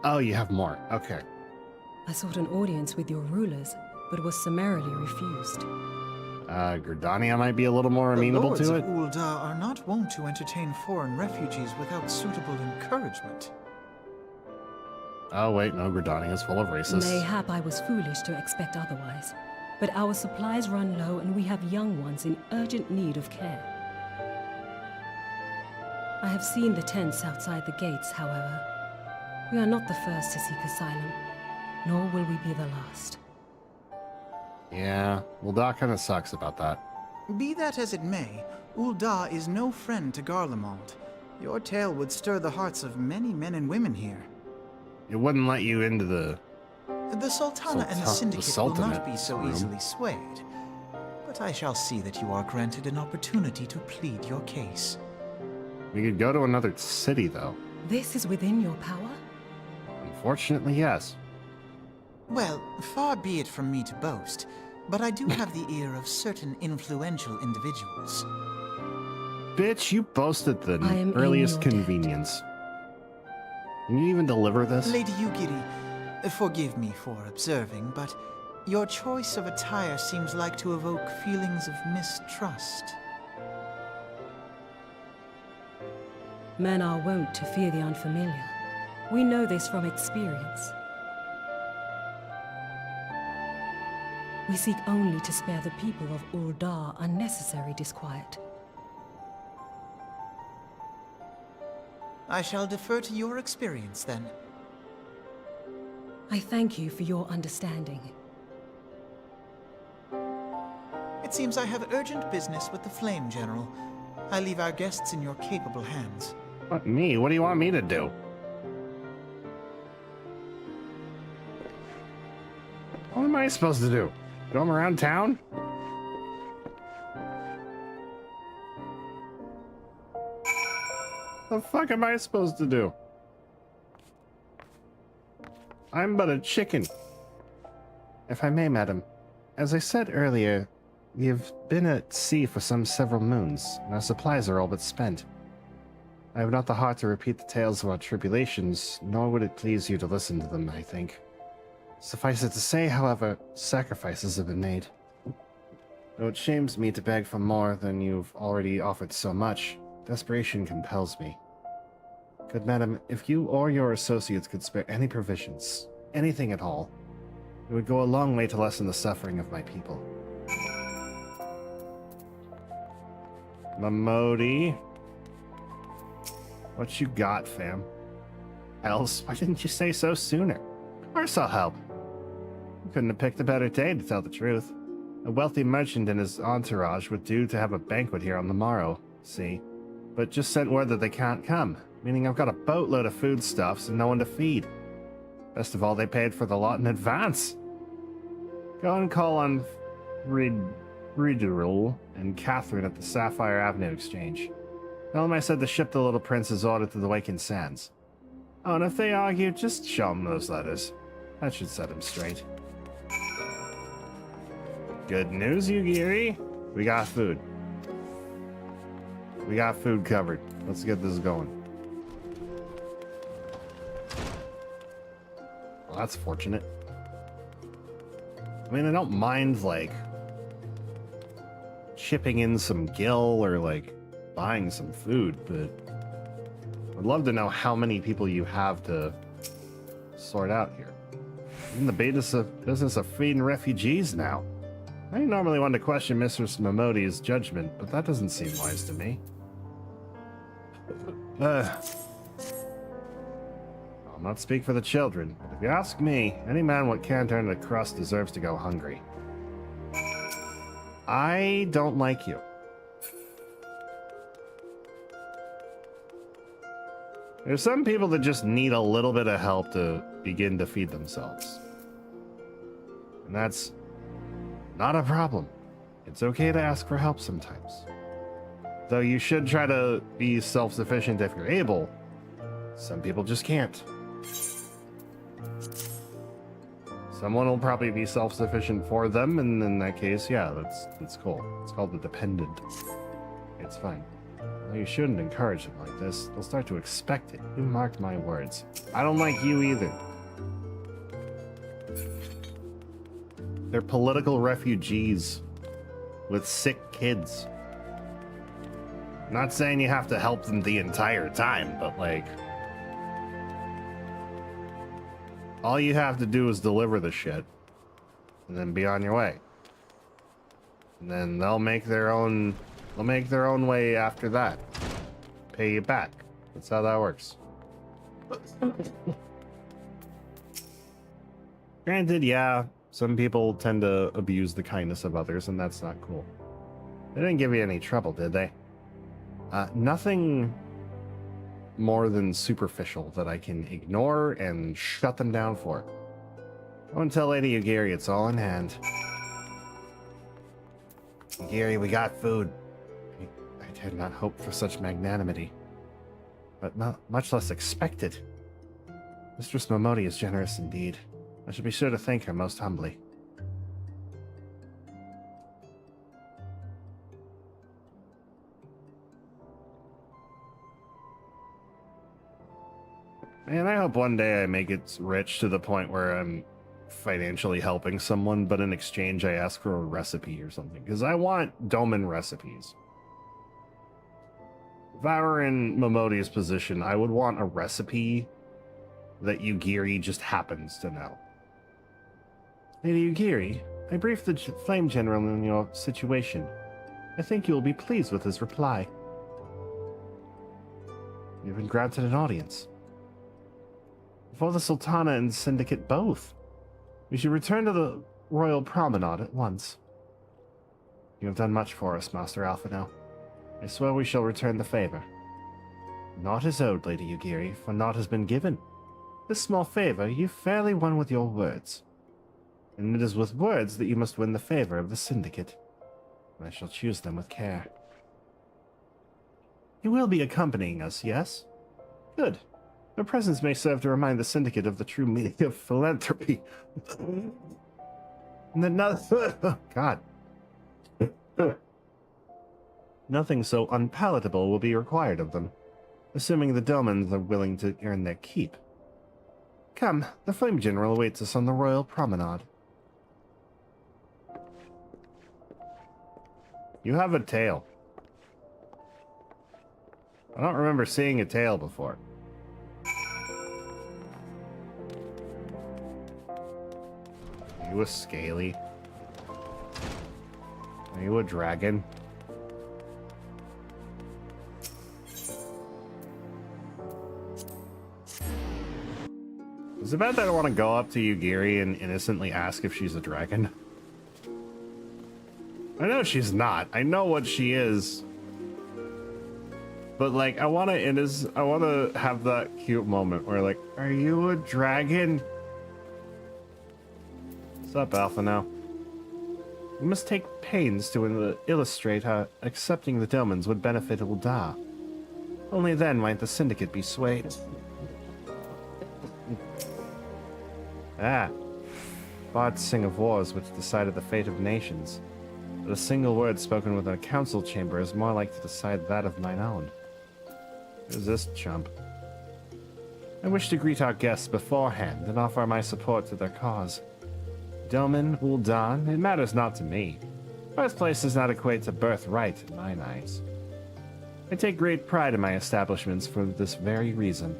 Oh, you have more. Okay. I sought an audience with your rulers, but was summarily refused. Gridania might be a little more amenable to it. The lords of Ul'dah are not wont to entertain foreign refugees without suitable encouragement. Oh, wait, no, Gridania is full of racists. Mayhap I was foolish to expect otherwise, but our supplies run low and we have young ones in urgent need of care. I have seen the tents outside the gates, however. We are not the first to seek asylum, nor will we be the last. Yeah, well, that kind of sucks about that. Be that as it may, Ul'dah is no friend to Garlemald. Your tale would stir the hearts of many men and women here. It wouldn't let you into the... The Sultana and the Syndicate will not be so easily swayed. But I shall see that you are granted an opportunity to plead your case. We could go to another city, though. This is within your power? Unfortunately, yes. Well, far be it from me to boast, but I do have the ear of certain influential individuals. Bitch, you boasted the I am earliest in your convenience. Can you even deliver this? Lady Yugiri, forgive me for observing, but your choice of attire seems like to evoke feelings of mistrust. Men are wont to fear the unfamiliar. We know this from experience. We seek only to spare the people of Ul'dah unnecessary disquiet. I shall defer to your experience, then. I thank you for your understanding. It seems I have urgent business with the Flame General. I leave our guests in your capable hands. What, me? What do you want me to do? What am I supposed to do? Go him around town? The fuck am I supposed to do? I'm but a chicken. If I may, madam, as I said earlier, we have been at sea for some several moons, and our supplies are all but spent. I have not the heart to repeat the tales of our tribulations, nor would it please you to listen to them, I think. Suffice it to say, however, sacrifices have been made. Though it shames me to beg for more than you've already offered so much, desperation compels me. Good madam, if you or your associates could spare any provisions, anything at all, it would go a long way to lessen the suffering of my people. Mamodi. What you got, fam? Else, why didn't you say so sooner? Of course I'll help. You couldn't have picked a better day, to tell the truth. A wealthy merchant and his entourage would do to have a banquet here on the morrow, see? But just sent word that they can't come, meaning I've got a boatload of foodstuffs and no one to feed. Best of all, they paid for the lot in advance. Go and call on Ridurul and Catherine at the Sapphire Avenue Exchange. Tell them I said to ship the little prince's order to the Wakened Sands. Oh, and if they argue, just show them those letters. That should set them straight. Good news, Yugiri. We got food. We got food covered. Let's get this going. Well, that's fortunate. I mean, I don't mind, like, chipping in some gil or, like, buying some food, but I'd love to know how many people you have to sort out here. In the business of feeding refugees now. I normally want to question Mistress Momodi's judgment, but that doesn't seem wise to me. I'll not speak for the children, but if you ask me, any man what can't earn a crust deserves to go hungry. I don't like you. There's some people that just need a little bit of help to begin to feed themselves. And that's not a problem. It's okay to ask for help sometimes. Though you should try to be self-sufficient if you're able. Some people just can't. Someone will probably be self-sufficient for them, and in that case, yeah, that's cool. It's called the dependent. It's fine. Well, you shouldn't encourage them like this. They'll start to expect it. You marked my words. I don't like you either. They're political refugees with sick kids. Not saying you have to help them the entire time, but like, all you have to do is deliver the shit and then be on your way. And then they'll make their own way after that. Pay you back. That's how that works. Granted, yeah, some people tend to abuse the kindness of others, and that's not cool. They didn't give you any trouble, did they? Nothing more than superficial that I can ignore and shut them down for. Go and tell Lady Yugiri it's all in hand. Yugiri, we got food. I did not hope for such magnanimity, but not much less expected. Mistress Momodi is generous indeed. I shall be sure to thank her most humbly. Man, I hope one day I make it rich to the point where I'm financially helping someone, but in exchange I ask for a recipe or something, because I want Doman recipes. If I were in Momodi's position, I would want a recipe that Yugiri just happens to know. Lady Yugiri, I briefed the Flame General on your situation. I think you will be pleased with his reply. You've been granted an audience. For the Sultana and Syndicate both. We should return to the Royal Promenade at once. You have done much for us, Master Alphino. I swear we shall return the favor. Naught is owed, Lady Yugiri, for naught has been given. This small favor you fairly won with your words. And it is with words that you must win the favor of the Syndicate. I shall choose them with care. You will be accompanying us, yes? Good. Their presence may serve to remind the Syndicate of the true meaning of philanthropy. And that God. Nothing so unpalatable will be required of them, assuming the Domans are willing to earn their keep. Come, the Flame General awaits us on the Royal Promenade. You have a tail. I don't remember seeing a tail before. Are you a scaly? Are you a dragon? Is it bad that I want to go up to Yugiri and innocently ask if she's a dragon? I know she's not. I know what she is. But like, I want to have that cute moment where like, are you a dragon? What's up, Alpha now? We must take pains to illustrate how accepting the Domans would benefit Ul'dah. Only then might the Syndicate be swayed. Bards sing of wars which decided the fate of nations. But a single word spoken within a council chamber is more like to decide that of mine own. Who's this chump? I wish to greet our guests beforehand and offer my support to their cause. Doman, Ul'dah, it matters not to me. Birthplace does not equate to birthright in mine eyes. I take great pride in my establishments for this very reason.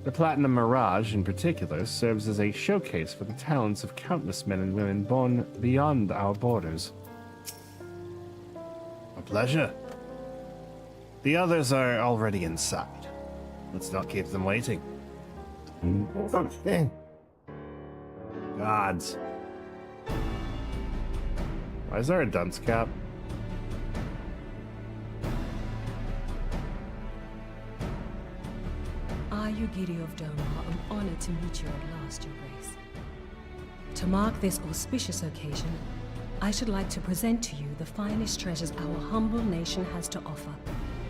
The Platinum Mirage, in particular, serves as a showcase for the talents of countless men and women born beyond our borders. A pleasure. The others are already inside. Let's not keep them waiting. Gods. Why is there a dunce cap? Yugiri of Doma, I'm honored to meet you at last, Your Grace. To mark this auspicious occasion, I should like to present to you the finest treasures our humble nation has to offer.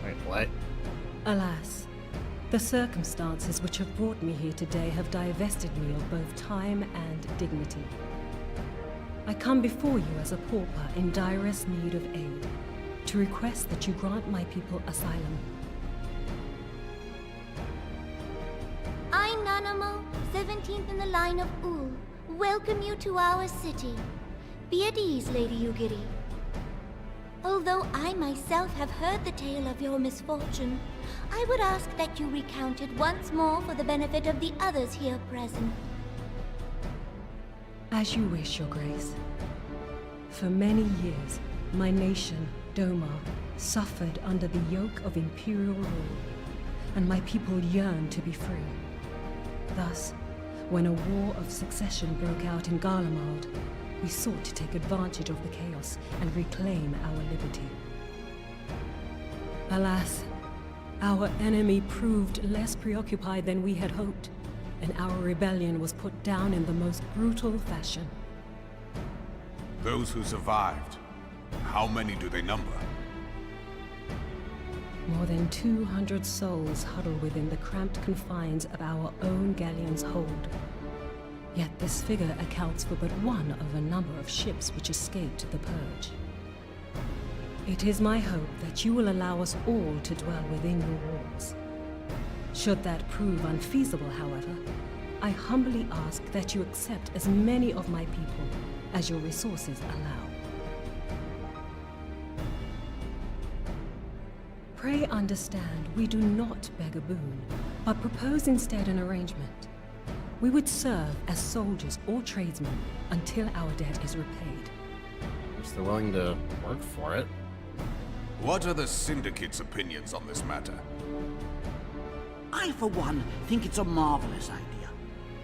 Wait, what? Alas, the circumstances which have brought me here today have divested me of both time and dignity. I come before you as a pauper in direst need of aid, to request that you grant my people asylum. I, Nanamo, 17th in the line of Ul, welcome you to our city. Be at ease, Lady Yugiri. Although I myself have heard the tale of your misfortune, I would ask that you recount it once more for the benefit of the others here present. As you wish, Your Grace. For many years, my nation, Doma, suffered under the yoke of imperial rule, and my people yearned to be free. Thus, when a war of succession broke out in Garlemald, we sought to take advantage of the chaos and reclaim our liberty. Alas, our enemy proved less preoccupied than we had hoped, and our rebellion was put down in the most brutal fashion. Those who survived, how many do they number? More than 200 souls huddle within the cramped confines of our own galleon's hold. Yet this figure accounts for but one of a number of ships which escaped the Purge. It is my hope that you will allow us all to dwell within your walls. Should that prove unfeasible, however, I humbly ask that you accept as many of my people as your resources allow. Pray understand, we do not beg a boon, but propose instead an arrangement. We would serve as soldiers or tradesmen until our debt is repaid. If they're willing to work for it. What are the Syndicate's opinions on this matter? I, for one, think it's a marvelous idea.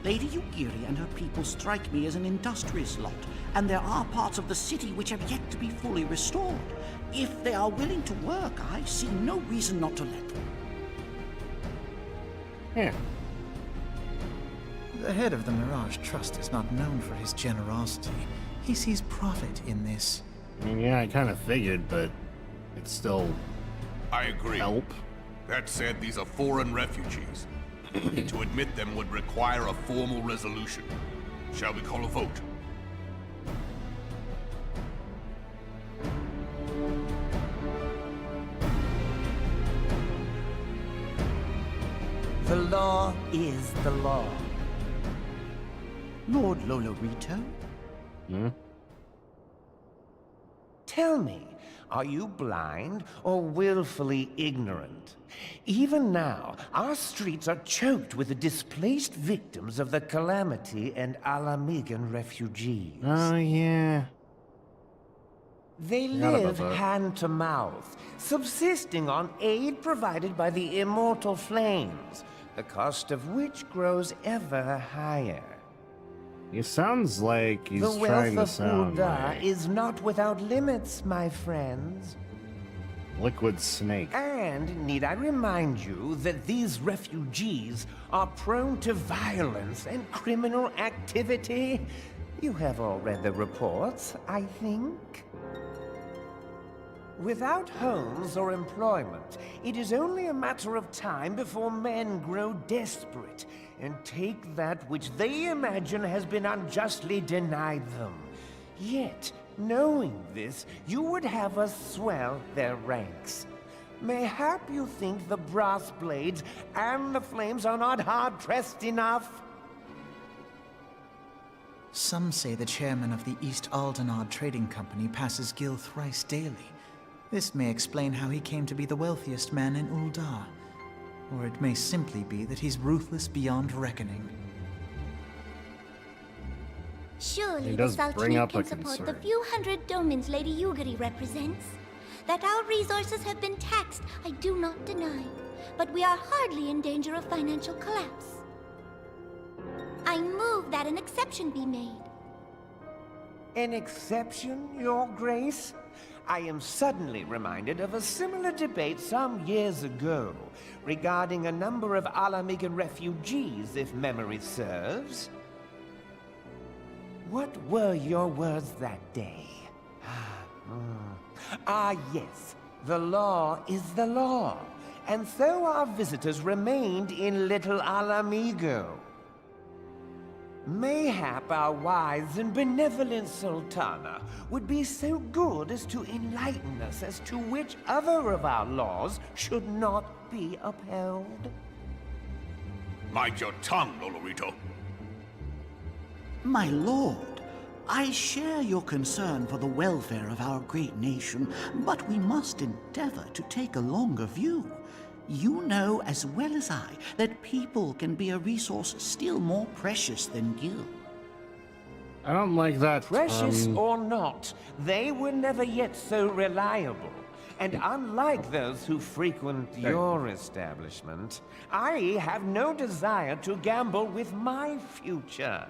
Lady Yugiri and her people strike me as an industrious lot, and there are parts of the city which have yet to be fully restored. If they are willing to work, I see no reason not to let them. Yeah. The head of the Mirage Trust is not known for his generosity. He sees profit in this. I mean, yeah, I kind of figured, but it's still I agree. help. That said, these are foreign refugees. To admit them would require a formal resolution. Shall we call a vote? The law is the law. Lord Lolorito? Hmm? Tell me, are you blind or willfully ignorant? Even now, our streets are choked with the displaced victims of the Calamity and Alamigan refugees. Oh, yeah. They Forgot about live that. hand to mouth, subsisting on aid provided by the immortal flames, the cost of which grows ever higher. He sounds like he's The trying wealth to of sound Ul'dah like is not without limits, my friends. Liquid Snake. And need I remind you that these refugees are prone to violence and criminal activity? You have all read the reports, I think. Without homes or employment, it is only a matter of time before men grow desperate and take that which they imagine has been unjustly denied them. Yet, knowing this, you would have us swell their ranks. Mayhap you think the brass blades and the flames are not hard-pressed enough? Some say the chairman of the East Aldenard Trading Company passes Gil thrice daily. This may explain how he came to be the wealthiest man in Ul'dah. Or it may simply be that he's ruthless beyond reckoning. Surely He the does bring Sultanate up a can support the concern. few hundred domins Lady Yugiri represents. That our resources have been taxed, I do not deny. But we are hardly in danger of financial collapse. I move that an exception be made. An exception, Your Grace? I am suddenly reminded of a similar debate some years ago regarding a number of Alamigan refugees, if memory serves. What were your words that day? Yes. The law is the law. And so our visitors remained in Little Alamigo. Mayhap our wise and benevolent Sultana would be so good as to enlighten us as to which other of our laws should not be upheld. Mind your tongue, Lolorito. My lord, I share your concern for the welfare of our great nation, but we must endeavor to take a longer view. You know as well as I that people can be a resource still more precious than gil. I don't like that. Precious or not, they were never yet so reliable. And unlike those who frequent your establishment, I have no desire to gamble with my future.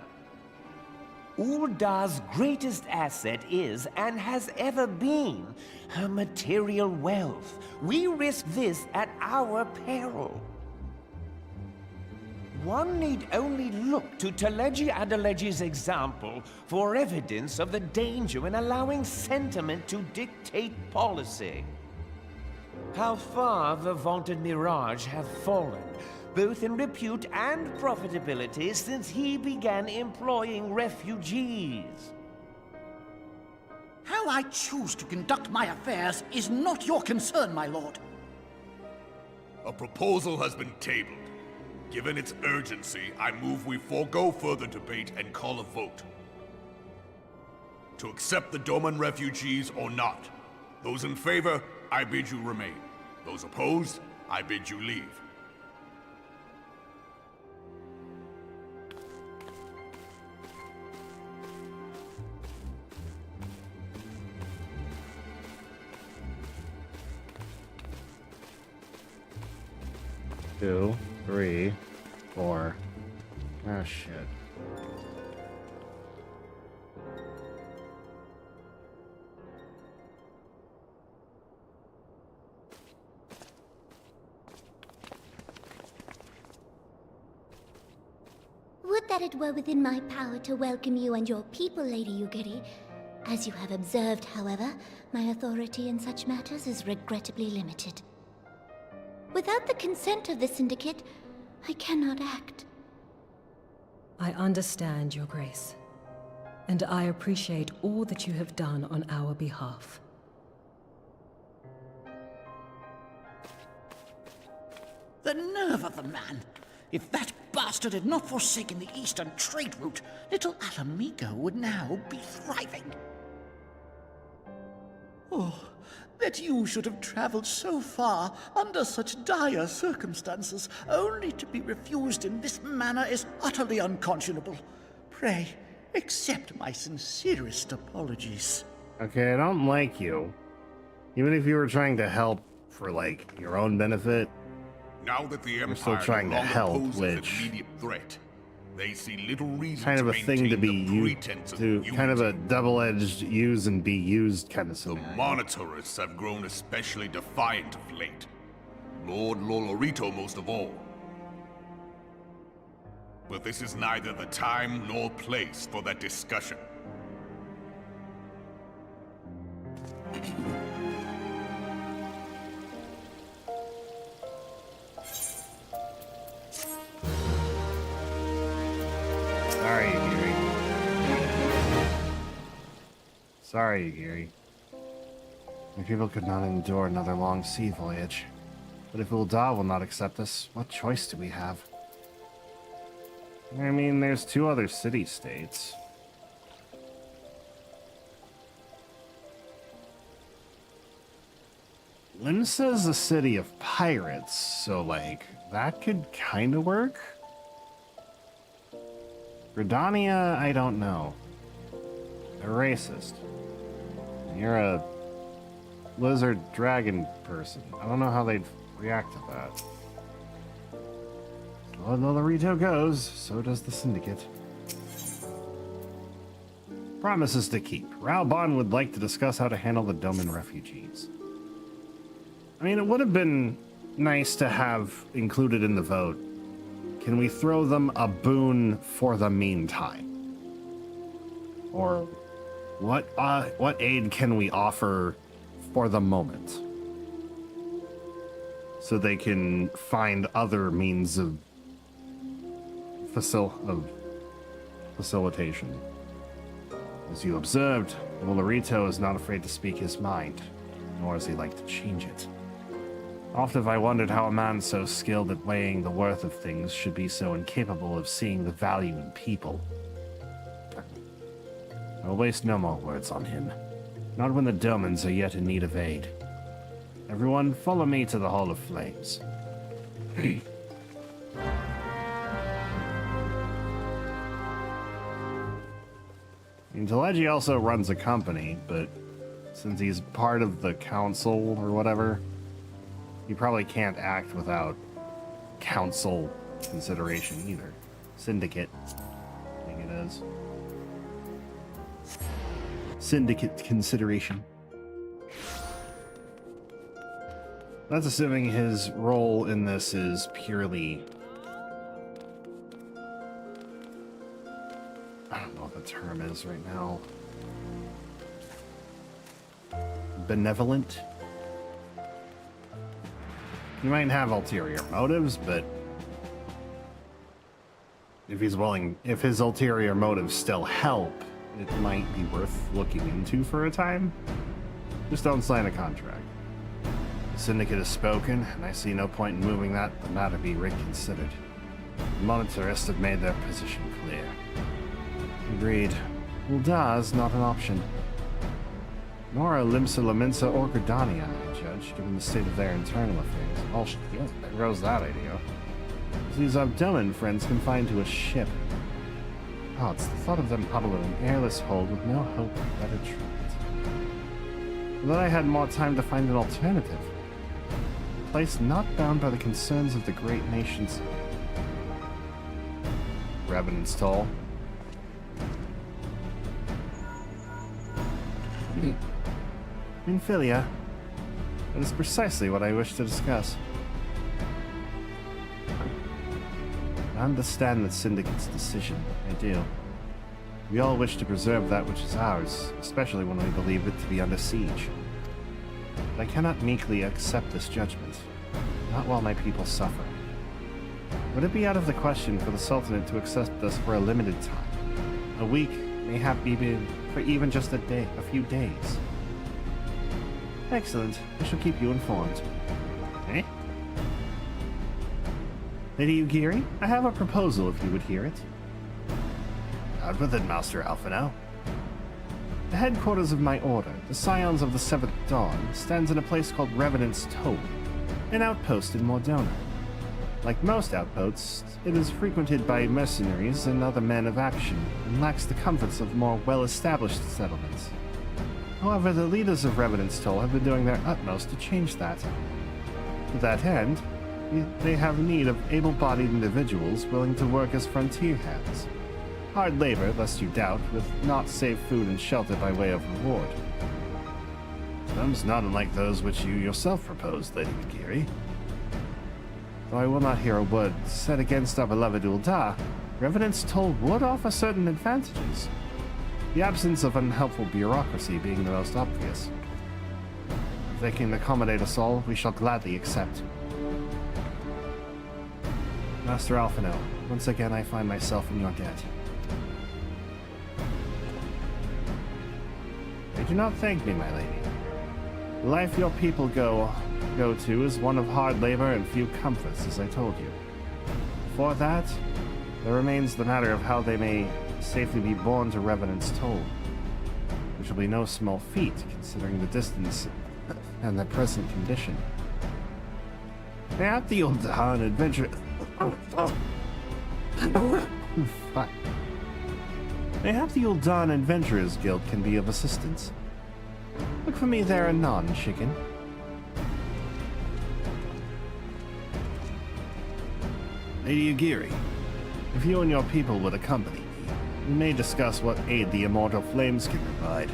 Ul'dah's greatest asset is, and has ever been, her material wealth. We risk this at our peril. One need only look to Teleji Adeleji's example for evidence of the danger in allowing sentiment to dictate policy. How far the vaunted Mirage have fallen, both in repute and profitability, since he began employing refugees. How I choose to conduct my affairs is not your concern, my lord. A proposal has been tabled. Given its urgency, I move we forego further debate and call a vote. To accept the Doman refugees or not. Those in favor, I bid you remain. Those opposed, I bid you leave. Two, three, four. Oh shit. Would that it were within my power to welcome you and your people, Lady Yugiri. As you have observed, however, my authority in such matters is regrettably limited. Without the consent of the Syndicate, I cannot act. I understand, Your Grace, and I appreciate all that you have done on our behalf. The nerve of the man! If that bastard had not forsaken the eastern trade route, little Alamigo would now be thriving. Oh, that you should have traveled so far under such dire circumstances, only to be refused in this manner is utterly unconscionable. Pray, accept my sincerest apologies. Okay, I don't like you. Even if you were trying to help for, like, your own benefit. Now that the Empire still trying no to longer help, poses an which- immediate threat, they see little reason Kind of to a thing to maintain be the used pretense of to, kind of a unity. double-edged use and be used kind of The scenario. Monitorists have grown especially defiant of late. Lord Lolorito most of all. But this is neither the time nor place for that discussion. Sorry, Gary. Sorry, Gary. My people could not endure another long sea voyage. But if Ul'dah will not accept us, what choice do we have? I mean, there's 2 other city-states. Limsa's a city of pirates, so, like, that could kind of work. Gridania, I don't know. They're racist. You're a lizard dragon person. I don't know how they'd react to that. Well, Lolorito goes, so does the Syndicate. Promises to keep. Raubon would like to discuss how to handle the Doman refugees. I mean, it would have been nice to have included in the vote. Can we throw them a boon for the meantime? Or what aid can we offer for the moment? So they can find other means of facilitation. As you observed, Lolorito is not afraid to speak his mind, nor does he like to change it. Often have I wondered how a man so skilled at weighing the worth of things should be so incapable of seeing the value in people. I will waste no more words on him. Not when the Domans are yet in need of aid. Everyone, follow me to the Hall of Flames. Teleji also runs a company, but since he's part of the council or whatever, he probably can't act without council consideration either. Syndicate, I think it is. Syndicate consideration. That's assuming his role in this is purely... I don't know what the term is right now. Benevolent? He might have ulterior motives, but if he's willing, if his ulterior motives still help, it might be worth looking into for a time. Just don't sign a contract. The Syndicate has spoken, and I see no point in moving that. The matter be reconsidered. The Monetarists have made their position clear. Agreed. Ul'dah is not an option. Nor are Limsa, Laminsa, or Gridania, I judge, given the state of their internal affairs. Oh, yes, there goes that idea. These Abdomen friends confined to a ship. Oh, it's the thought of them huddled in an airless hold with no hope of better treatment. And then I had more time to find an alternative. A place not bound by the concerns of the great nations. Revenant's Toll. Minfillia. That is precisely what I wish to discuss. I understand the Syndicate's decision. I do. We all wish to preserve that which is ours, especially when we believe it to be under siege. But I cannot meekly accept this judgment. Not while my people suffer. Would it be out of the question for the Sultanate to accept us for a limited time? A week, mayhap even for even just a few days. Excellent. I shall keep you informed. Eh? Lady Ugiri, I have a proposal if you would hear it. Out with it, Master Alphino. The headquarters of my order, the Scions of the Seventh Dawn, stands in a place called Revenant's Toll, an outpost in Mordona. Like most outposts, it is frequented by mercenaries and other men of action, and lacks the comforts of more well-established settlements. However, the leaders of Revenant's Toll have been doing their utmost to change that. To that end, they have need of able-bodied individuals willing to work as frontier hands. Hard labor, lest you doubt, with naught save food and shelter by way of reward. Terms not unlike those which you yourself proposed, Lady Ugiri. Though I will not hear a word said against our beloved Ul'dah, Revenant's Toll would offer certain advantages. The absence of unhelpful bureaucracy being the most obvious. If they can accommodate us all, we shall gladly accept. Master Alphino, once again I find myself in your debt. Do not thank me, my lady. The life your people go to is one of hard labor and few comforts, as I told you. Before that, there remains the matter of how they may safely be borne to Revenant's Toll, which will be no small feat, considering the distance and their present condition. At the Ul'dah an adventure... Fuck. Mayhap the Ul'dah Adventurers Guild can be of assistance. Look for me there anon, chicken. Lady Ugiri, if you and your people would accompany me, we may discuss what aid the immortal flames can provide.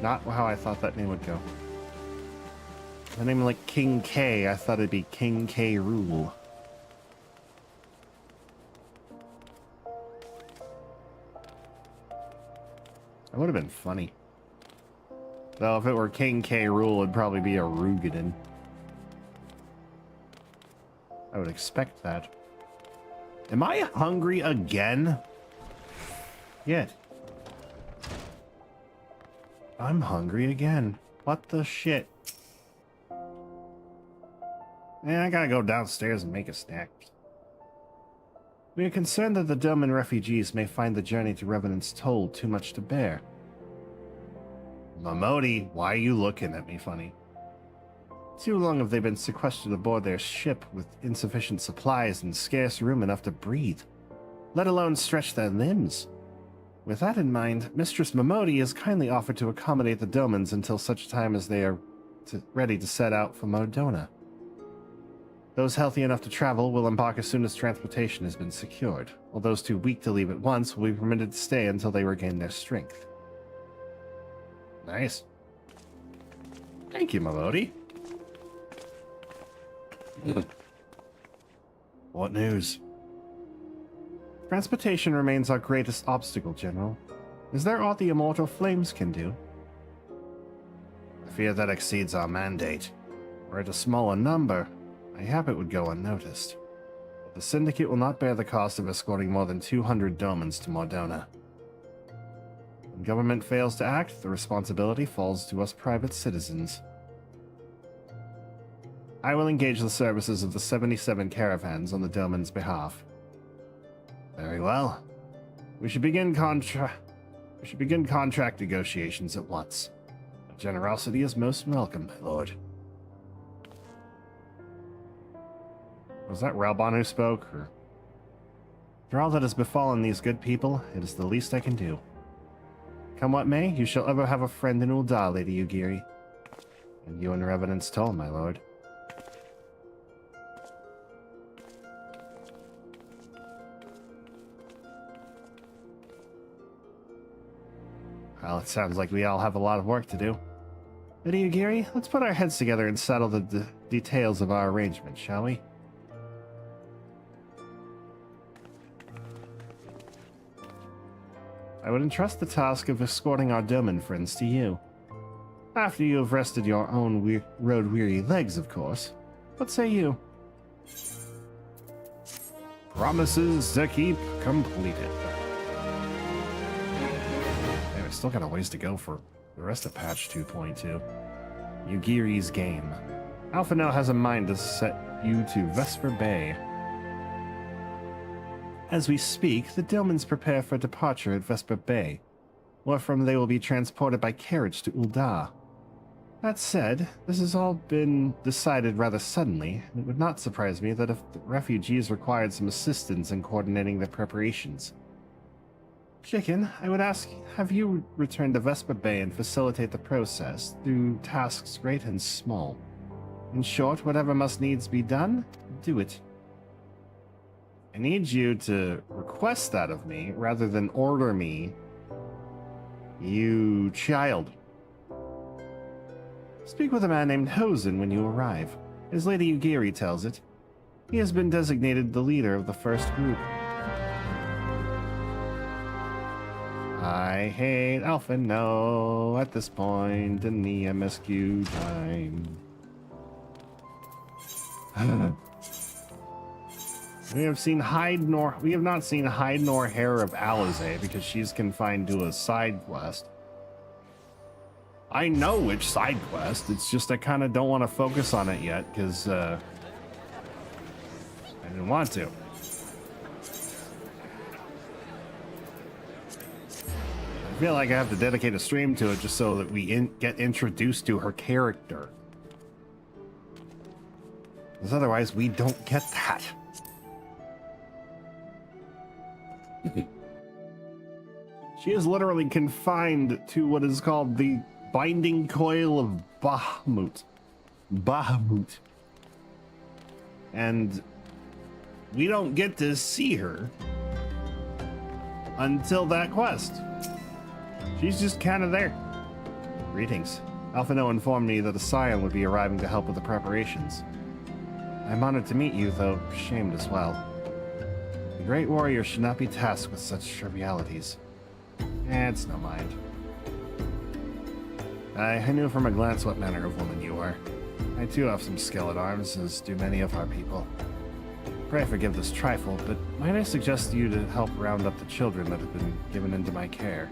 Not how I thought that name would go. A name like King K, I thought it'd be King K. Rool. That would have been funny. Though if it were King K. Rool, it'd probably be a Rugadin. I would expect that. Am I hungry again? Yet. I'm hungry again. What the shit? Man, I gotta go downstairs and make a snack. We are concerned that the Doman refugees may find the journey to Revenant's Toll too much to bear. Mamodi, why are you looking at me funny? Too long have they been sequestered aboard their ship with insufficient supplies and scarce room enough to breathe, let alone stretch their limbs. With that in mind, Mistress Mamodi has kindly offered to accommodate the Domans until such time as they are ready to set out for Mordona. Those healthy enough to travel will embark as soon as transportation has been secured, while those too weak to leave at once will be permitted to stay until they regain their strength. Nice. Thank you, Mamodi. What news? Transportation remains our greatest obstacle, General. Is there aught the immortal flames can do? I fear that exceeds our mandate. Were it a smaller number, mayhap it would go unnoticed. But the Syndicate will not bear the cost of escorting more than 200 Domans to Mordona. When government fails to act, the responsibility falls to us private citizens. I will engage the services of the 77 caravans on the Doman's behalf. Very well. We should begin contract negotiations at once. Your generosity is most welcome, my lord. Was that Ralbon who spoke, or? For all that has befallen these good people, it is the least I can do. Come what may, you shall ever have a friend in Ul'dah, Lady Ugiri. And you in Revenant's Toll, my lord. Well, it sounds like we all have a lot of work to do. Lady Ugiri, let's put our heads together and settle the details of our arrangement, shall we? would entrust the task of escorting our Doman friends to you. After you have rested your own road-weary legs, of course. What say you? Promises to keep completed. Man, we still got a ways to go for the rest of patch 2.2. Yugiri's game. Alpha now has a mind to set you to Vesper Bay. As we speak, the Dilmans prepare for departure at Vesper Bay, where from they will be transported by carriage to Uldar. That said, this has all been decided rather suddenly, and it would not surprise me that if the refugees required some assistance in coordinating their preparations. Chicken, I would ask, have you return to Vesper Bay and facilitate the process through tasks great and small. In short, whatever must needs be done, do it. I need you to request that of me rather than order me, you child. Speak with a man named Hosen when you arrive. As Lady Ugiri tells it, he has been designated the leader of the first group. I hate Alpha No at this point in the MSQ time. We have not seen hide nor hair of Eorzea because she's confined to a side quest. I know which side quest, it's just I kind of don't want to focus on it yet, because, I didn't want to. I feel like I have to dedicate a stream to it just so that we get introduced to her character. Because otherwise, we don't get that. She is literally confined to what is called the Binding Coil of Bahamut. And we don't get to see her until that quest. She's just kind of there. Greetings. Alphino informed me that a Scion would be arriving to help with the preparations. I'm honored to meet you, though shamed as well. The great warrior should not be tasked with such trivialities. It's no mind. I knew from a glance what manner of woman you are. I too have some skill at arms, as do many of our people. Pray forgive this trifle, but might I suggest you to help round up the children that have been given into my care?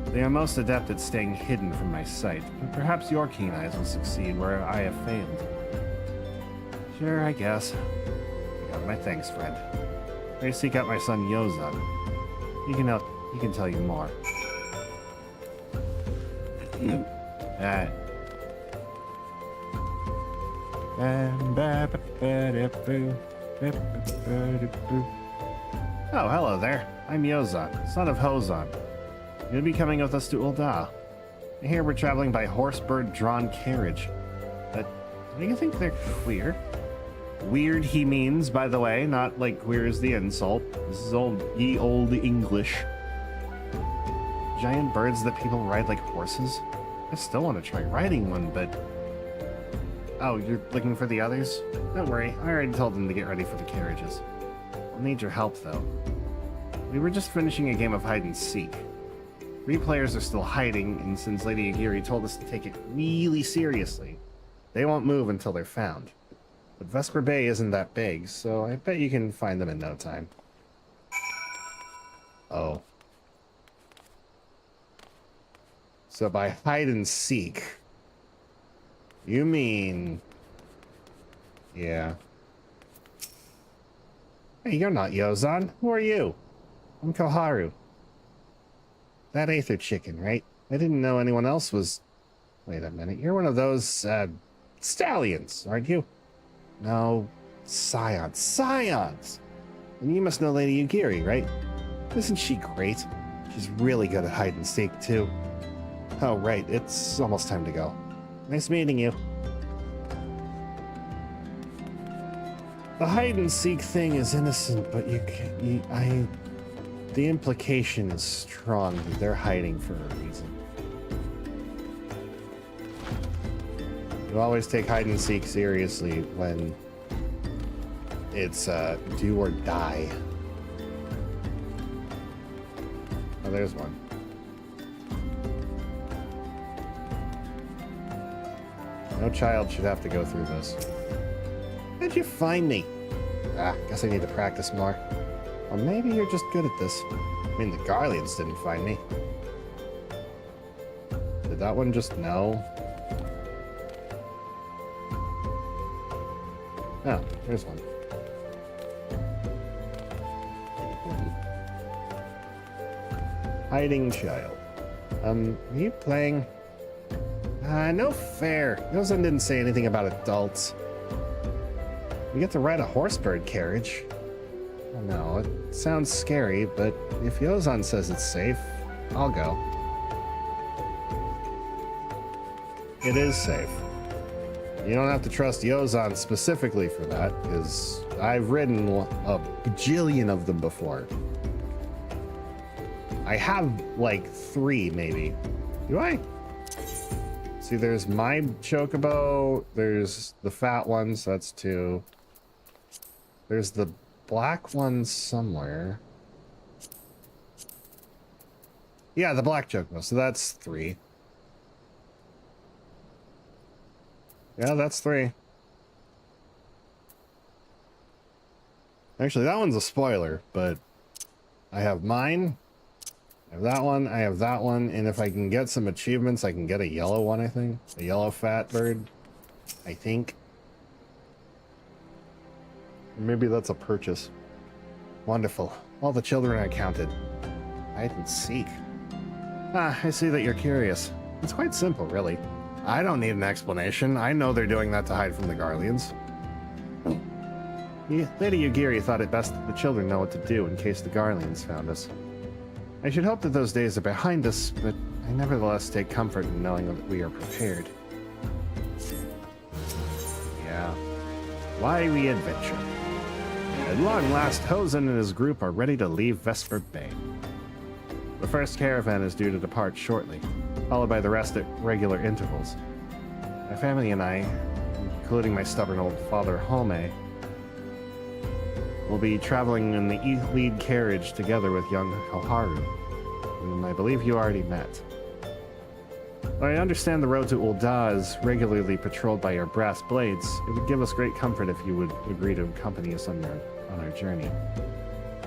They are most adept at staying hidden from my sight, but perhaps your keen eyes will succeed where I have failed. Sure, I guess. You got my thanks, friend. Pray seek out my son Yozan. He can tell you more. Oh, hello there. I'm Yozan, son of Hozan. You'll be coming with us to Uldar. I hear we're traveling by horse-bird-drawn carriage. But do you think they're queer? Weird, he means, by the way, not like queer is the insult. This is ye old English. Giant birds that people ride like horses? I still want to try riding one, but... Oh, you're looking for the others? Don't worry, I already told them to get ready for the carriages. I'll need your help, though. We were just finishing a game of hide and seek. 3 players are still hiding, and since Lady Agiri told us to take it really seriously, they won't move until they're found. But Vesper Bay isn't that big, so I bet you can find them in no time. Oh. So by hide and seek, you mean... Yeah. Hey, you're not Yozan. Who are you? I'm Koharu. That Aether chicken, right? I didn't know anyone else was... Wait a minute, you're one of those, stallions, aren't you? No, Scions. Scions! And you must know Lady Ugiri, right? Isn't she great? She's really good at hide and seek, too. Oh, right, it's almost time to go. Nice meeting you. The hide and seek thing is innocent, but the implication is strong that they're hiding for a reason. You always take hide and seek seriously when it's do or die. there's one. No child should have to go through this. How'd you find me? Ah, guess I need to practice more. Or maybe you're just good at this. I mean, the Garleans didn't find me. Did that one just know? Oh, here's one. Hiding child. Are you playing? No fair. Yozan didn't say anything about adults. We get to ride a horsebird carriage. Oh, no, it sounds scary, but if Yozan says it's safe, I'll go. It is safe. You don't have to trust Yozan specifically for that, because I've ridden a bajillion of them before. I have like 3, maybe. Do I? See, there's my chocobo, there's the fat ones, that's 2. There's the black one somewhere. Yeah, the black chocobo, so that's 3. Yeah, that's 3. Actually, that one's a spoiler, but I have mine. I have that one, I have that one, and if I can get some achievements, I can get a yellow one, I think. A yellow fat bird, I think. Maybe that's a purchase. Wonderful. All the children I counted. Hide and seek. Ah, I see that you're curious. It's quite simple, really. I don't need an explanation. I know they're doing that to hide from the Garleans. Lady Yugiri thought it best that the children know what to do in case the Garleans found us. I should hope that those days are behind us, but I nevertheless take comfort in knowing that we are prepared. Yeah. Why we adventure. At long last, Hosen and his group are ready to leave Vesper Bay. The first caravan is due to depart shortly, followed by the rest at regular intervals. My family and I, including my stubborn old father Home, will be traveling in the lead carriage together with young Koharu, whom I believe you already met. Though I understand the road to Ul'dah is regularly patrolled by your brass blades, it would give us great comfort if you would agree to accompany us on our journey.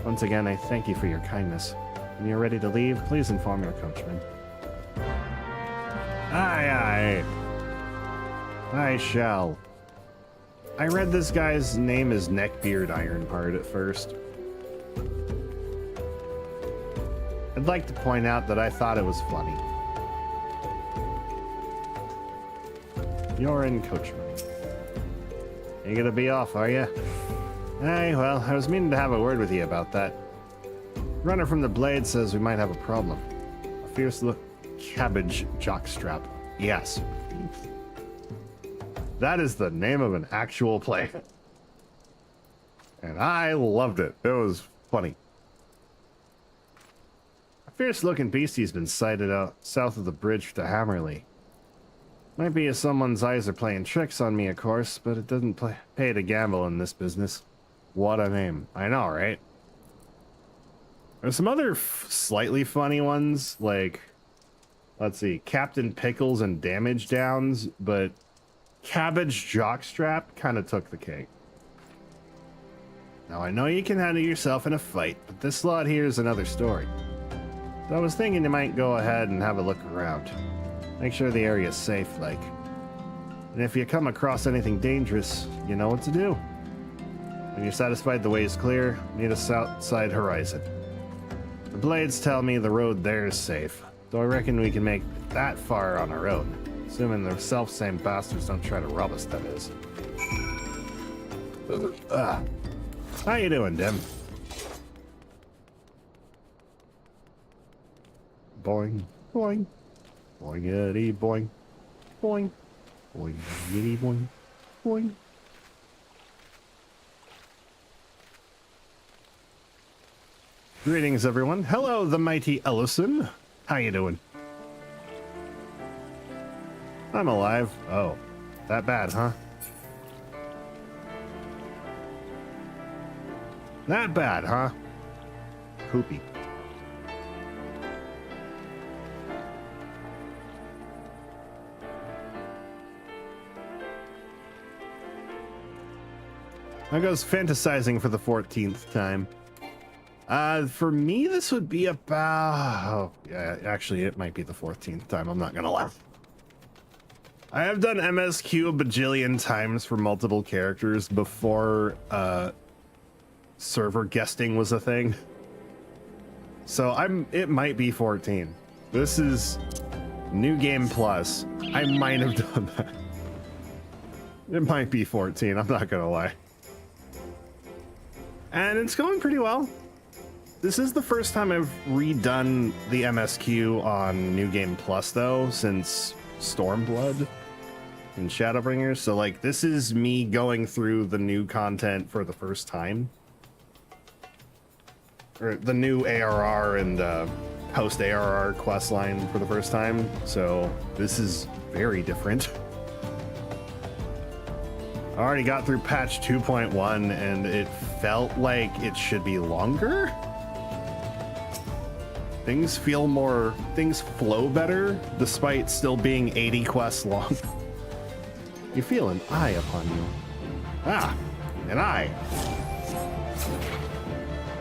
Once again, I thank you for your kindness. When you're ready to leave, please inform your coachman. Aye, aye. I shall. I read this guy's name as Neckbeard Ironheart at first. I'd like to point out that I thought it was funny. You're in coachman. You gonna be off, are you? Aye, well, I was meaning to have a word with you about that. Runner from the Blade says we might have a problem. A fierce look cabbage jockstrap. Yes. That is the name of an actual play. And I loved it. It was funny. A fierce-looking beastie's been sighted out south of the bridge to Hammerley. Might be if someone's eyes are playing tricks on me, of course, but it doesn't pay to gamble in this business. What a name. I know, right? There's some other slightly funny ones, like, let's see, Captain Pickles and Damage Downs, but Cabbage Jockstrap kind of took the cake. Now, I know you can handle yourself in a fight, but this lot here is another story. So I was thinking you might go ahead and have a look around. Make sure the area's safe, like. And if you come across anything dangerous, you know what to do. When you're satisfied the way is clear, meet us outside Horizon. The Blades tell me the road there is safe, so I reckon we can make that far on our own. Assuming the self-same bastards don't try to rob us, that is. How you doing, Dim? Boing, boing, boingity boing, boing, boingity boing, boing. Greetings, everyone. Hello, the mighty Ellison. How you doing? I'm alive. Oh, that bad, huh? That bad, huh? Poopy. I goes fantasizing for the 14th time. For me, this would be about... Oh, yeah, actually, it might be the 14th time. I'm not gonna lie. I have done MSQ a bajillion times for multiple characters before server guesting was a thing. So it might be 14. This is New Game Plus. I might have done that. It might be 14, I'm not gonna lie. And it's going pretty well. This is the first time I've redone the MSQ on New Game Plus though, since Stormblood and Shadowbringers. So like, this is me going through the new content for the first time. Or the new ARR and post-ARR questline for the first time. So this is very different. I already got through patch 2.1 and it felt like it should be longer. Things flow better despite still being 80 quests long. You feel an eye upon you. Ah, an eye.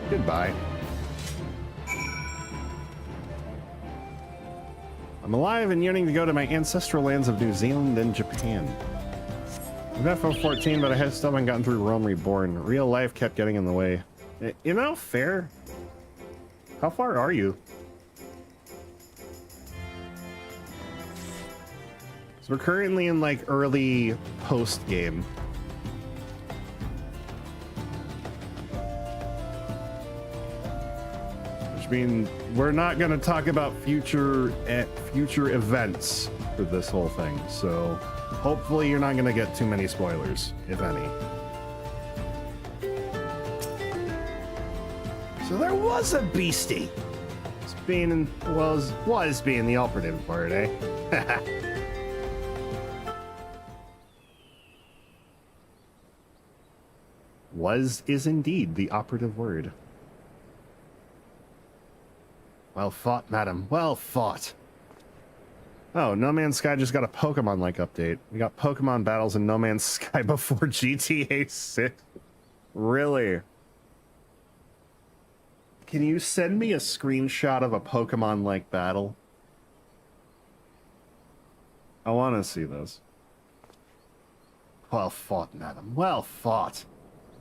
Goodbye. I'm alive and yearning to go to my ancestral lands of New Zealand and Japan. I'm FF14, but I had still haven't gotten through Rome Reborn. Real life kept getting in the way. You know, fair. How far are you? So we're currently in like early post game. Which means we're not going to talk about future events for this whole thing. So hopefully you're not going to get too many spoilers, if any. So there was a beastie. Was being the operative word, eh? is indeed the operative word. Well fought, madam. Well fought. Oh, No Man's Sky just got a Pokemon-like update. We got Pokemon battles in No Man's Sky before GTA 6. Really? Can you send me a screenshot of a Pokemon-like battle? I want to see this. Well fought, madam. Well fought.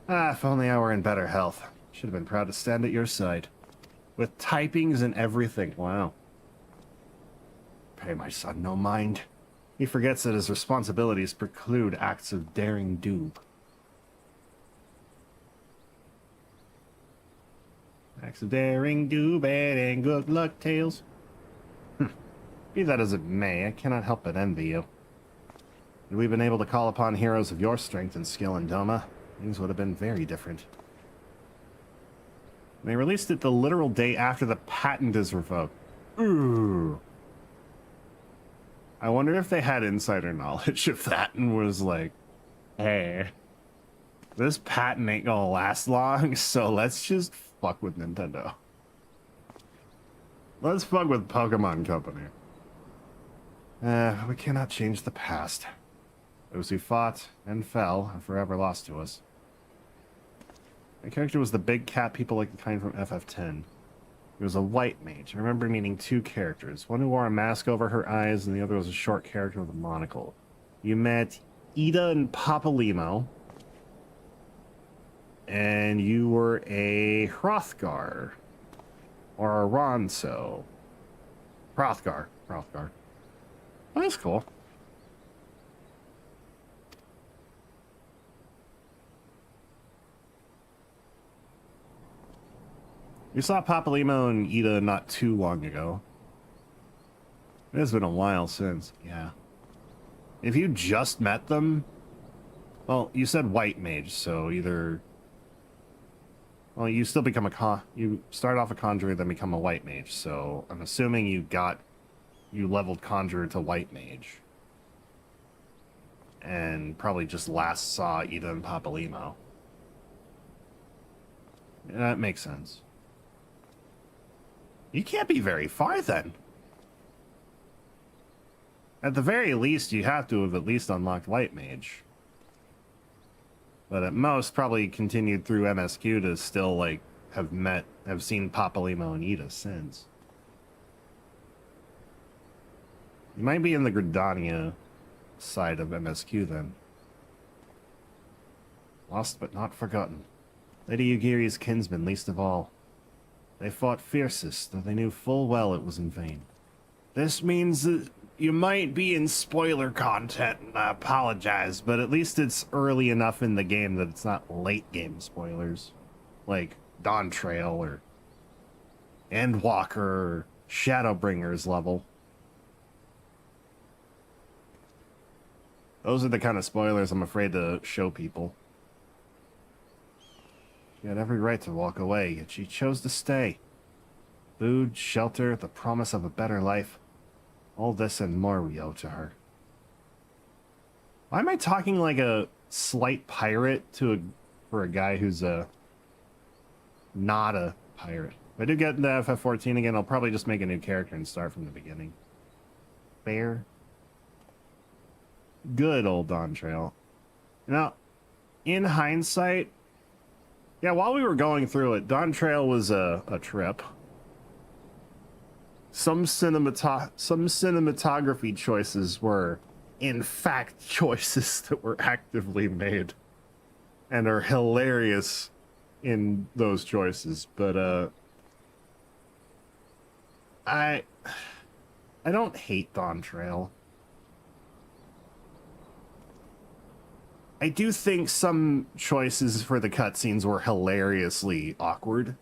Ah, if only I were in better health. Should have been proud to stand at your side. With typings and everything. Wow. Pay my son no mind. He forgets that his responsibilities preclude acts of daring do. Acts of daring do, bad and good luck tales. Be that as it may, I cannot help but envy you. Had we been able to call upon heroes of your strength and skill in Doma, things would have been very different. They released it the literal day after the patent is revoked. Ooh. I wonder if they had insider knowledge of that and was like, hey, this patent ain't gonna last long, so let's just fuck with Nintendo. Let's fuck with Pokemon Company. We cannot change the past. Those who fought and fell are forever lost to us. My character was the big cat people like the kind from FF10. He was a white mage. I remember meeting two characters. One who wore a mask over her eyes, and the other was a short character with a monocle. You met Ida and Papalimo. And you were a Hrothgar. Or a Ronso. Hrothgar. Hrothgar. Oh, that's cool. We saw Papalimo and Ida not too long ago. It has been a while since, yeah. If you just met them... Well, you said white mage, so either... Well, you still become you start off a conjurer, then become a white mage, so I'm assuming you leveled conjurer to white mage. And probably just last saw Ida and Papalimo. Yeah, that makes sense. You can't be very far then. At the very least, you have to have at least unlocked white mage. But at most, probably continued through MSQ to still, like, have seen Papalimo and Ida since. You might be in the Gridania side of MSQ then. Lost but not forgotten. Lady Yugiri's kinsmen least of all. They fought fiercest, though they knew full well it was in vain. This means that you might be in spoiler content, and I apologize, but at least it's early enough in the game that it's not late game spoilers. Like Dawntrail or Endwalker or Shadowbringers level. Those are the kind of spoilers I'm afraid to show people. She had every right to walk away, yet she chose to stay. Food, shelter, the promise of a better life. All this and more we owe to her. Why am I talking like a slight pirate for a guy who's not a pirate? If I do get into FF14 again, I'll probably just make a new character and start from the beginning. Fair. Good old Dawntrail. Now, in hindsight, yeah, while we were going through it, Dawntrail was a trip. Some cinematography choices were, in fact, choices that were actively made and are hilarious in those choices. But I don't hate Dawntrail. I do think some choices for the cutscenes were hilariously awkward.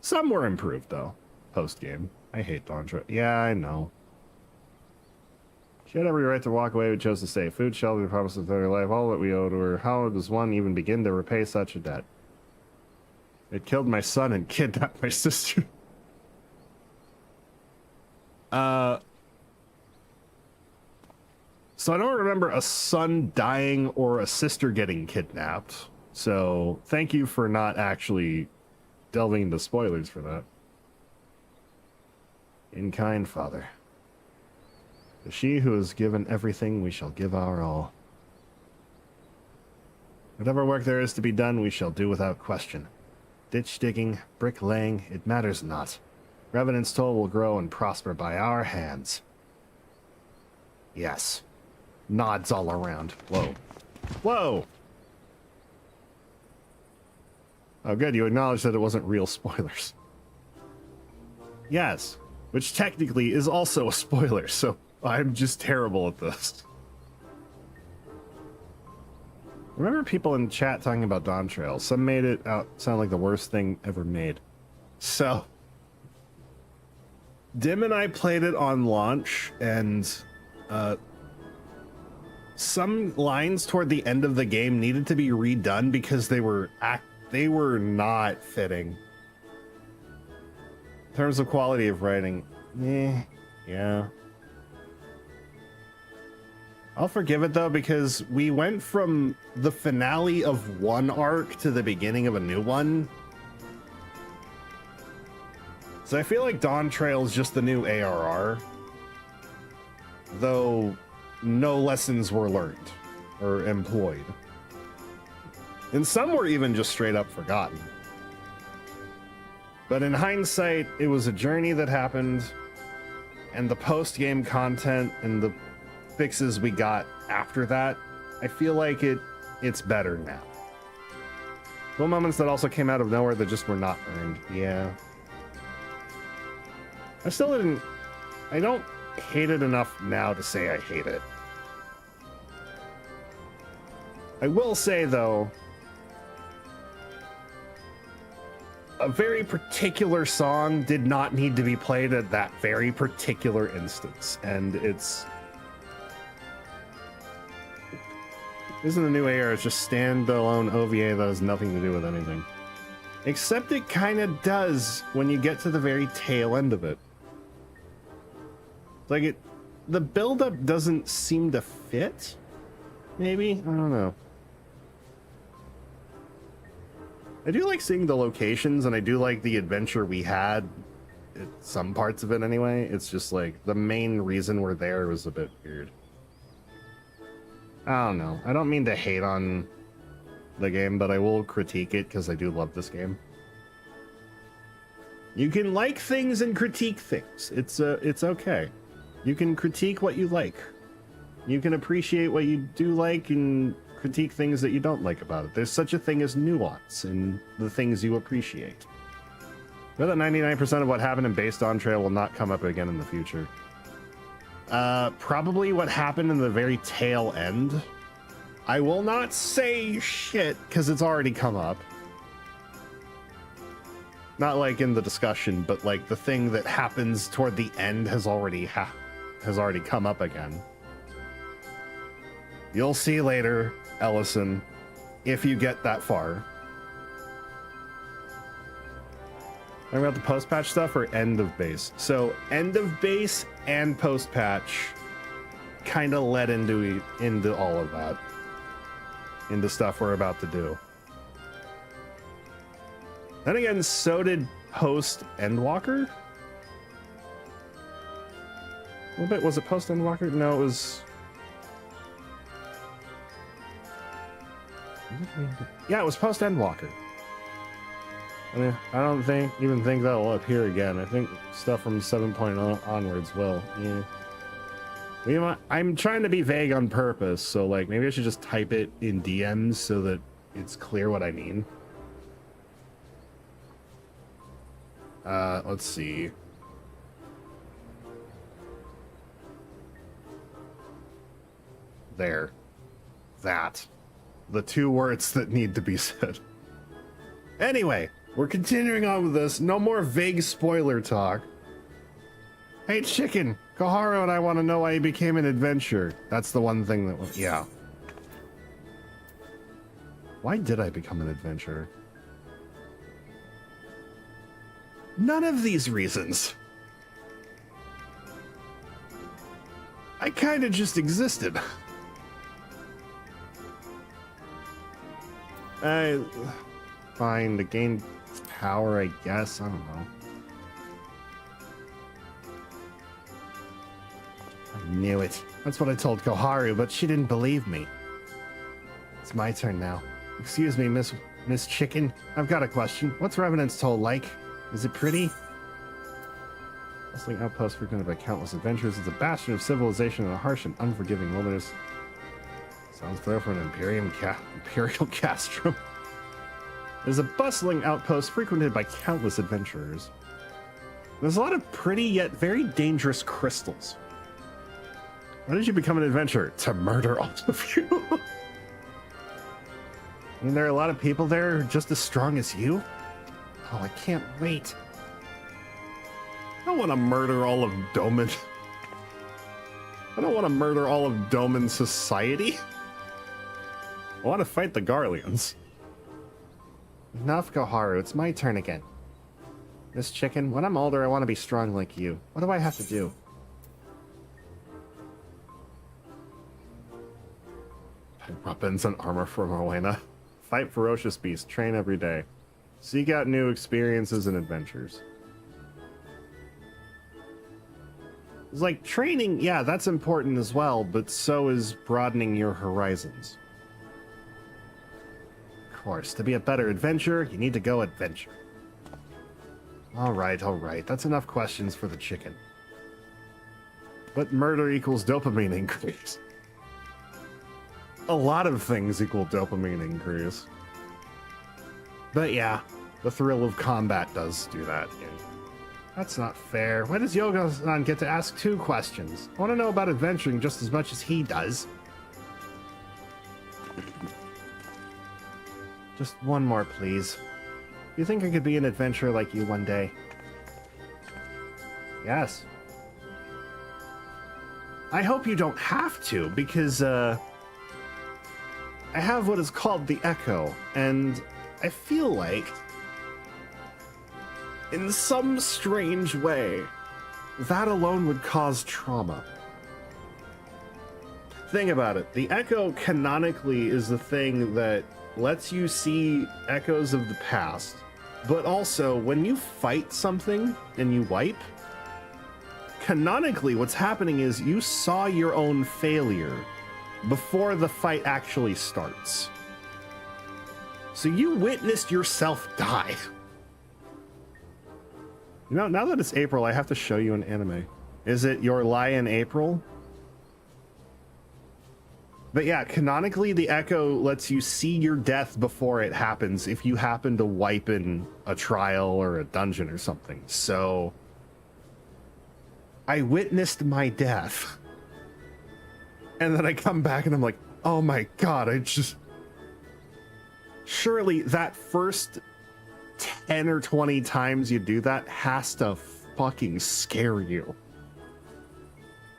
Some were improved, though, post-game. I hate Dawntrail. Yeah, I know. She had every right to walk away, but chose to stay. Food, shelter, the promise of better life, all that we owe to her. How does one even begin to repay such a debt? It killed my son and kidnapped my sister. So I don't remember a son dying or a sister getting kidnapped. So thank you for not actually delving into spoilers for that. In kind, Father. To she who has given everything, we shall give our all. Whatever work there is to be done, we shall do without question. Ditch digging, brick laying, it matters not. Revenant's toll will grow and prosper by our hands. Yes. Nods all around. Whoa. Whoa! Oh, good. You acknowledged that it wasn't real spoilers. Yes. Which technically is also a spoiler, so I'm just terrible at this. Remember people in chat talking about Dawntrail. Some made it out sound like the worst thing ever made. So, Dim and I played it on launch, and some lines toward the end of the game needed to be redone because they were not fitting. In terms of quality of writing, yeah. I'll forgive it though, because we went from the finale of one arc to the beginning of a new one. So I feel like Dawntrail is just the new ARR. Though no lessons were learned or employed. And some were even just straight up forgotten. But in hindsight, it was a journey that happened, and the post-game content and the fixes we got after that, I feel like it's better now. Little moments that also came out of nowhere that just were not earned. Yeah. I don't hate it enough now to say I hate it. I will say, though, a very particular song did not need to be played at that very particular instance, and it's... This isn't a new AR, it's just standalone OVA that has nothing to do with anything. Except it kind of does when you get to the very tail end of it. Like, the build-up doesn't seem to fit? Maybe? I don't know. I do like seeing the locations, and I do like the adventure we had. Some parts of it, anyway. It's just like, the main reason we're there was a bit weird. I don't know. I don't mean to hate on the game, but I will critique it because I do love this game. You can like things and critique things. It's okay. You can critique what you like. You can appreciate what you do like and critique things that you don't like about it. There's such a thing as nuance in the things you appreciate. But that 99% of what happened in Post-Dawntrail will not come up again in the future. Probably what happened in the very tail end. I will not say shit because it's already come up. Not like in the discussion, but like the thing that happens toward the end has already come up again. You'll see later, Ellison, if you get that far. Talking about the post-patch stuff or end of base? So end of base and post-patch kind of led into all of that. Into stuff we're about to do. Then again, so did post-Endwalker? A little bit. Was it post-Endwalker? No, it was... Yeah, it was post-Endwalker. I mean, I don't even think that'll appear again. I think stuff from 7.0 onwards will. Yeah. I'm trying to be vague on purpose, so like maybe I should just type it in DMs so that it's clear what I mean. Let's see. There. That. The two words that need to be said. Anyway, we're continuing on with this. No more vague spoiler talk. Hey, Chicken, Koharu and I want to know why you became an adventurer. That's the one thing that was... Yeah. Why did I become an adventurer? None of these reasons. I kind of just existed. Fine, to gain power, I guess. I don't know. I knew it. That's what I told Koharu, but she didn't believe me. It's my turn now. Excuse me, Miss Chicken. I've got a question. What's Revenant's Toll like? Is it pretty? Bustling outpost frequented by countless adventurers. It's a bastion of civilization in a harsh and unforgiving wilderness. Sounds clear for an imperial castrum. It is a bustling outpost frequented by countless adventurers. There's a lot of pretty yet very dangerous crystals. Why did you become an adventurer? To murder all of you? And there are a lot of people there just as strong as you? Oh, I can't wait. I don't want to murder all of Doman. I don't want to murder all of Doman's society. I want to fight the Garleans. Enough, Koharu. It's my turn again. Miss Chicken, when I'm older, I want to be strong like you. What do I have to do? Weapons and armor for Rowena. Fight ferocious beasts. Train every day. Seek out new experiences and adventures. It's like training, yeah, that's important as well, but so is broadening your horizons. Of course, to be a better adventurer, you need to go adventure. Alright, that's enough questions for the chicken. But murder equals dopamine increase. A lot of things equal dopamine increase. But yeah, the thrill of combat does do that. Yeah. That's not fair. Why does Yoga-san get to ask 2 questions? I want to know about adventuring just as much as he does. Just one more, please. You think I could be an adventurer like you one day? Yes. I hope you don't have to, because, I have what is called the Echo, and I feel like, in some strange way, that alone would cause trauma. Think about it. The Echo canonically is the thing that lets you see echoes of the past, but also when you fight something and you wipe, canonically what's happening is you saw your own failure before the fight actually starts. So you witnessed yourself die. You know, now that it's April, I have to show you an anime. Is it Your Lie in April? But yeah, canonically, the Echo lets you see your death before it happens if you happen to wipe in a trial or a dungeon or something. So I witnessed my death. And then I come back and I'm like, oh my god, I just... Surely that first 10 or 20 times you do that has to fucking scare you.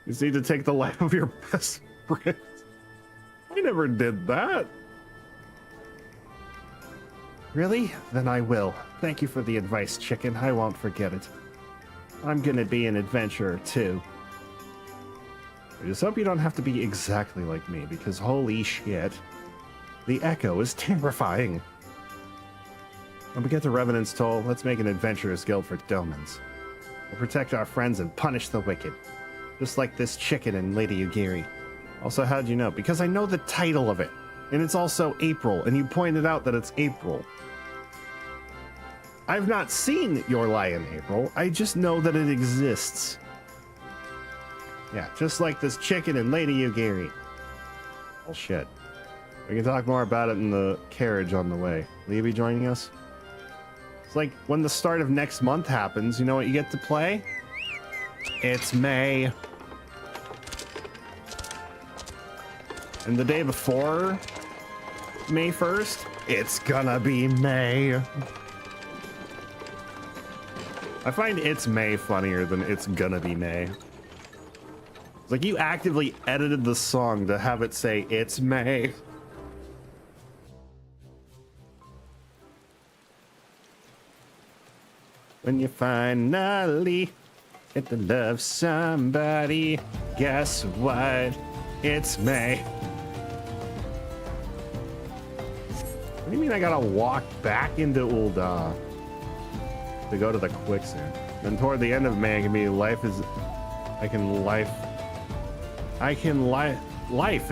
You just need to take the life of your best friend. I never did that. Really? Then I will. Thank you for the advice, chicken. I won't forget it. I'm gonna be an adventurer too. I just hope you don't have to be exactly like me, because holy shit, the Echo is terrifying. When we get to Revenant's Toll, let's make an adventurers guild for Domans. We'll protect our friends and punish the wicked. Just like this chicken and Lady Ugiri. Also, how'd you know? Because I know the title of it. And it's also April, and you pointed out that it's April. I've not seen Your Lie in April, I just know that it exists. Yeah, just like this chicken and Lady Ugiri. Oh shit. We can talk more about it in the carriage on the way. Will you be joining us? It's like when the start of next month happens, you know what you get to play? It's May. And the day before May 1st, it's gonna be May. I find It's May funnier than It's Gonna Be May. It's like you actively edited the song to have it say It's May. When you finally get to love somebody, guess what? It's May. What do you mean I gotta walk back into Ul'dah to go to the quicksand? Then toward the end of May, it can be life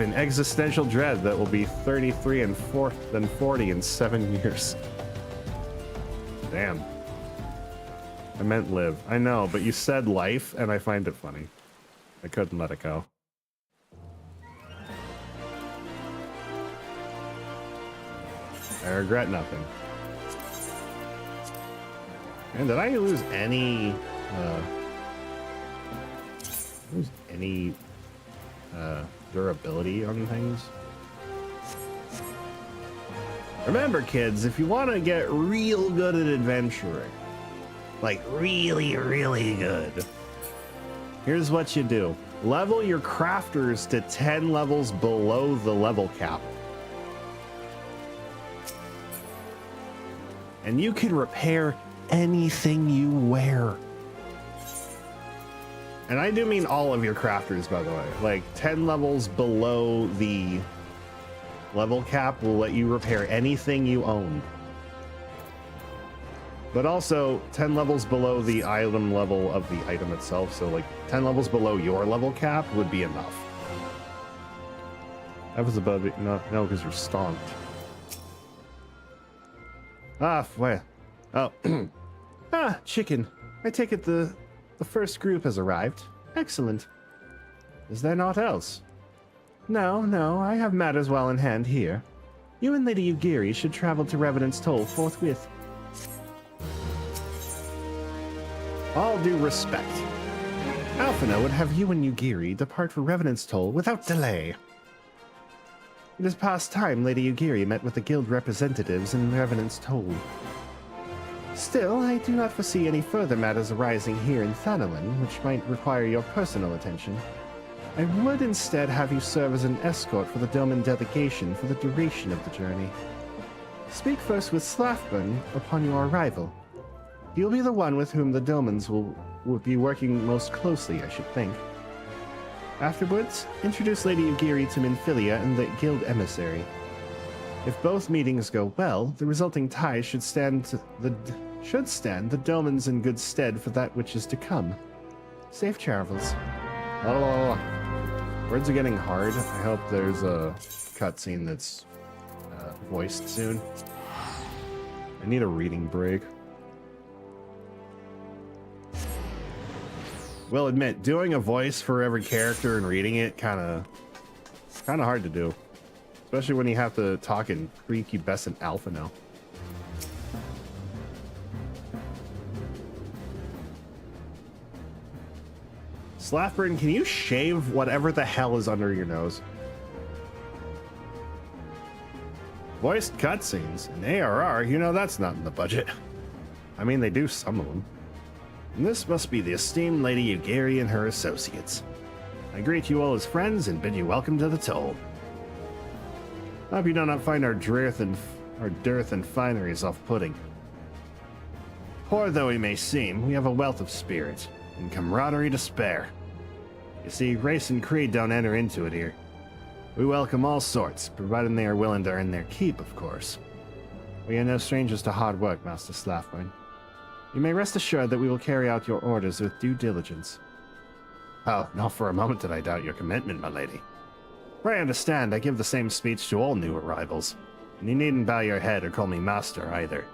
in existential dread that will be 33 and 40 in 7 years. Damn. I meant live. I know, but you said life, and I find it funny. I couldn't let it go. I regret nothing. And did I lose any durability on things? Remember, kids, if you want to get real good at adventuring, like really, really good, here's what you do. Level your crafters to 10 levels below the level cap. And you can repair anything you wear. And I do mean all of your crafters, by the way. Like 10 levels below the level cap will let you repair anything you own. But also 10 levels below the item level of the item itself. So like 10 levels below your level cap would be enough. That was above it. No, because you're stomped. Ah, where? Oh. Ah, chicken. I take it the first group has arrived. Excellent. Is there naught else? No, I have matters well in hand here. You and Lady Ugiri should travel to Revenant's Toll forthwith. All due respect. Alphina would have you and Ugiri depart for Revenant's Toll without delay. It is past time Lady Ugiri met with the guild representatives in Revenant's Toll. Still, I do not foresee any further matters arising here in Thanalan, which might require your personal attention. I would instead have you serve as an escort for the Doman delegation for the duration of the journey. Speak first with Slathburn upon your arrival. He'll be the one with whom the Domans will be working most closely, I should think. Afterwards, introduce Lady Ugiri to Minfillia and the guild emissary. If both meetings go well, the resulting ties should stand the Domans in good stead for that which is to come. Safe travels. Words are getting hard. I hope there's a cutscene that's voiced soon. I need a reading break. Will admit, doing a voice for every character and reading it kind of hard to do, especially when you have to talk in prepubescent alpha now. Slaffburn, can you shave whatever the hell is under your nose? Voiced cutscenes in ARR, you know that's not in the budget. I mean, they do some of them. And this must be the esteemed Lady Ugiri and her associates. I greet you all as friends and bid you welcome to the Toll. I hope you do not find our dearth and fineries off-putting. Poor though we may seem, we have a wealth of spirit and camaraderie to spare. You see, race and creed don't enter into it here. We welcome all sorts, provided they are willing to earn their keep, of course. We are no strangers to hard work, Master Slaffburn. You may rest assured that we will carry out your orders with due diligence. Oh, not for a moment did I doubt your commitment, my lady. Pray understand, I give the same speech to all new arrivals, and you needn't bow your head or call me master either.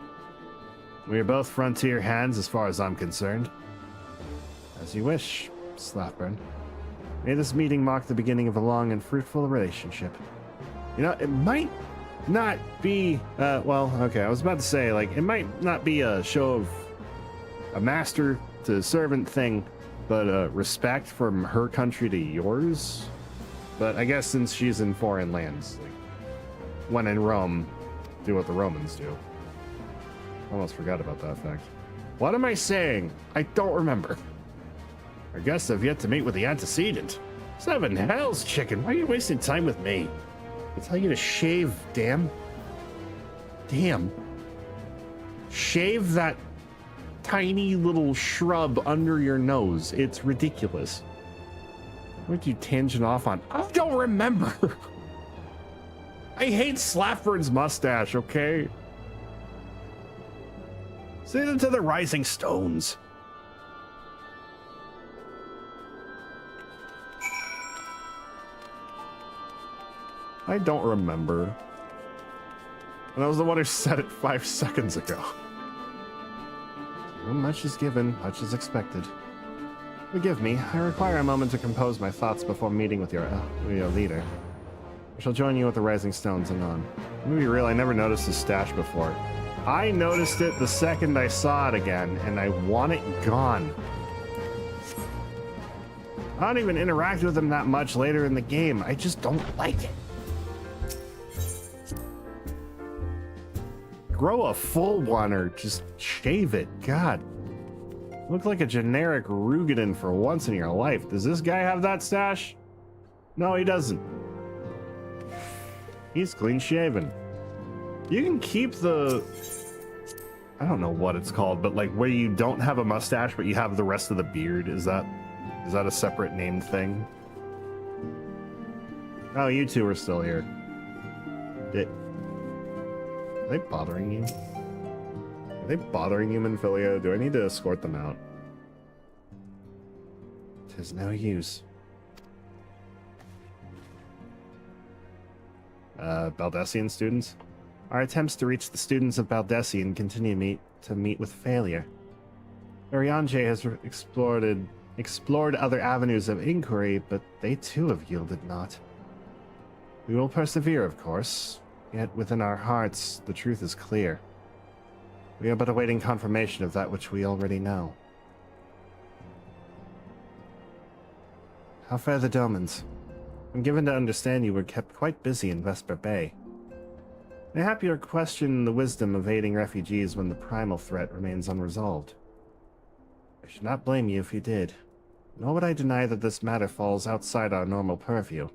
We are both frontier hands as far as I'm concerned. As you wish, Slaffburn. May this meeting mark the beginning of a long and fruitful relationship. You know, it might not be, well, okay, I was about to say, like, it might not be a show of a master to servant thing, but respect from her country to yours. But I guess since she's in foreign lands, like, when in Rome, do what the Romans do. Almost forgot about that fact. What am I saying? I don't remember. Our guests have yet to meet with the antecedent. Seven hells, chicken. Why are you wasting time with me? I tell you to shave, damn. Damn. Shave that tiny little shrub under your nose. It's ridiculous. What you tangent off on? I don't remember. I hate Slaffburn's mustache, okay? Send them to the Rising Stones. I don't remember. And I was the one who said it 5 seconds ago. Well, much is given, much is expected. Forgive me, I require a moment to compose my thoughts before meeting with your leader. I shall join you at the Rising Stones anon. To be real, I never noticed his stash before. I noticed it the second I saw it again, and I want it gone. I don't even interact with him that much later in the game. I just don't like it. Grow a full one or just shave it. God. Look like a generic Rugadin for once in your life. Does this guy have that stash? No, he doesn't. He's clean shaven. You can keep the... I don't know what it's called, but like where you don't have a mustache, but you have the rest of the beard. Is that a separate named thing? Oh, you two are still here. Are they bothering you? Are they bothering you, Minfillia? Do I need to escort them out? 'Tis no use. Baldessian students? Our attempts to reach the students of Baldessian continue to meet with failure. Eorzea has explored other avenues of inquiry, but they too have yielded naught. We will persevere, of course, yet within our hearts the truth is clear. We are but awaiting confirmation of that which we already know. How fare the Domans? I'm given to understand you were kept quite busy in Vesper Bay. Mayhap you question the wisdom of aiding refugees when the primal threat remains unresolved. I should not blame you if you did, nor would I deny that this matter falls outside our normal purview.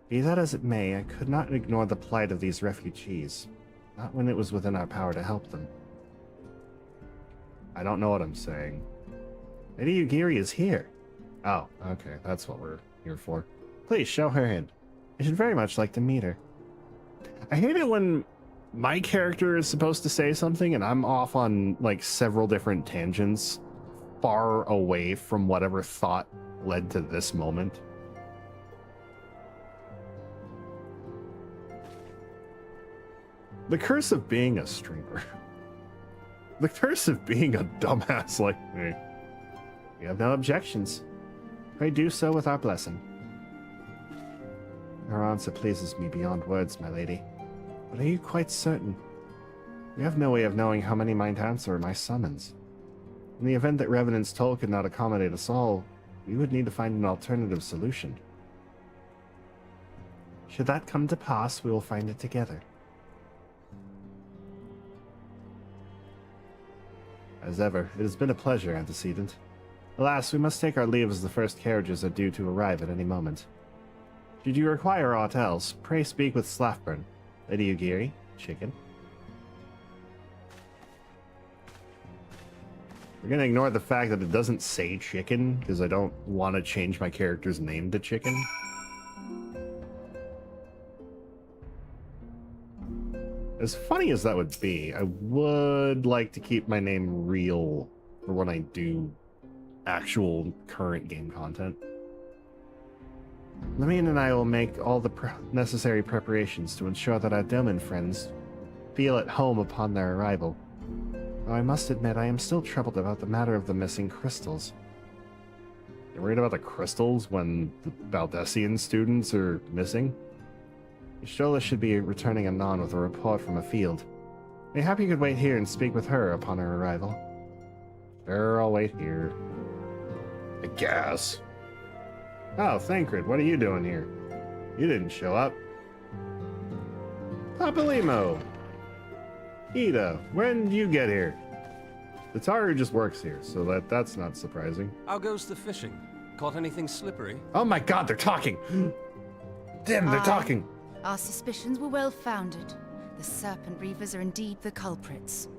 Be that as it may, I could not ignore the plight of these refugees, not when it was within our power to help them. I don't know what I'm saying. Lady Ugiri is here. Oh, okay, that's what we're here for. Please, show her in. I should very much like to meet her. I hate it when my character is supposed to say something and I'm off on, like, several different tangents, far away from whatever thought led to this moment. The curse of being a streamer. The curse of being a dumbass like me. You have no objections. Pray do so with our blessing. Your answer pleases me beyond words, my lady. But are you quite certain? We have no way of knowing how many might answer my summons. In the event that Revenant's toll could not accommodate us all, we would need to find an alternative solution. Should that come to pass, we will find it together. As ever, it has been a pleasure, antecedent. Alas, we must take our leave as the first carriages are due to arrive at any moment. Should you require aught else, pray speak with Slafburn. Lady Ugiri, Chicken. We're gonna ignore the fact that it doesn't say Chicken, because I don't want to change my character's name to Chicken. As funny as that would be, I would like to keep my name real for when I do actual current game content. Lamine and I will make all the necessary preparations to ensure that our Doman friends feel at home upon their arrival. Though I must admit, I am still troubled about the matter of the missing crystals. You're worried about the crystals when the Baldessian students are missing? Ishola should be returning anon with a report from a field. Mayhap you could wait here and speak with her upon her arrival. Sure, I'll wait here. I guess. Oh, Thancred, what are you doing here? You didn't show up. Papalimo! Ida, when did you get here? The Taru just works here, so that's not surprising. How goes the fishing? Caught anything slippery? Oh my god, they're talking! Damn, they're talking! Our suspicions were well founded. The Serpent Reavers are indeed the culprits.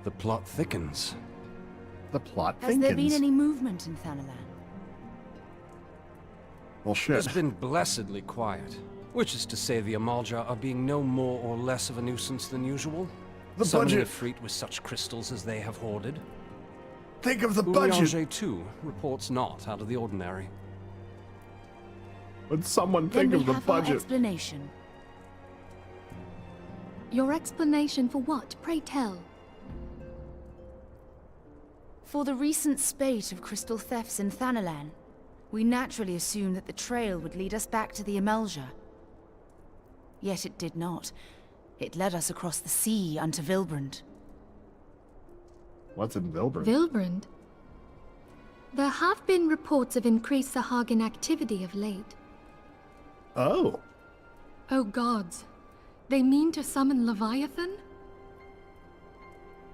The plot thickens. The plot Has there been any movement in Thanalan? Well, shit. It's been blessedly quiet. Which is to say the Amalja are being no more or less of a nuisance than usual. The Summoning budget. a fleet with such crystals as they have hoarded. Think of the budget! Eorzea too reports not out of the ordinary. Would someone Then think we of the have our budget? explanation. Your explanation for what, pray tell? For the recent spate of crystal thefts in Thanalan, we naturally assumed that the trail would lead us back to the Amalja. Yet it did not. It led us across the sea unto Vilbrand. What's in Vilbrand? Vilbrand? There have been reports of increased Sahagin activity of late. Oh. Oh gods. They mean to summon Leviathan?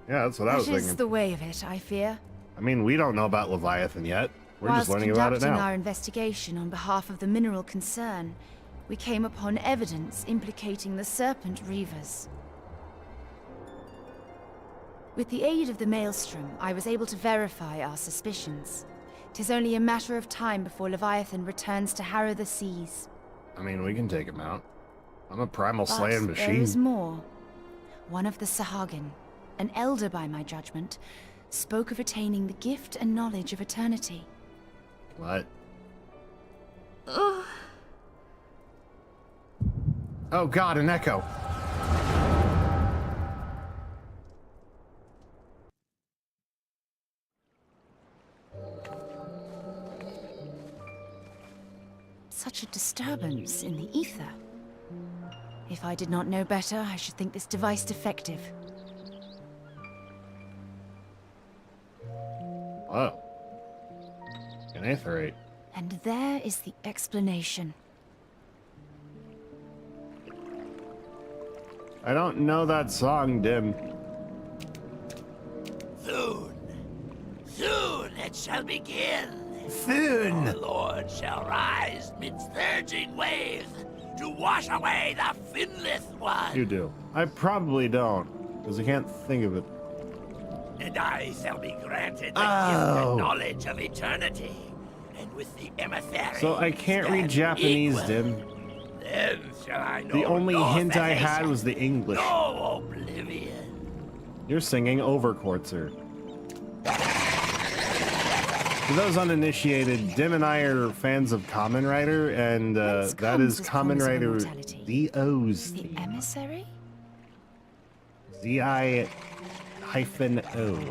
Yeah, that's what I was That is thinking. the way of it, I fear. I mean, we don't know about Leviathan yet. We're just learning about it conducting now. our investigation on behalf of the mineral concern, we came upon evidence implicating the Serpent Reavers. With the aid of the Maelstrom, I was able to verify our suspicions. 'Tis only a matter of time before Leviathan returns to harrow the seas. I mean, we can take him out. I'm a primal But slaying there machine. is more. One of the Sahagin, an elder by my judgment, spoke of attaining the gift and knowledge of eternity. What? Ugh. Oh god, an echo. Such a disturbance in the Aether. If I did not know better, I should think this device defective. Oh. An Aetherite. And there is the explanation. I don't know that song, Dim. Soon, soon it shall begin. Soon. Our Lord shall rise mid surging waves to wash away the finless one. You do. I probably don't, because I can't think of it. And I shall be granted the gift Oh. and knowledge of eternity. And with the emissary. So I can't read stand Japanese, equal. Dim. Then shall I know The only no hint I had cessation, was the English. no oblivion. You're singing Overquartzer. For those uninitiated, Dim and I are fans of Kamen Rider, and that is Kamen Rider Z.O.'s The emissary? Z-I-O.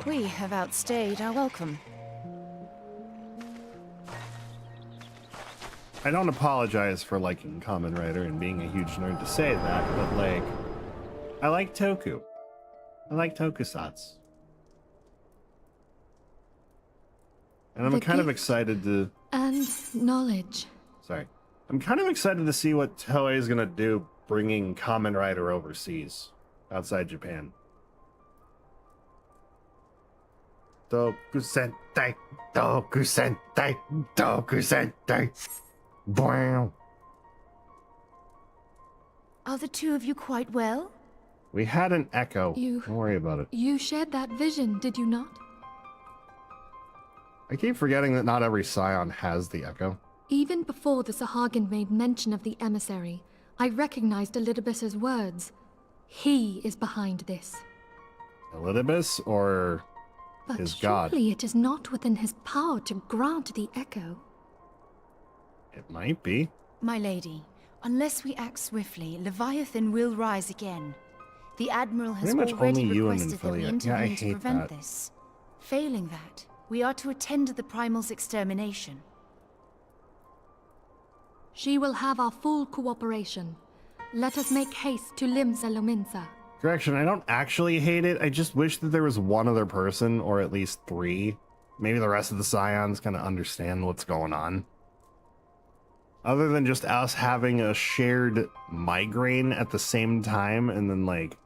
We have outstayed our welcome. I don't apologize for liking Kamen Rider and being a huge nerd to say that, but like, I like Toku. I like tokusatsu. And I'm The kind of gift excited to... And knowledge. Sorry. I'm kind of excited to see what Toei is going to do bringing Kamen Rider overseas, outside Japan. Tokusentai, Tokusentai, Tokusentai. Wow. Are the two of you quite well? We had an echo. You- Don't worry about it. You shared that vision, did you not? I keep forgetting that not every Scion has the echo. Even before the Sahagin made mention of the emissary, I recognized Elidibus's words. He is behind this. Elidibus or But his god? surely it is not within his power to grant the echo. It might be. My lady, unless we act swiftly, Leviathan will rise again. The Admiral has Pretty much already only you and requested that we Minfillia. Yeah, I intervene to hate prevent that. this. Failing that, we are to attend to the Primal's extermination. She will have our full cooperation. Let us make haste to Limsa Lominsa. Correction, I don't actually hate it. I just wish that there was one other person, or at least three. Maybe the rest of the Scions kind of understand what's going on. Other than just us having a shared migraine at the same time, and then, like,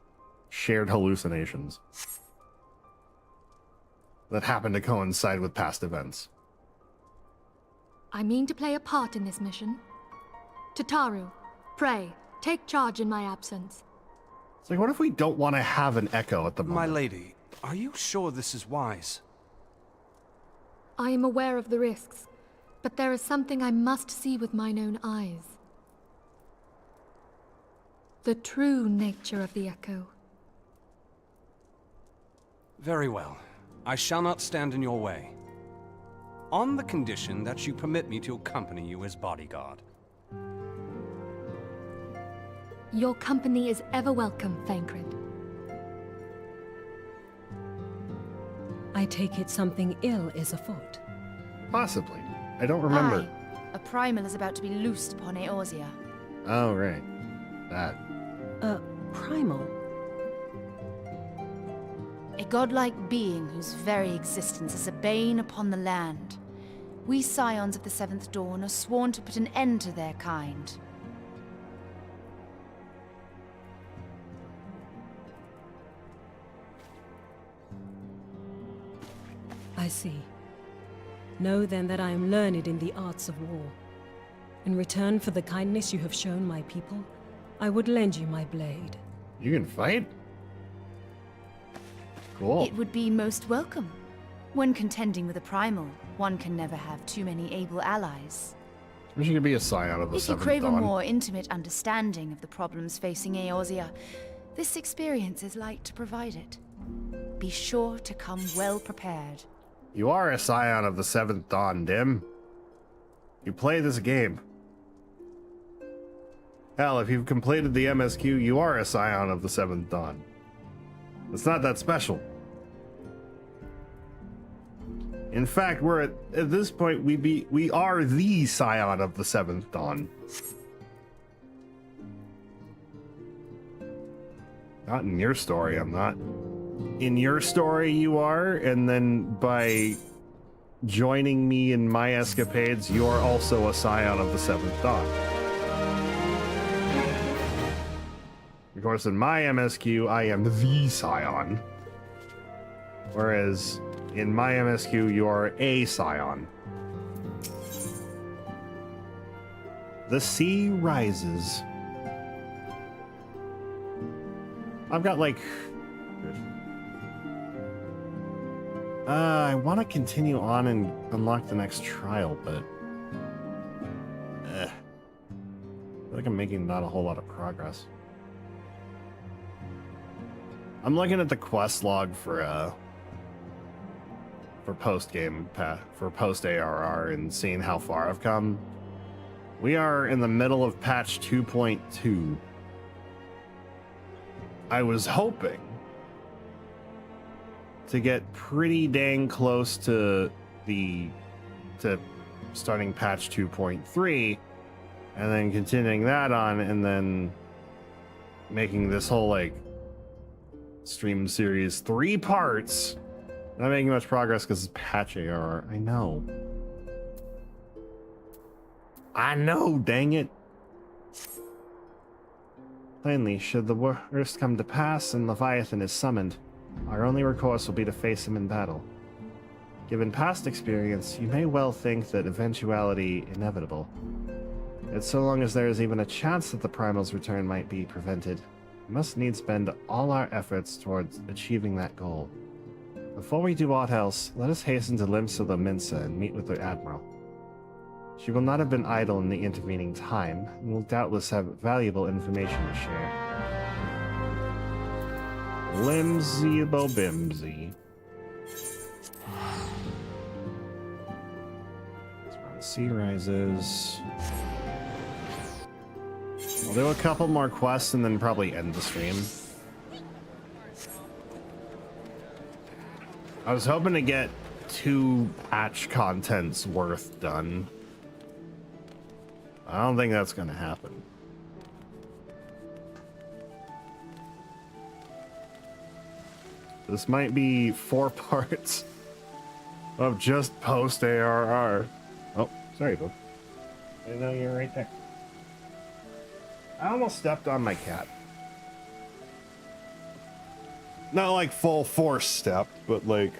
shared hallucinations that happen to coincide with past events. I mean to play a part in this mission. Tataru, pray, take charge in my absence. It's like, what if we don't want to have an echo at the moment? My lady, are you sure this is wise? I am aware of the risks, but there is something I must see with mine own eyes. The true nature of the echo. Very well. I shall not stand in your way. On the condition that you permit me to accompany you as bodyguard. Your company is ever welcome, Thancred. I take it something ill is afoot. Possibly. I don't remember. Aye. A Primal is about to be loosed upon Eorzea. Oh, right. That. Primal? A godlike being whose very existence is a bane upon the land. We Scions of the Seventh Dawn are sworn to put an end to their kind. I see. Know then that I am learned in the arts of war. In return for the kindness you have shown my people, I would lend you my blade. You can fight? Cool. It would be most welcome. When contending with a Primal, one can never have too many able allies. Wish you could be a Scion of the If you Seventh crave a Dawn. more intimate understanding of the problems facing Eorzea, this experience is like to provide it. Be sure to come well prepared. You are a Scion of the Seventh Dawn, Dim. You play this game. Hell, if you've completed the MSQ, you are a Scion of the Seventh Dawn. It's not that special. In fact, we're at this point, we are the Scion of the Seventh Dawn. Not in your story, I'm not. In your story, you are, and then by joining me in my escapades, you are also a Scion of the Seventh Dawn. Of course, in my MSQ, I am the Scion. Whereas, in my MSQ, you are a Scion. The sea rises. I've got like... I want to continue on and unlock the next trial, but... I feel like I'm making not a whole lot of progress. I'm looking at the quest log for for post-ARR and seeing how far I've come. We are in the middle of patch 2.2. I was hoping to get pretty dang close to starting patch 2.3 and then continuing that on and then making this whole like stream series 3 parts. Not making much progress because it's patch ARR. I know, dang it. Plainly, should the worst come to pass and Leviathan is summoned, our only recourse will be to face him in battle. Given past experience, you may well think that eventuality inevitable. Yet so long as there is even a chance that the Primal's return might be prevented, we must needs spend all our efforts towards achieving that goal. Before we do aught else, let us hasten to Limsa the Minsa and meet with the Admiral. She will not have been idle in the intervening time, and will doubtless have valuable information to share. Limsy Bobimsy. Sea rises. We'll do a couple more quests and then probably end the stream. I was hoping to get 2 patch contents worth done. I don't think that's gonna happen. This might be 4 parts of just post-ARR. Oh, sorry, bud. I know you're right there. I almost stepped on my cat. Not like full force step, but like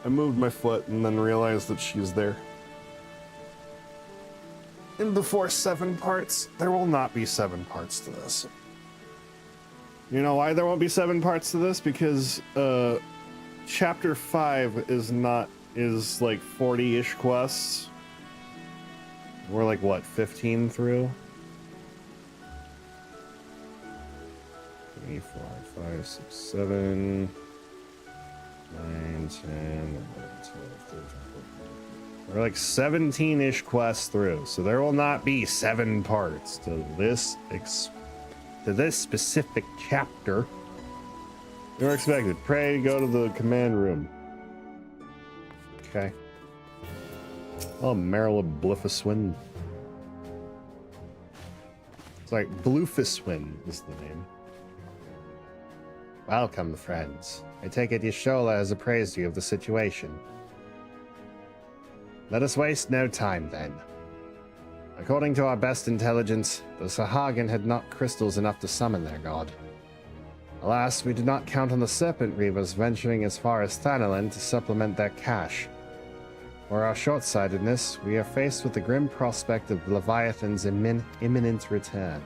I moved my foot and then realized that she's there. And before 7 parts, there will not be 7 parts to this. You know why there won't be 7 parts to this? Because chapter 5 is like 40-ish quests. We're like what, 15 through? 3, 4, 5, 6, 7, 9, 10, 11, 12, 13, 14. We're like 17-ish quests through, so there will not be 7 parts to this specific chapter. You're expected. Pray to go to the command room. Okay. Oh, Merrill Blufiswin. It's like Blufiswin is the name. Welcome, friends. I take it Yashola has appraised you of the situation. Let us waste no time, then. According to our best intelligence, the Sahagin had not crystals enough to summon their god. Alas, we did not count on the Serpent Reavers venturing as far as Thanalan to supplement their cache. For our short-sightedness, we are faced with the grim prospect of Leviathan's imminent return.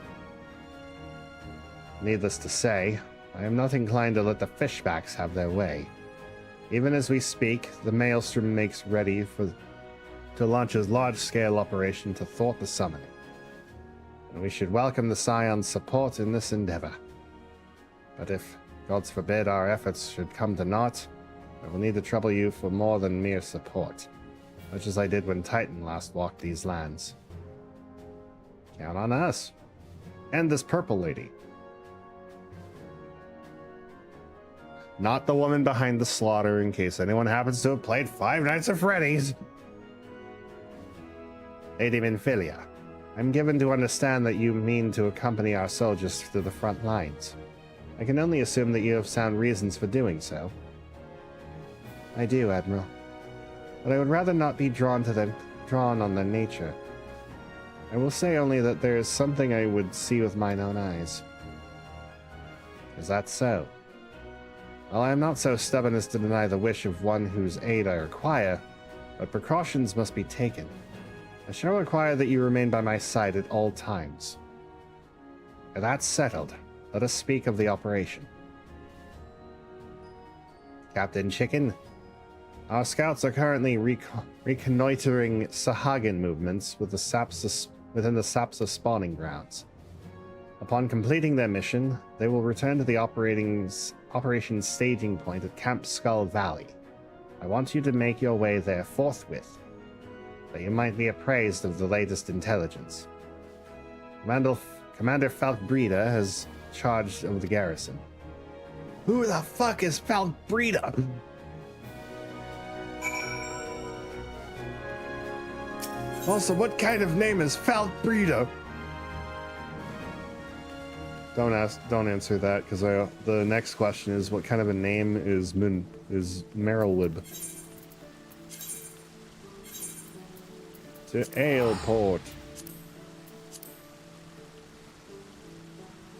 Needless to say, I am not inclined to let the fishbacks have their way. Even as we speak, the Maelstrom makes ready to launch a large-scale operation to thwart the summoning. And we should welcome the Scion's support in this endeavor. But if, gods forbid, our efforts should come to naught, I will need to trouble you for more than mere support, much as I did when Titan last walked these lands. Count on us. And this purple lady. Not the woman behind the slaughter, in case anyone happens to have played Five Nights at Freddy's. Lady Minfillia, I'm given to understand that you mean to accompany our soldiers to the front lines. I can only assume that you have sound reasons for doing so. I do, Admiral. But I would rather not be drawn on their nature. I will say only that there is something I would see with mine own eyes. Is that so? Well, I am not so stubborn as to deny the wish of one whose aid I require, but precautions must be taken. I shall require that you remain by my side at all times. And that's settled. Let us speak of the operation. Captain Chicken, our scouts are currently reconnoitering Sahagin movements within the Sapsa spawning grounds. Upon completing their mission, they will return to the operations staging point at Camp Skull Valley. I want you to make your way there forthwith, that you might be appraised of the latest intelligence. Commander Falkbreda has charge of the garrison. Who the fuck is Falkbreda? Also, what kind of name is Falkbreda? Don't answer that, because the next question is what kind of a name is Merylwib? To Aleport.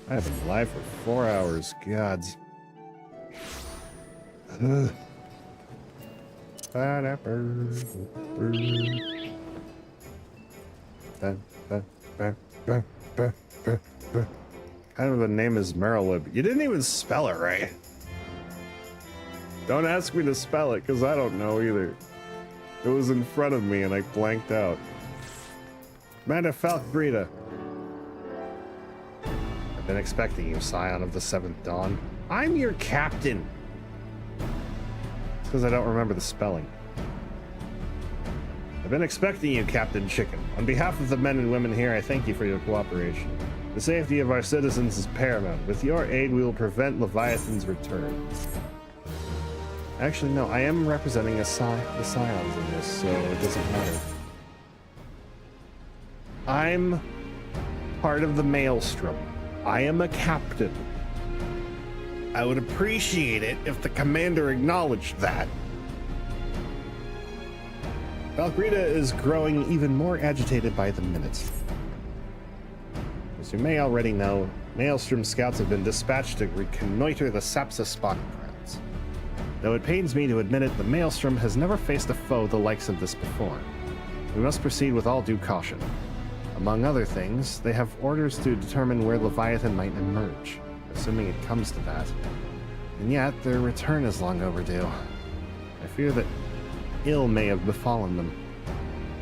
I have been alive for 4 hours, gods. Ugh. Kind of a name is Merylwib. You didn't even spell it right. Don't ask me to spell it, because I don't know either. It was in front of me and I blanked out. Commander Falkbreda. I've been expecting you, Scion of the Seventh Dawn. I'm your captain. It's because I don't remember the spelling. I've been expecting you, Captain Chicken. On behalf of the men and women here, I thank you for your cooperation. The safety of our citizens is paramount. With your aid, we will prevent Leviathan's return. Actually, no, I am representing the Scions in this, so it doesn't matter. I'm part of the Maelstrom. I am a captain. I would appreciate it if the commander acknowledged that. Falkbreda is growing even more agitated by the minute. As you may already know, Maelstrom scouts have been dispatched to reconnoiter the Sapsa spawning grounds. Though it pains me to admit it, the Maelstrom has never faced a foe the likes of this before. We must proceed with all due caution. Among other things, they have orders to determine where Leviathan might emerge, assuming it comes to that. And yet, their return is long overdue. I fear that ill may have befallen them.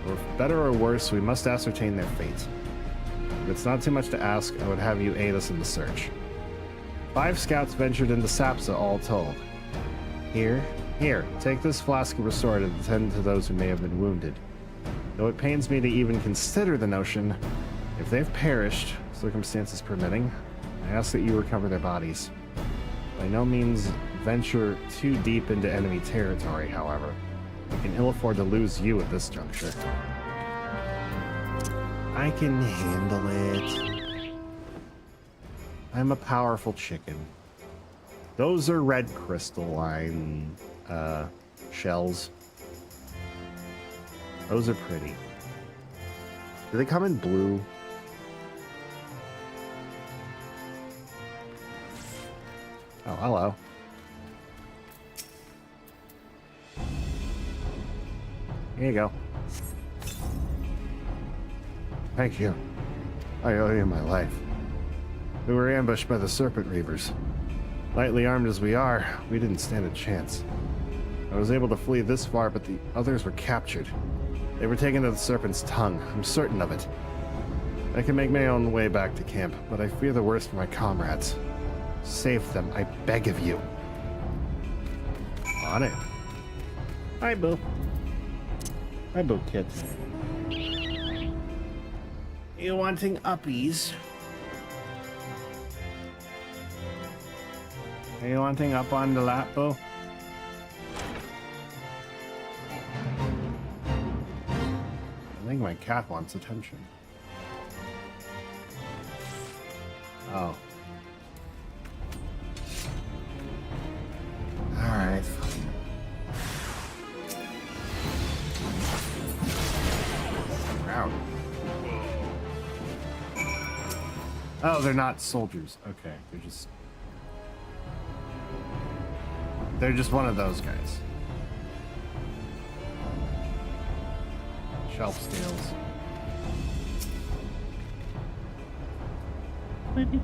For better or worse, we must ascertain their fate. If it's not too much to ask, I would have you aid us in the search. 5 scouts ventured into Sapsa, all told. Here, take this flask of Restore to attend to those who may have been wounded. Though it pains me to even consider the notion, if they've perished, circumstances permitting, I ask that you recover their bodies. By no means venture too deep into enemy territory, however. We can ill afford to lose you at this juncture. I can handle it. I'm a powerful chicken. Those are red crystalline shells. Those are pretty. Do they come in blue? Oh, hello. Here you go. Thank you. I owe you my life. We were ambushed by the Serpent Reavers. Lightly armed as we are, we didn't stand a chance. I was able to flee this far, but the others were captured. They were taken to the Serpent's Tongue, I'm certain of it. I can make my own way back to camp, but I fear the worst for my comrades. Save them, I beg of you. On it. Hi, Boo. Hi, Boo Kids. You wanting uppies? Are you wanting up on the lap, Boo? I think my cat wants attention. Oh. Alright. Wow. Oh, they're not soldiers. Okay, they're just one of those guys. Shelf steals. Maybe.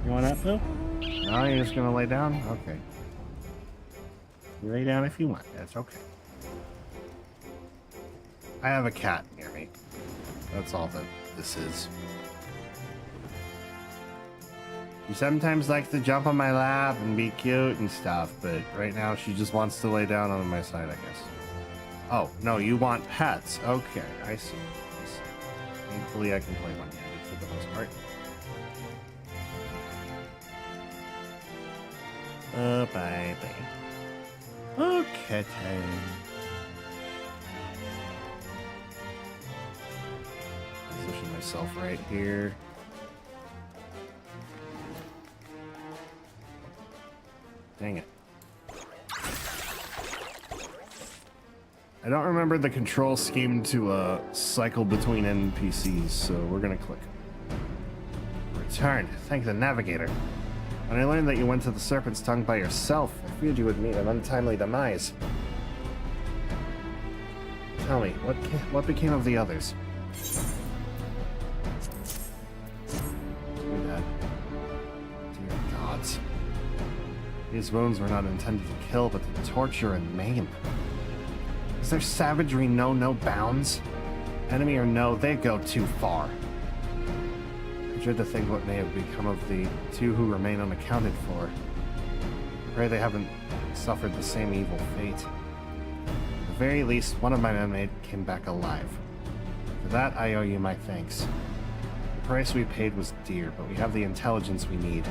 You want that, Phil? No, you're just gonna lay down? Okay. You lay down if you want. That's okay. I have a cat near me. That's all that this is. She sometimes likes to jump on my lap and be cute and stuff, but right now she just wants to lay down on my side, I guess. Oh, no, you want pets. Okay, I see. Thankfully, I can play one-handed for the most part. Oh, baby. Oh, kitten. Position myself right here. Dang it. I don't remember the control scheme to cycle between NPCs, so we're gonna click. Returned. Thank the navigator. When I learned that you went to the Serpent's Tongue by yourself, I feared you would meet an untimely demise. Tell me, what became of the others? Too bad. Dear gods. These wounds were not intended to kill, but to torture and maim. Is their savagery know no bounds? Enemy or no, they go too far. I dread to think what may have become of the two who remain unaccounted for. I pray they haven't suffered the same evil fate. At the very least, one of my men came back alive. For that, I owe you my thanks. The price we paid was dear, but we have the intelligence we need.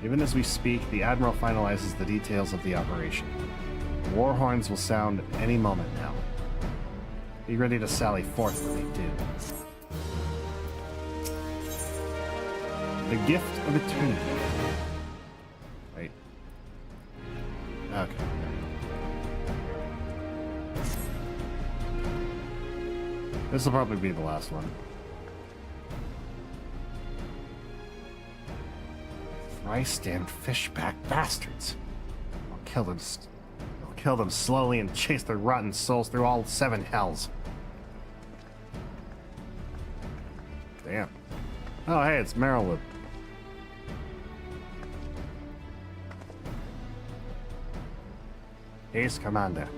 Even as we speak, the Admiral finalizes the details of the operation. The war horns will sound any moment now. Be ready to sally forth when they do. The Gift of Eternity. Wait. Okay. This will probably be the last one. Thrice-damned fishback bastards. I'll kill them slowly and chase their rotten souls through all 7 hells. Damn. Oh, hey, it's Merylwood. Yes, Commander.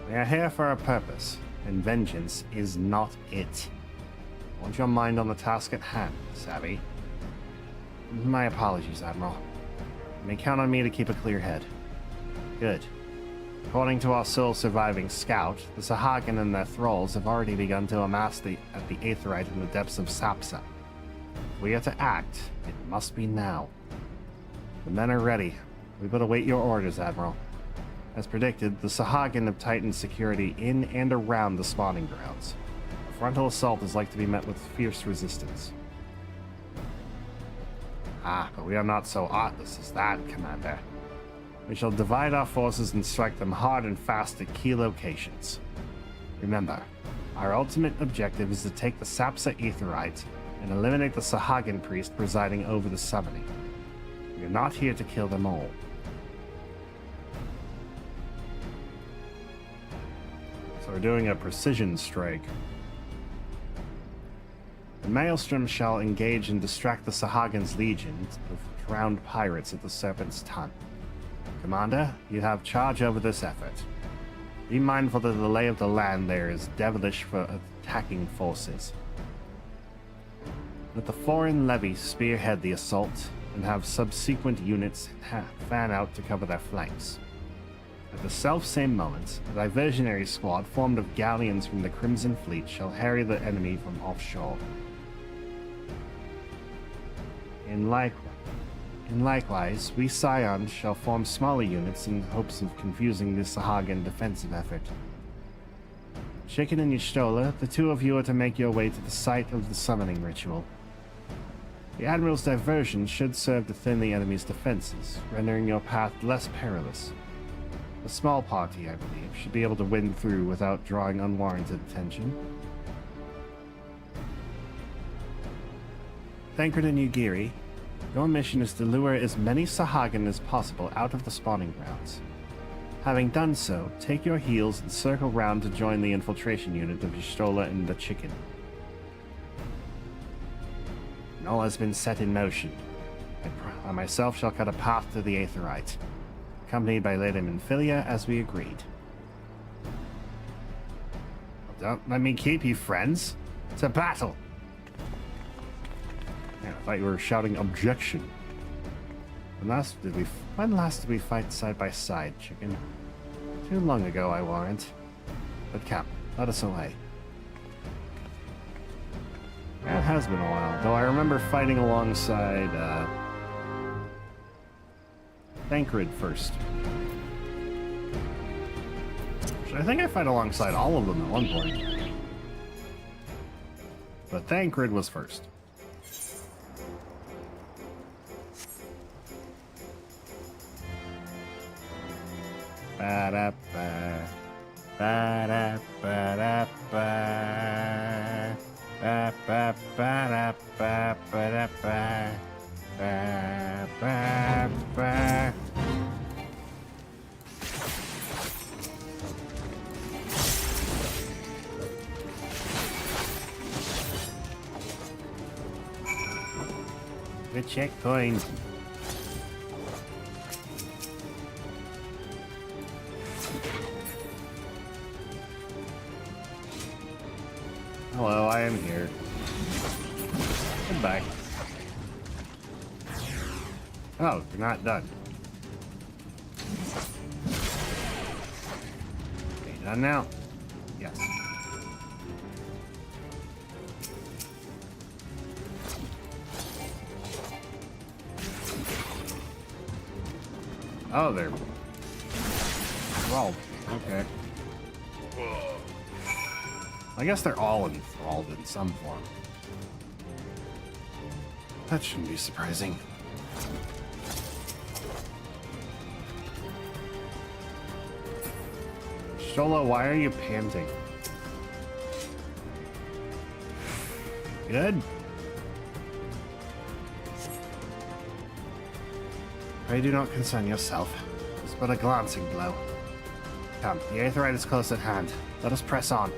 We are here for a purpose, and vengeance is not it. Want your mind on the task at hand, savvy? My apologies, Admiral. You may count on me to keep a clear head. Good. According to our sole surviving scout, the Sahagin and their thralls have already begun to amass at the Aetherite in the depths of Sapsa. If we are to act, it must be now. The men are ready. We but await your orders, Admiral. As predicted, the Sahagin have tightened security in and around the spawning grounds. A frontal assault is like to be met with fierce resistance. Ah, but we are not so artless as that, Commander. We shall divide our forces and strike them hard and fast at key locations. Remember, our ultimate objective is to take the Sapsa Aetherite and eliminate the Sahagin priest presiding over the summoning. We are not here to kill them all. So we're doing a precision strike. The Maelstrom shall engage and distract the Sahagin's legions of drowned pirates at the Serpent's Tongue. Commander, you have charge over this effort. Be mindful that the lay of the land there is devilish for attacking forces. Let the foreign levy spearhead the assault and have subsequent units fan out to cover their flanks. At the self-same moment, a diversionary squad formed of galleons from the Crimson Fleet shall harry the enemy from offshore. In likewise, we Scions shall form smaller units in hopes of confusing the Sahagin defensive effort. Chicken and Y'shtola, the two of you are to make your way to the site of the summoning ritual. The Admiral's diversion should serve to thin the enemy's defenses, rendering your path less perilous. A small party, I believe, should be able to win through without drawing unwarranted attention. Thancred and Ugiri, your mission is to lure as many Sahagin as possible out of the spawning grounds. Having done so, take your heels and circle round to join the infiltration unit of Y'shtola and the Chicken. All has been set in motion. I myself shall cut a path to the Aetherite, accompanied by Lady Minfillia as we agreed. Don't let me keep you, friends. To battle! I thought you were shouting objection. When last did we fight side by side, chicken? Too long ago, I warrant. But Cap, let us away. It has been a while, though I remember fighting alongside, Thancred first. I think I fight alongside all of them at one point. But Thancred was first. Ba-da-ba, ba-da-ba-da-ba, ba-ba-ba-da-ba, ba-da-ba, ba-ba-ba. The checkpoint. Hello, I am here. Goodbye. Oh, you're not done. Okay, done now? Yes. Oh, they're enthralled. Okay. I guess they're all enthralled in some form. That shouldn't be surprising. Shola, why are you panting? Good? Pray do not concern yourself. It's but a glancing blow. Come, the Aetherite is close at hand. Let us press on.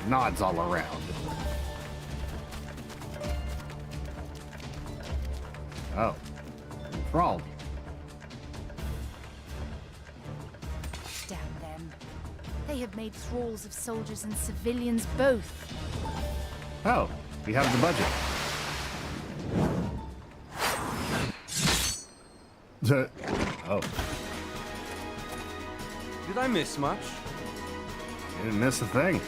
Nods all around. Oh. Enthralled. Damn them. They have made thralls of soldiers and civilians both. Oh, we have the budget. Oh. Did I miss much? You didn't miss a thing.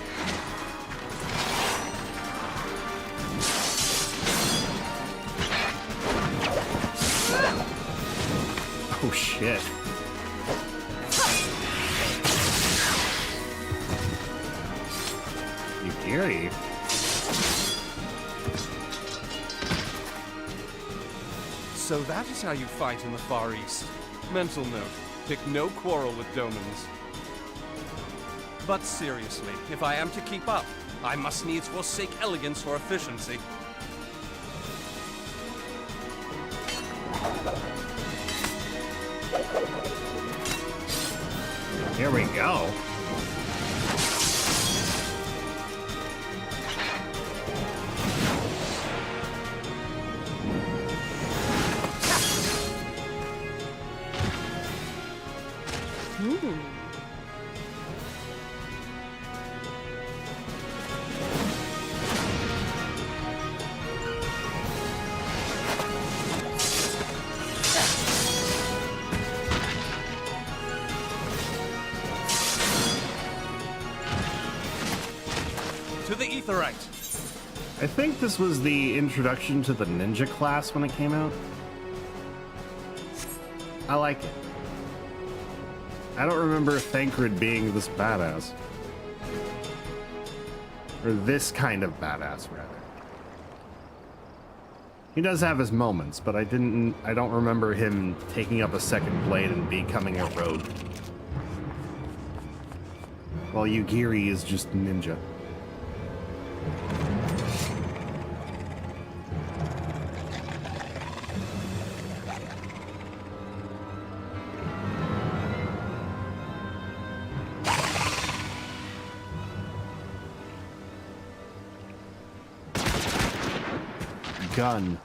Oh shit. You Gary. So that is how you fight in the Far East. Mental note, pick no quarrel with Domans. But seriously, if I am to keep up, I must needs forsake elegance for efficiency. Here we go. To the Aetherite! I think this was the introduction to the ninja class when it came out. I like it. I don't remember Thancred being this badass. Or this kind of badass, rather. He does have his moments, but I don't remember him taking up a second blade and becoming a rogue. While Yugiri is just ninja. gun.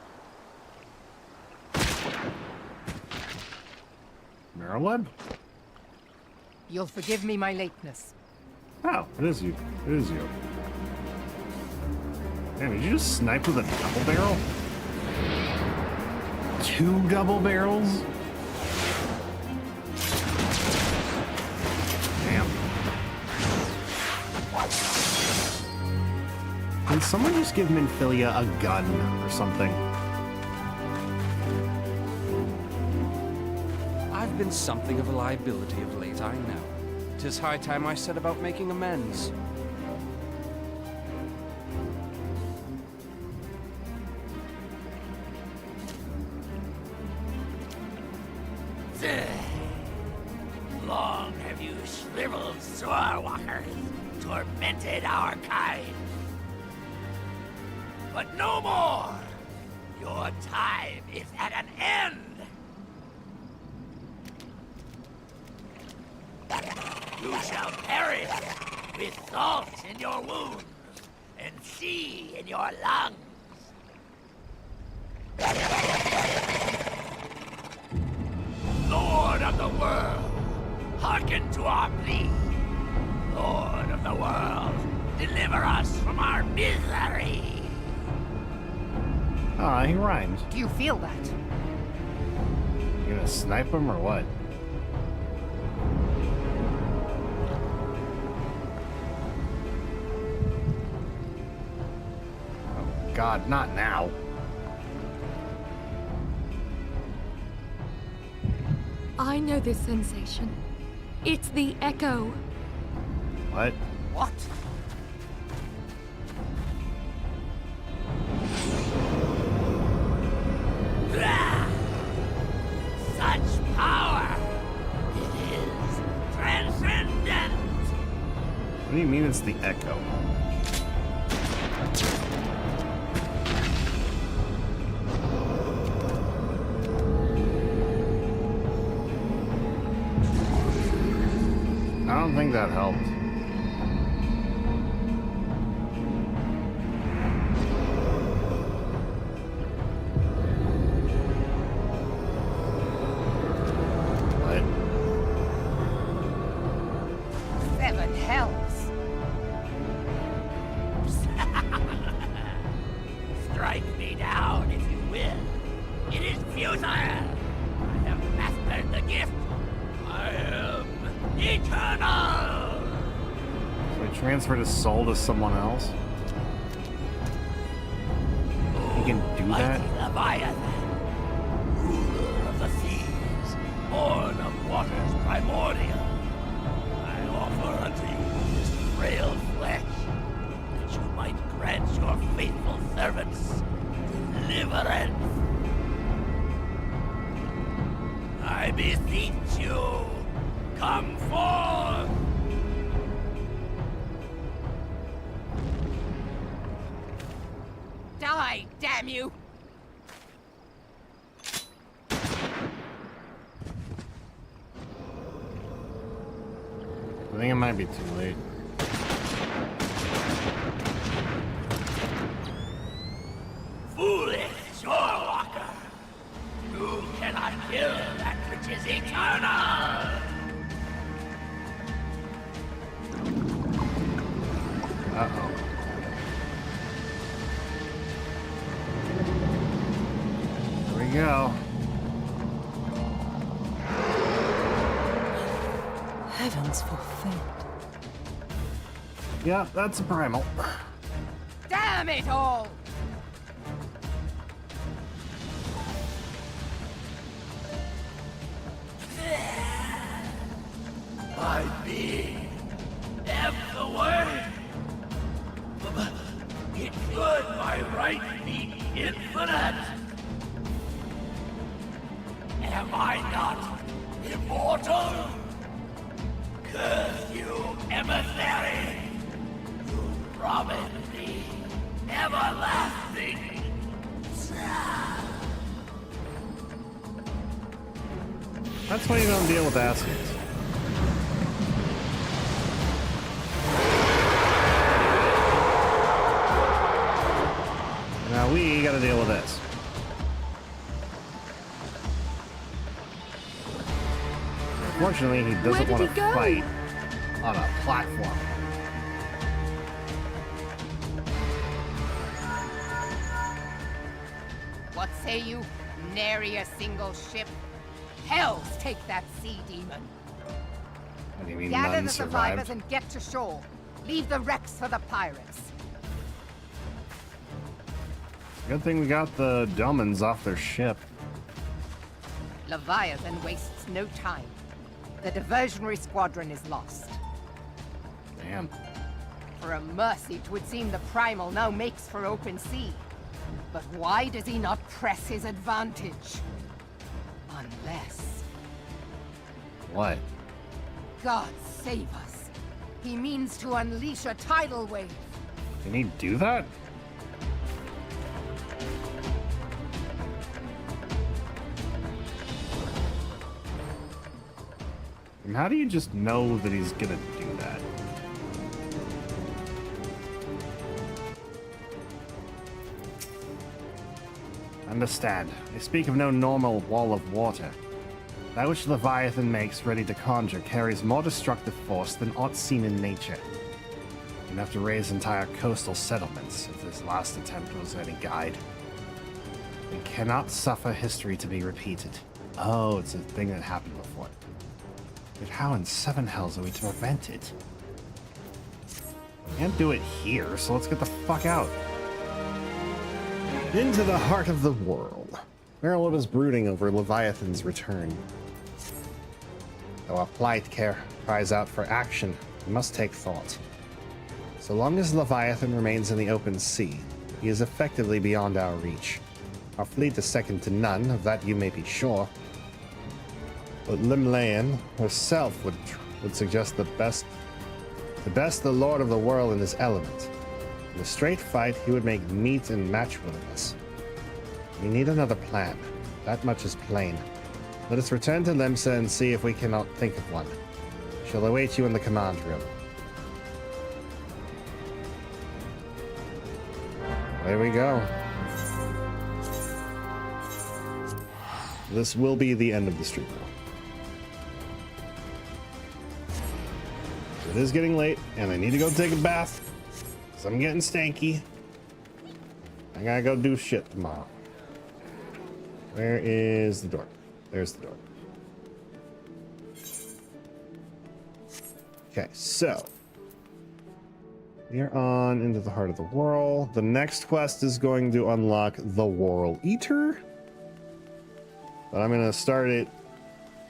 Mirror web? You'll forgive me my lateness. Oh, it is you. It is you. Damn, did you just snipe with a double barrel? 2 double barrels? Damn. Can someone just give Minfillia a gun or something? I've been something of a liability of late, I know. 'Tis high time I set about making amends. Long have you shriveled swordwalkers tormented our kind. But no more! Your time is at an end! You shall perish with salt in your wounds and sea in your lungs. Lord of the world, hearken to our plea. Lord of the world, deliver us from our misery. Ah, he rhymed. Do you feel that? You gonna snipe him or what? Oh God, not now. I know this sensation. It's the echo. What? What? Such power! It is transcendent! What do you mean it's the echo? I don't think that helped. What? 7 hells. Strike me down if you will. It is futile! I have mastered the gift. I am eternal! So he transferred his soul to someone else? He can do that? Mighty Leviathan, ruler of the seas, born of waters primordial, I offer unto you this frail flesh, that you might grant your faithful servants deliverance. I beseech you, come forth! Die, damn you! I think it might be too late. Foolish shorewalker! You cannot kill that which is eternal! Uh-oh. Here we go. Heavens forfend. Yeah, that's a primal. Damn it all! My being, am the way. It could by right be infinite. Am I not immortal? Curse you, emissary! You promised me everlasting. That's why you don't deal with acids. Now we gotta deal with this. Fortunately, he doesn't want to fight on a platform. What say you? Nary a single ship? Hells take that sea demon. What do you mean Gather none the survived? survivors and get to shore. Leave the wrecks for the pirates. Good thing we got the Domans off their ship. Leviathan wastes no time. The diversionary squadron is lost. Damn. For a mercy, 'twould seem the Primal now makes for open sea. But why does he not press his advantage? Unless... What? God save us. He means to unleash a tidal wave. Can he do that? And how do you just know that he's gonna do that? Understand. I speak of no normal wall of water. That which Leviathan makes ready to conjure carries more destructive force than aught seen in nature. Enough to raise entire coastal settlements, if this last attempt was any guide. We cannot suffer history to be repeated. Oh, it's a thing that happened before. But how in seven hells are we to prevent it? Can't do it here, so let's get the fuck out. Into the heart of the world. Merlin is brooding over Leviathan's return. Though our plight care cries out for action, we must take thought. So long as Leviathan remains in the open sea, he is effectively beyond our reach. Our fleet is second to none, of that you may be sure. But Limlayan herself would suggest the best the Lord of the world in his element. In a straight fight, he would make meat and match willingness. We need another plan. That much is plain. Let us return to Limsa and see if we cannot think of one. Shall await you in the command room. There we go. This will be the end of the stream now. It is getting late, and I need to go take a bath, because I'm getting stanky. I gotta go do shit tomorrow. Where is the door? There's the door. Okay, so we are on into the heart of the world. The next quest is going to unlock the World Eater, but I'm gonna start it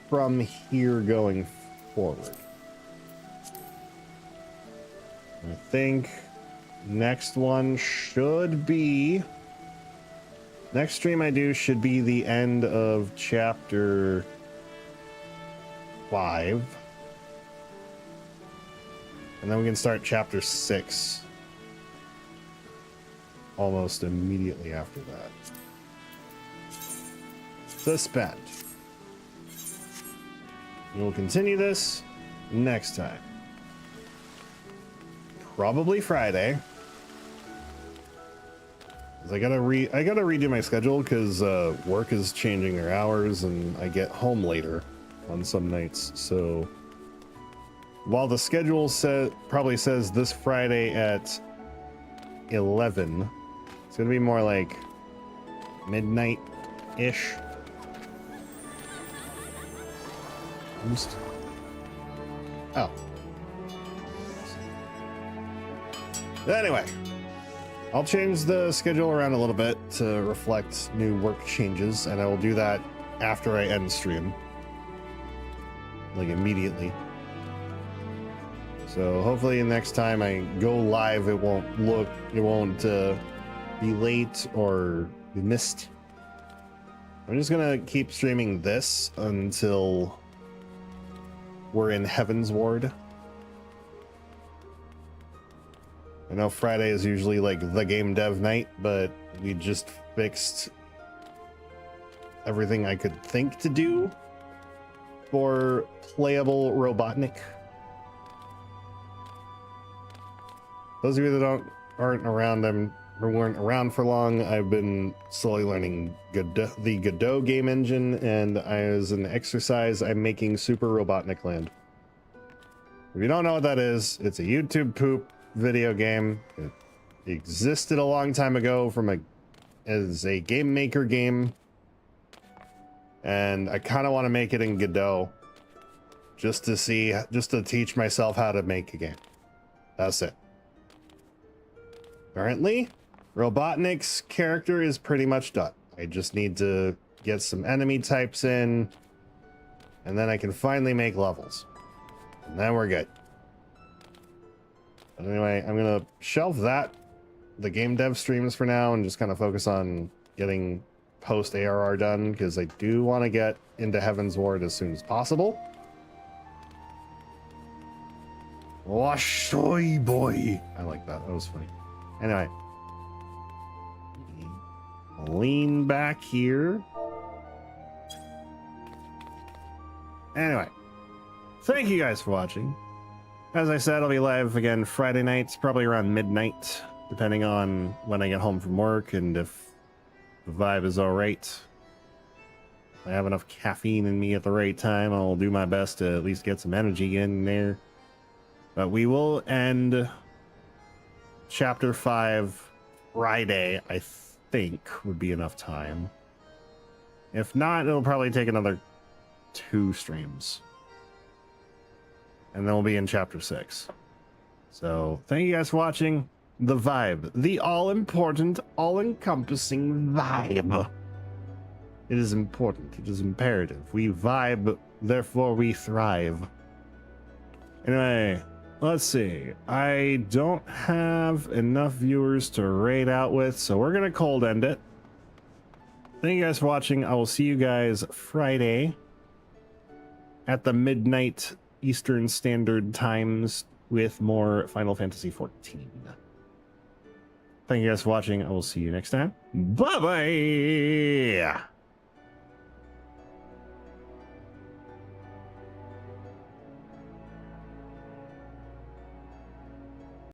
from here going forward. I think next one should be... Next stream I do should be the end of chapter 5. And then we can start chapter 6 almost immediately after that. Suspend. We will continue this next time. Probably Friday. 'Cause I gotta redo my schedule because work is changing their hours and I get home later on some nights. So while the schedule probably says this Friday at 11, it's gonna be more like midnight-ish. Oh. Anyway, I'll change the schedule around a little bit to reflect new work changes, and I will do that after I end stream. Like immediately. So hopefully next time I go live, it won't be late or be missed. I'm just gonna keep streaming this until we're in Heaven's Ward. I know Friday is usually like the game dev night, but we just fixed everything I could think to do for playable Robotnik. Those of you that aren't around, I'm weren't around for long, I've been slowly learning the Godot game engine, and as an exercise, I'm making Super Robotnik Land. If you don't know what that is, it's a YouTube poop video game. It existed a long time ago as a game maker game, and I kind of want to make it in Godot just to teach myself how to make a game. That's it. Currently, Robotnik's character is pretty much done. I just need to get some enemy types in, and then I can finally make levels. And then we're good. But anyway, I'm gonna shelve the game dev streams for now, and just kind of focus on getting post-ARR done, because I do want to get into Heaven's Ward as soon as possible. Washoy boy! I like that. That was funny. Anyway. Lean back here. Anyway. Thank you guys for watching. As I said, I'll be live again Friday nights, probably around midnight, depending on when I get home from work and if the vibe is alright. If I have enough caffeine in me at the right time, I'll do my best to at least get some energy in there. But we will end Chapter 5 Friday, I think would be enough time. If not, it'll probably take another 2 streams. And then we'll be in Chapter 6. So, thank you guys for watching. The vibe. The all-important, all-encompassing vibe. It is important. It is imperative. We vibe, therefore we thrive. Anyway, let's see. I don't have enough viewers to raid out with, so we're going to cold end it. Thank you guys for watching. I will see you guys Friday at the midnight Eastern Standard Times with more Final Fantasy XIV. Thank you guys for watching. I will see you next time. Bye-bye!